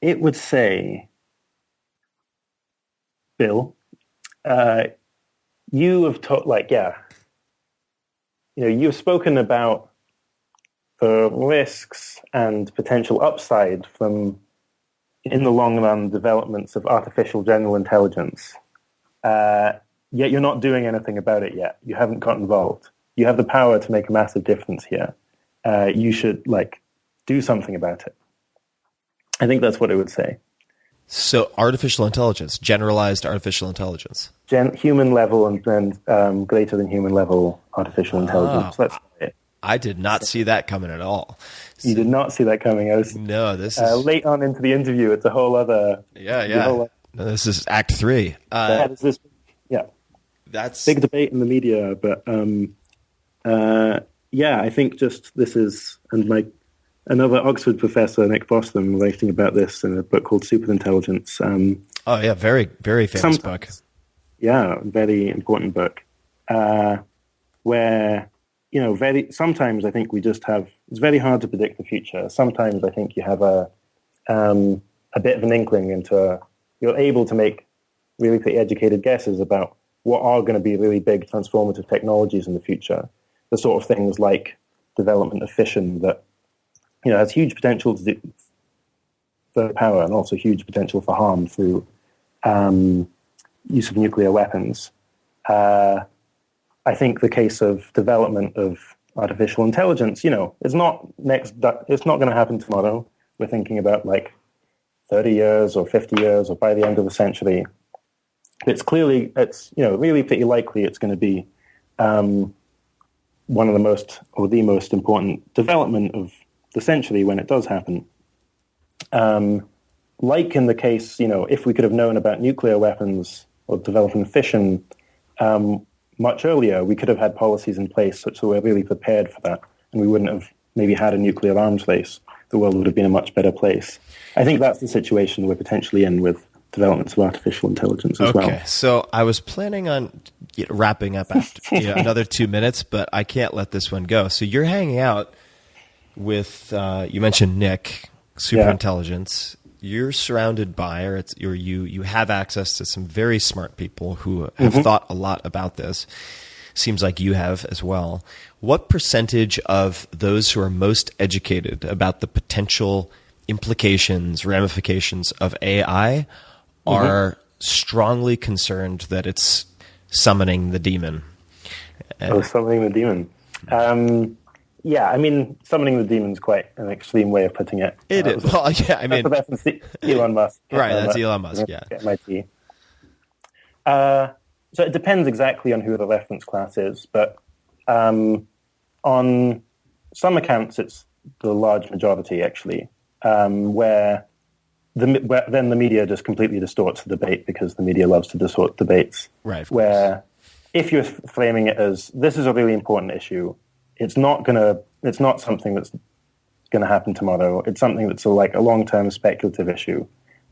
it would say, Bill, you have you've spoken about the risks and potential upside from, in the long run, developments of artificial general intelligence. Yet you're not doing anything about it yet. You haven't got involved. You have the power to make a massive difference here. You should do something about it. I think that's what it would say.
So artificial intelligence, generalized artificial intelligence.
Human level and then greater than human level artificial intelligence. That's it.
I did not see that coming at all.
You did not see that coming.
No, this is
late on into the interview. It's a whole other.
No, this is Act 3. That's
big debate in the media, but I think just this is, and another Oxford professor, Nick Bostrom, writing about this in a book called Superintelligence.
Very, very famous book.
Yeah, very important book. Where sometimes I think we just have. It's very hard to predict the future. Sometimes I think you have a bit of an inkling into. You're able to make really pretty educated guesses about what are going to be really big transformative technologies in the future. The sort of things like development of fission that has huge potential for power and also huge potential for harm through use of nuclear weapons. I think the case of development of artificial intelligence, it's not going to happen tomorrow. We're thinking about 30 years or 50 years or by the end of the century. It's really pretty likely it's going to be one of the most or the most important development of the century when it does happen. Like in the case, if we could have known about nuclear weapons or developing fission much earlier, we could have had policies in place such that we're really prepared for that, and we wouldn't have maybe had a nuclear arms race. The world would have been a much better place. I think that's the situation we're potentially in with developments of artificial intelligence as well.
Okay, so I was planning on wrapping up after another 2 minutes, but I can't let this one go. So you're hanging out with, you mentioned Nick, Superintelligence. You're surrounded by, you have access to some very smart people who have thought a lot about this. Seems like you have as well. What percentage of those who are most educated about the potential implications, ramifications of AI are strongly concerned that it's summoning the demon?
Summoning the demon. Summoning the demon is quite an extreme way of putting it.
It is. Well, yeah, I mean,
that's the reference to Elon Musk.
Right, that's Elon Musk, yeah.
MIT. So it depends exactly on who the reference class is, but on some accounts it's the large majority, actually, where then the media just completely distorts the debate because the media loves to distort debates.
Right.
Where if you're framing it as this is a really important issue, it's not something that's gonna happen tomorrow. It's something that's a long-term speculative issue.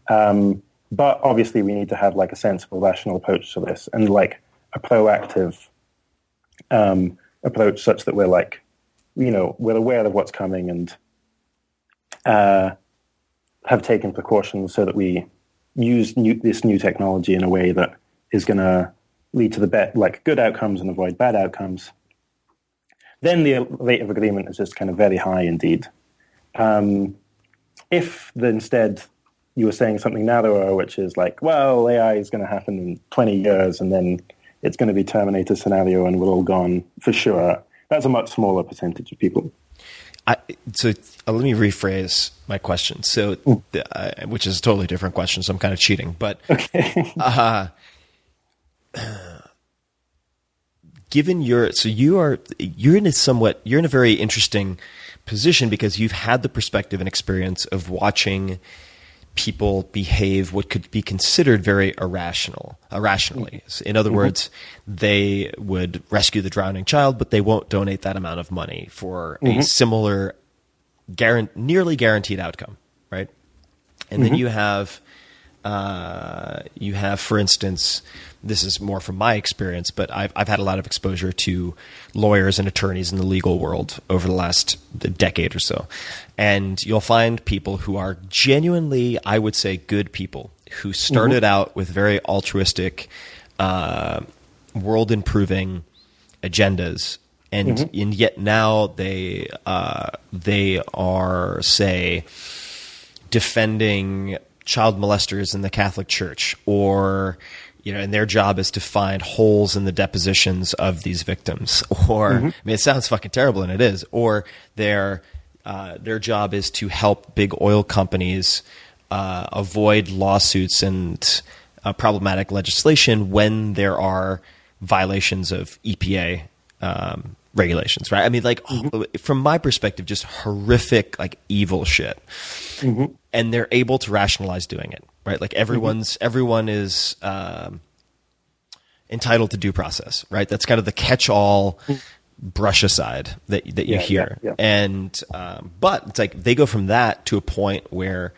But obviously we need to have a sensible, rational approach to this and a proactive approach such that we're we're aware of what's coming and have taken precautions so that we use this new technology in a way that is going to lead to the good outcomes and avoid bad outcomes, then the rate of agreement is just kind of very high indeed. If instead you were saying something narrower, which is like, well, AI is going to happen in 20 years and then it's going to be Terminator scenario and we're all gone for sure, that's a much smaller percentage of people.
So let me rephrase my question. So, which is a totally different question, so I'm kind of cheating. But
okay.
Given you're in a very interesting position because you've had the perspective and experience of watching people behave what could be considered very irrationally. In other words, they would rescue the drowning child, but they won't donate that amount of money for a similar, nearly guaranteed outcome, right? And then you have, for instance, this is more from my experience, but I've had a lot of exposure to lawyers and attorneys in the legal world over the last decade or so. And you'll find people who are genuinely, I would say, good people who started out with very altruistic, world-improving agendas. And yet now they are, say, defending child molesters in the Catholic Church, or and their job is to find holes in the depositions of these victims. Or I mean, it sounds fucking terrible, and it is. Or their job is to help big oil companies avoid lawsuits and problematic legislation when there are violations of EPA regulations, right? I mean, from my perspective, just horrific, evil shit. And they're able to rationalize doing it, right? Like everyone is entitled to due process, right? That's kind of the catch-all brush aside that you hear. Yeah. And but it's like they go from that to a point where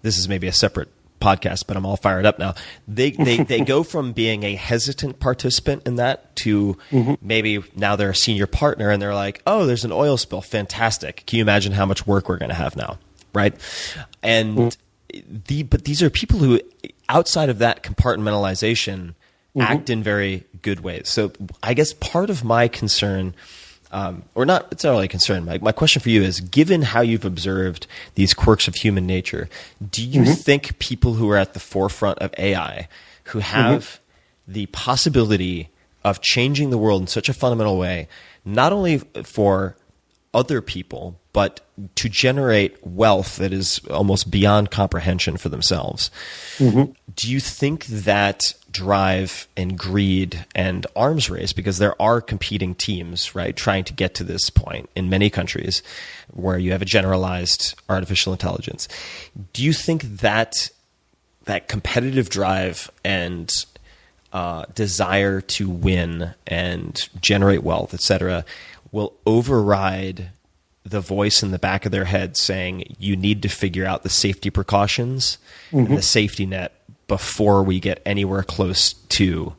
this is maybe a separate podcast, but I'm all fired up now. They go from being a hesitant participant in that to maybe now they're a senior partner and they're like, oh, there's an oil spill. Fantastic. Can you imagine how much work we're going to have now? Right. And but these are people who, outside of that compartmentalization, act in very good ways. So I guess part of my concern, or not, it's not really a concern. My question for you is, given how you've observed these quirks of human nature, do you think people who are at the forefront of AI, who have the possibility of changing the world in such a fundamental way, not only for other people, but to generate wealth that is almost beyond comprehension for themselves, do you think that drive and greed and arms race, because there are competing teams, right, trying to get to this point in many countries where you have a generalized artificial intelligence, do you think that competitive drive and desire to win and generate wealth, etc., will override the voice in the back of their head saying you need to figure out the safety precautions and the safety net before we get anywhere close to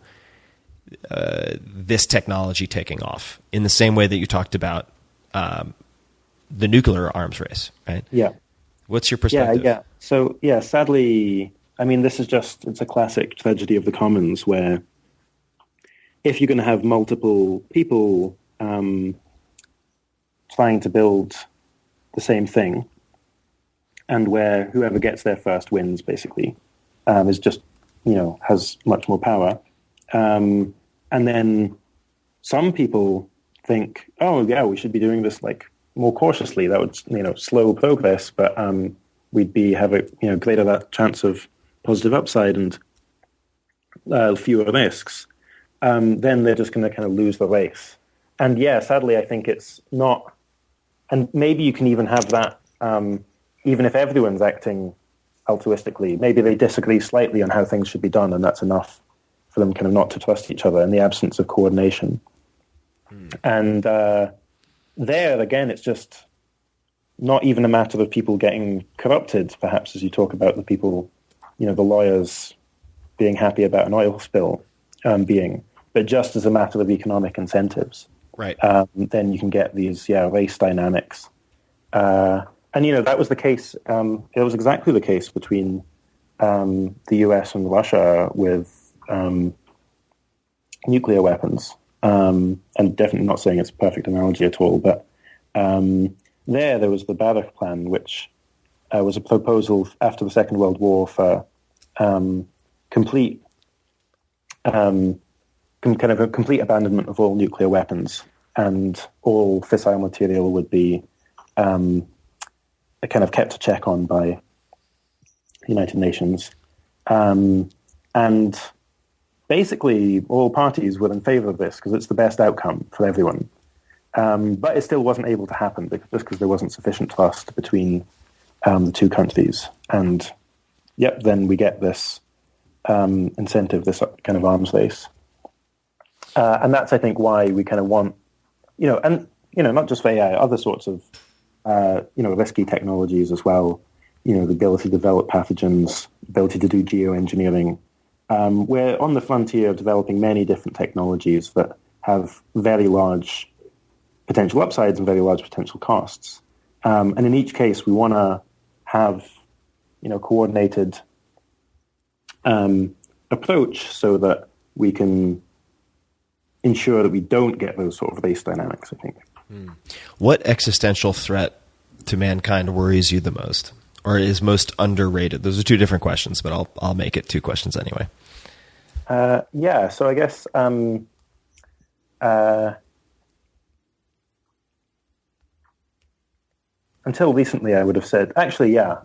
this technology taking off, in the same way that you talked about the nuclear arms race, right? Yeah. What's your perspective?
Yeah. So, sadly, I mean, it's a classic tragedy of the commons where if you're going to have multiple people trying to build the same thing, and where whoever gets there first wins, basically, is just, has much more power. And then some people think, oh, yeah, we should be doing this more cautiously. That would, slow progress, but we'd have a, greater that chance of positive upside and fewer risks. Then they're just going to kind of lose the race. And sadly, I think it's not. And maybe you can even have that, even if everyone's acting altruistically. Maybe they disagree slightly on how things should be done, and that's enough for them kind of not to trust each other in the absence of coordination. And there, again, it's just not even a matter of people getting corrupted, perhaps, as you talk about the people, the lawyers being happy about an oil spill but just as a matter of economic incentives.
Right.
Then you can get these race dynamics. And that was the case. It was exactly the case between the US and Russia with nuclear weapons. And definitely not saying it's a perfect analogy at all, but there was the Baruch Plan, which was a proposal after the Second World War for complete kind of a complete abandonment of all nuclear weapons, and all fissile material would be kind of kept a check on by the United Nations. And basically, all parties were in favor of this because it's the best outcome for everyone. But it still wasn't able to happen just because there wasn't sufficient trust between the two countries. And then we get this incentive, this kind of arms race. And that's, I think, why we kind of want, not just for AI, other sorts of, risky technologies as well, the ability to develop pathogens, ability to do geoengineering. We're on the frontier of developing many different technologies that have very large potential upsides and very large potential costs. And in each case, we want to have, coordinated approach so that we can ensure that we don't get those sort of race dynamics, I think.
What existential threat to mankind worries you the most, or is most underrated? Those are two different questions, but I'll make it two questions anyway.
So I guess until recently I would have said, actually, I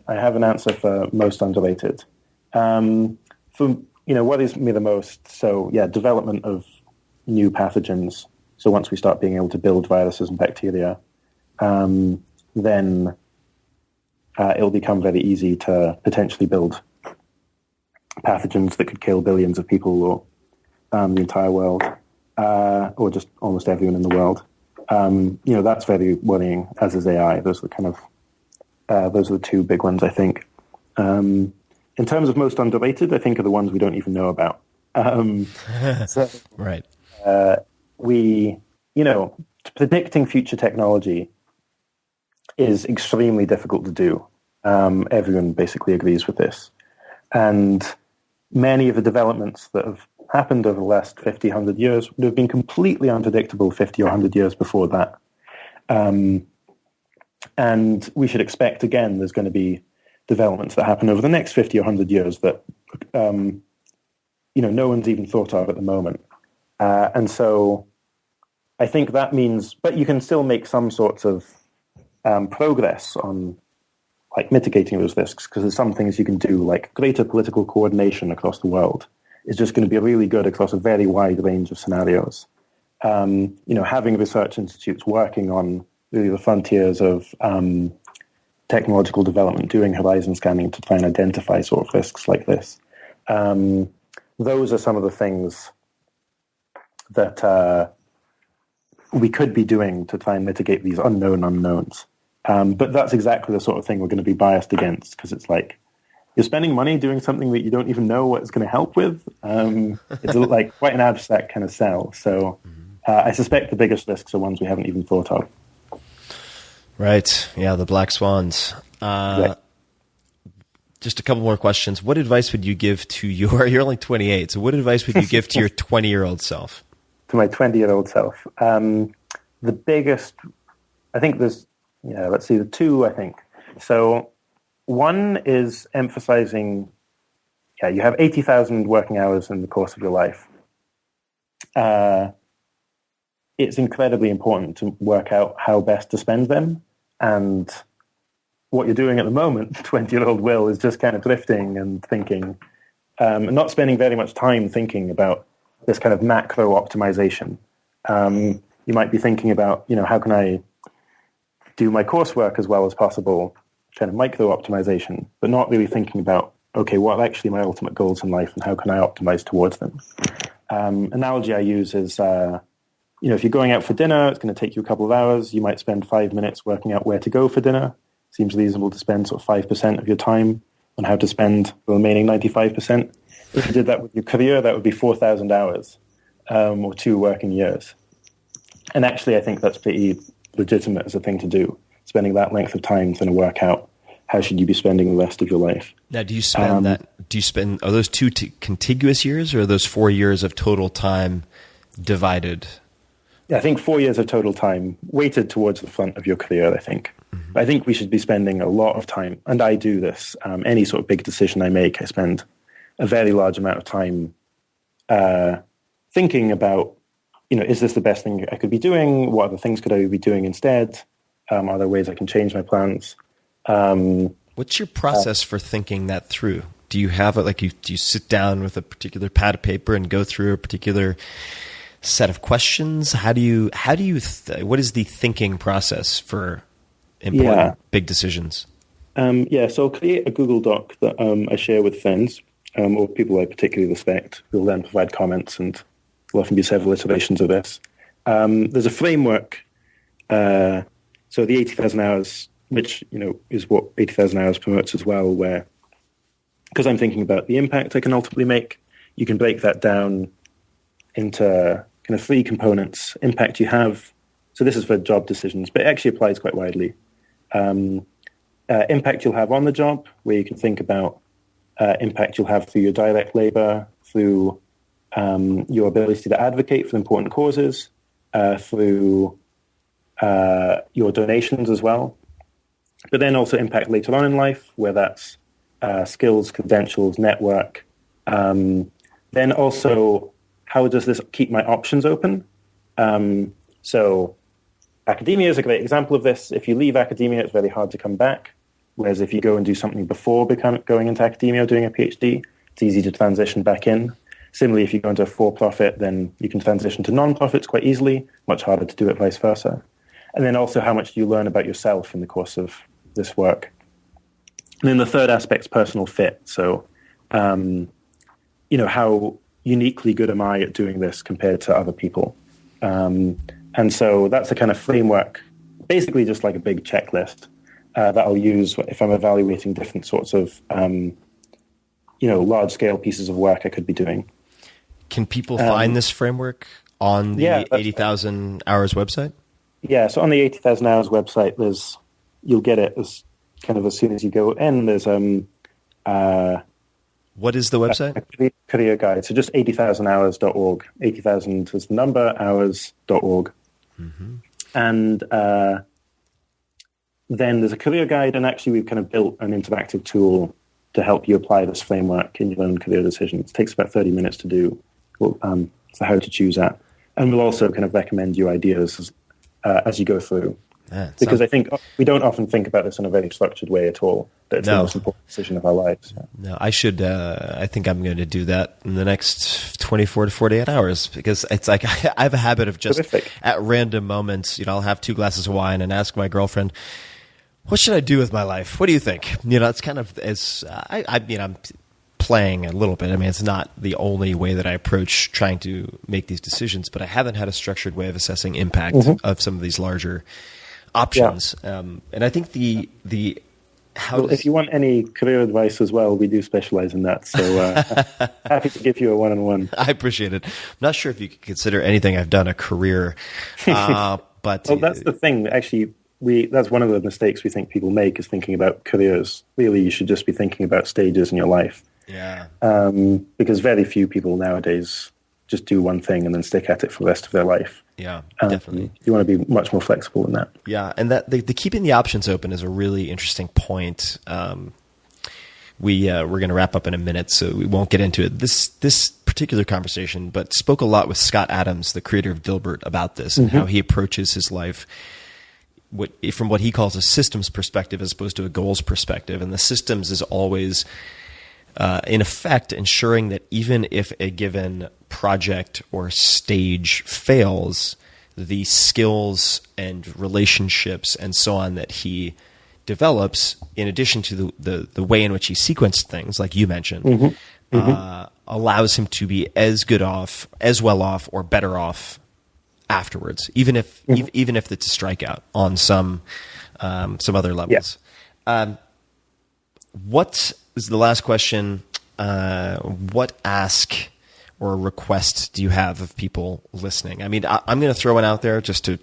have an answer for most underrated. What is me the most? So development of new pathogens. So once we start being able to build viruses and bacteria, then it'll become very easy to potentially build pathogens that could kill billions of people or the entire world, or just almost everyone in the world. That's very worrying, as is AI. Those are the two big ones, I think. In terms of most underrated, I think are the ones we don't even know about.
Right.
Predicting future technology is extremely difficult to do. Everyone basically agrees with this. And many of the developments that have happened over the last 50, 100 years would have been completely unpredictable 50 or 100 years before that. And we should expect, again, there's going to be developments that happen over the next 50 or 100 years that, no one's even thought of at the moment. And so I think that means, but you can still make some sorts of progress on mitigating those risks, because there's some things you can do, like greater political coordination across the world is just going to be really good across a very wide range of scenarios. Having research institutes working on really the frontiers of technological development, doing horizon scanning to try and identify sort of risks like this. Those are some of the things that we could be doing to try and mitigate these unknown unknowns. But that's exactly the sort of thing we're going to be biased against, because it's like you're spending money doing something that you don't even know what it's going to help with. It's like quite an abstract kind of sell. So I suspect the biggest risks are ones we haven't even thought of.
Right. Yeah, the black swans.
Exactly.
Just a couple more questions. What advice would you give to you're only 28, so what advice would you give to your 20-year-old self?
To my 20-year-old self? The biggest, I think there's, let's see, the two, I think. So one is emphasizing, you have 80,000 working hours in the course of your life. It's incredibly important to work out how best to spend them. And what you're doing at the moment, 20-year-old Will, is just kind of drifting and thinking, and not spending very much time thinking about this kind of macro optimization. You might be thinking about, how can I do my coursework as well as possible, kind of micro optimization, but not really thinking about, okay, what are actually my ultimate goals in life and how can I optimize towards them? Analogy I use is, if you're going out for dinner, it's going to take you a couple of hours. You might spend 5 minutes working out where to go for dinner. Seems reasonable to spend sort of 5% of your time on how to spend the remaining 95%. If you did that with your career, that would be 4,000 hours or 2 working years. And actually, I think that's pretty legitimate as a thing to do. spending that length of time trying to work out how should you be spending the rest of your life.
Now, do you spend are those two contiguous years, or are those 4 years of total time divided?
Yeah, I think 4 years of total time weighted towards the front of your career, I think. Mm-hmm. I think we should be spending a lot of time, and I do this. Any sort of big decision I make, I spend a very large amount of time thinking about, is this the best thing I could be doing? What other things could I be doing instead? Are there ways I can change my plans?
What's your process for thinking that through? Do you have it do you sit down with a particular pad of paper and go through a particular set of questions? What is the thinking process for important big decisions? So
I'll create a Google Doc that I share with friends or people I particularly respect, who will then provide comments, and will often be several iterations of this. There's a framework, so the 80,000 hours, which is what 80,000 hours promotes as well, where, because I'm thinking about the impact I can ultimately make, you can break that down into kind of 3 components. Impact you have, so this is for job decisions, but it actually applies quite widely. Impact you'll have on the job, where you can think about impact you'll have through your direct labor, through your ability to advocate for important causes, through your donations as well. But then also impact later on in life, where that's skills, credentials, network. Then also, how does this keep my options open? So academia is a great example of this. If you leave academia, it's very hard to come back. Whereas if you go and do something before going into academia or doing a PhD, it's easy to transition back in. Similarly, if you go into a for-profit, then you can transition to non-profits quite easily, much harder to do it vice versa. And then also, how much do you learn about yourself in the course of this work? And then the third aspect is personal fit. So, how uniquely good am I at doing this compared to other people? And so that's a kind of framework, basically just like a big checklist that I'll use if I'm evaluating different sorts of, large-scale pieces of work I could be doing.
Can people find this framework on the 80,000 Hours website? Yeah,
so on the 80,000 Hours website, you'll get it as soon as you go in. There's
what is the website?
A career guide. So just 80,000hours.org. 80,000 is the number, hours.org. Mm-hmm. And then there's a career guide, and actually we've kind of built an interactive tool to help you apply this framework in your own career decisions. It takes about 30 minutes to do, so how to choose that. And we'll also kind of recommend you ideas as you go through. Because I think we don't often think about this in a very structured way at all. That's the most important decision of our lives.
No, I should. I think I'm going to do that in the next 24 to 48 hours, because it's like I have a habit of just at random moments, I'll have 2 glasses of wine and ask my girlfriend, what should I do with my life? What do you think? It's kind of I'm playing a little bit. I mean, it's not the only way that I approach trying to make these decisions, but I haven't had a structured way of assessing impact of some of these larger options. Yeah. And I think if you want any career advice as well, we do specialize in that. So happy to give you a one-on-one. I appreciate it. I'm not sure if you could consider anything I've done a career, but
well, that's the thing. Actually, that's one of the mistakes we think people make, is thinking about careers. Really, you should just be thinking about stages in your life.
Yeah.
Because very few people nowadays just do one thing and then stick at it for the rest of their life.
Yeah, definitely.
You want to be much more flexible than that.
Yeah, and that the keeping the options open is a really interesting point. We're going to wrap up in a minute, so we won't get into it this particular conversation, but spoke a lot with Scott Adams, the creator of Dilbert, about this and how he approaches his life from what he calls a systems perspective as opposed to a goals perspective. And the systems is always, in effect, ensuring that even if a given project or stage fails, the skills and relationships and so on that he develops, in addition to the way in which he sequenced things, like you mentioned, allows him to be as well off, or better off afterwards, even if it's a strikeout on some other levels. Yeah. What is the last question? What ask or request do you have of people listening? I mean, I'm going to throw one out there just to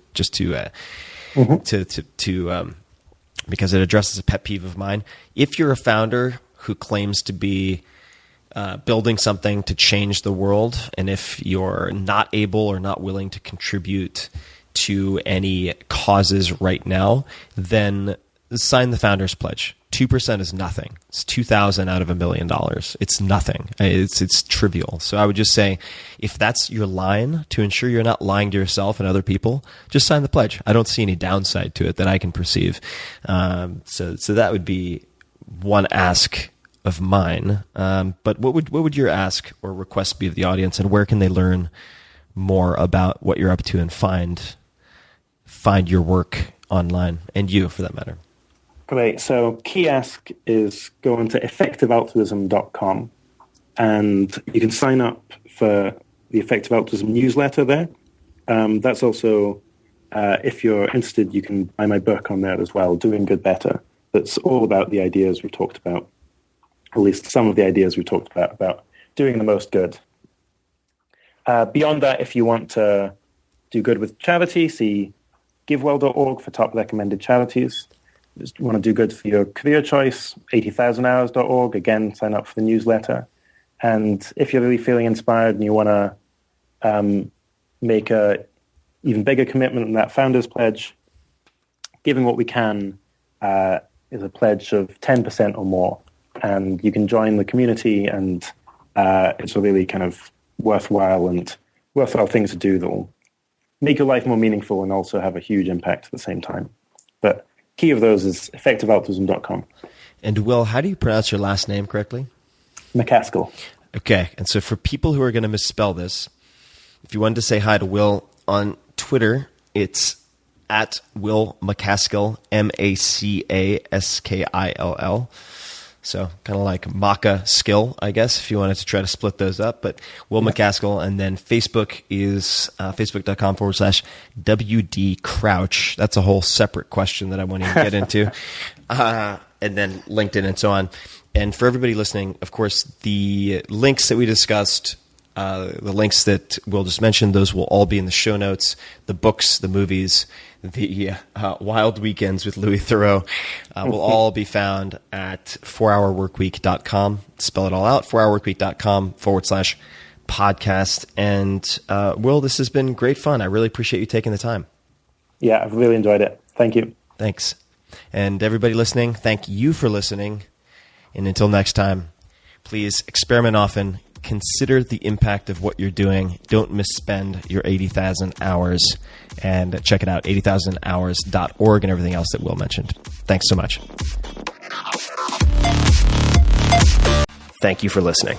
because it addresses a pet peeve of mine. If you're a founder who claims to be building something to change the world, and if you're not able or not willing to contribute to any causes right now, then sign the Founders Pledge. 2% is nothing. It's $2,000 out of $1 million. It's nothing. It's trivial. So I would just say, if that's your line to ensure you're not lying to yourself and other people, just sign the pledge. I don't see any downside to it that I can perceive. So that would be one ask of mine. But what would your ask or request be of the audience, and where can they learn more about what you're up to and find your work online, and you for that matter?
Great. So key ask is go on to effectivealtruism.com, and you can sign up for the Effective Altruism newsletter there. That's also, if you're interested, you can buy my book on there as well, Doing Good Better. That's all about the ideas we talked about, at least some of the ideas we talked about doing the most good. Beyond that, if you want to do good with charity, see givewell.org for top recommended charities. Just want to do good for your career choice, 80,000hours.org. Again, sign up for the newsletter. And if you're really feeling inspired and you want to make a even bigger commitment than that Founders Pledge, Giving What We Can is a pledge of 10% or more. And you can join the community, and it's a really kind of worthwhile thing to do that will make your life more meaningful and also have a huge impact at the same time. But key of those is effectivealtruism.com.
And Will, how do you pronounce your last name correctly?
MacAskill.
Okay. And so for people who are going to misspell this, if you wanted to say hi to Will on Twitter, it's at Will MacAskill, MacAskill. So kind of like MacAskill, I guess, if you wanted to try to split those up. But Will MacAskill, and then Facebook is facebook.com/WD Crouch. That's a whole separate question that I won't even get into. And then LinkedIn and so on. And for everybody listening, of course, the links that we discussed, the links that Will just mentioned, those will all be in the show notes. The books, the movies, the Wild Weekends with Louis Theroux will all be found at 4hourworkweek.com. Spell it all out, 4hourworkweek.com/podcast. And Will, this has been great fun. I really appreciate you taking the time.
Yeah, I've really enjoyed it. Thank you.
Thanks. And everybody listening, thank you for listening. And until next time, please experiment often. Consider the impact of what you're doing. Don't misspend your 80,000 hours. And check it out, 80,000hours.org, and everything else that Will mentioned. Thanks so much. Thank you for listening.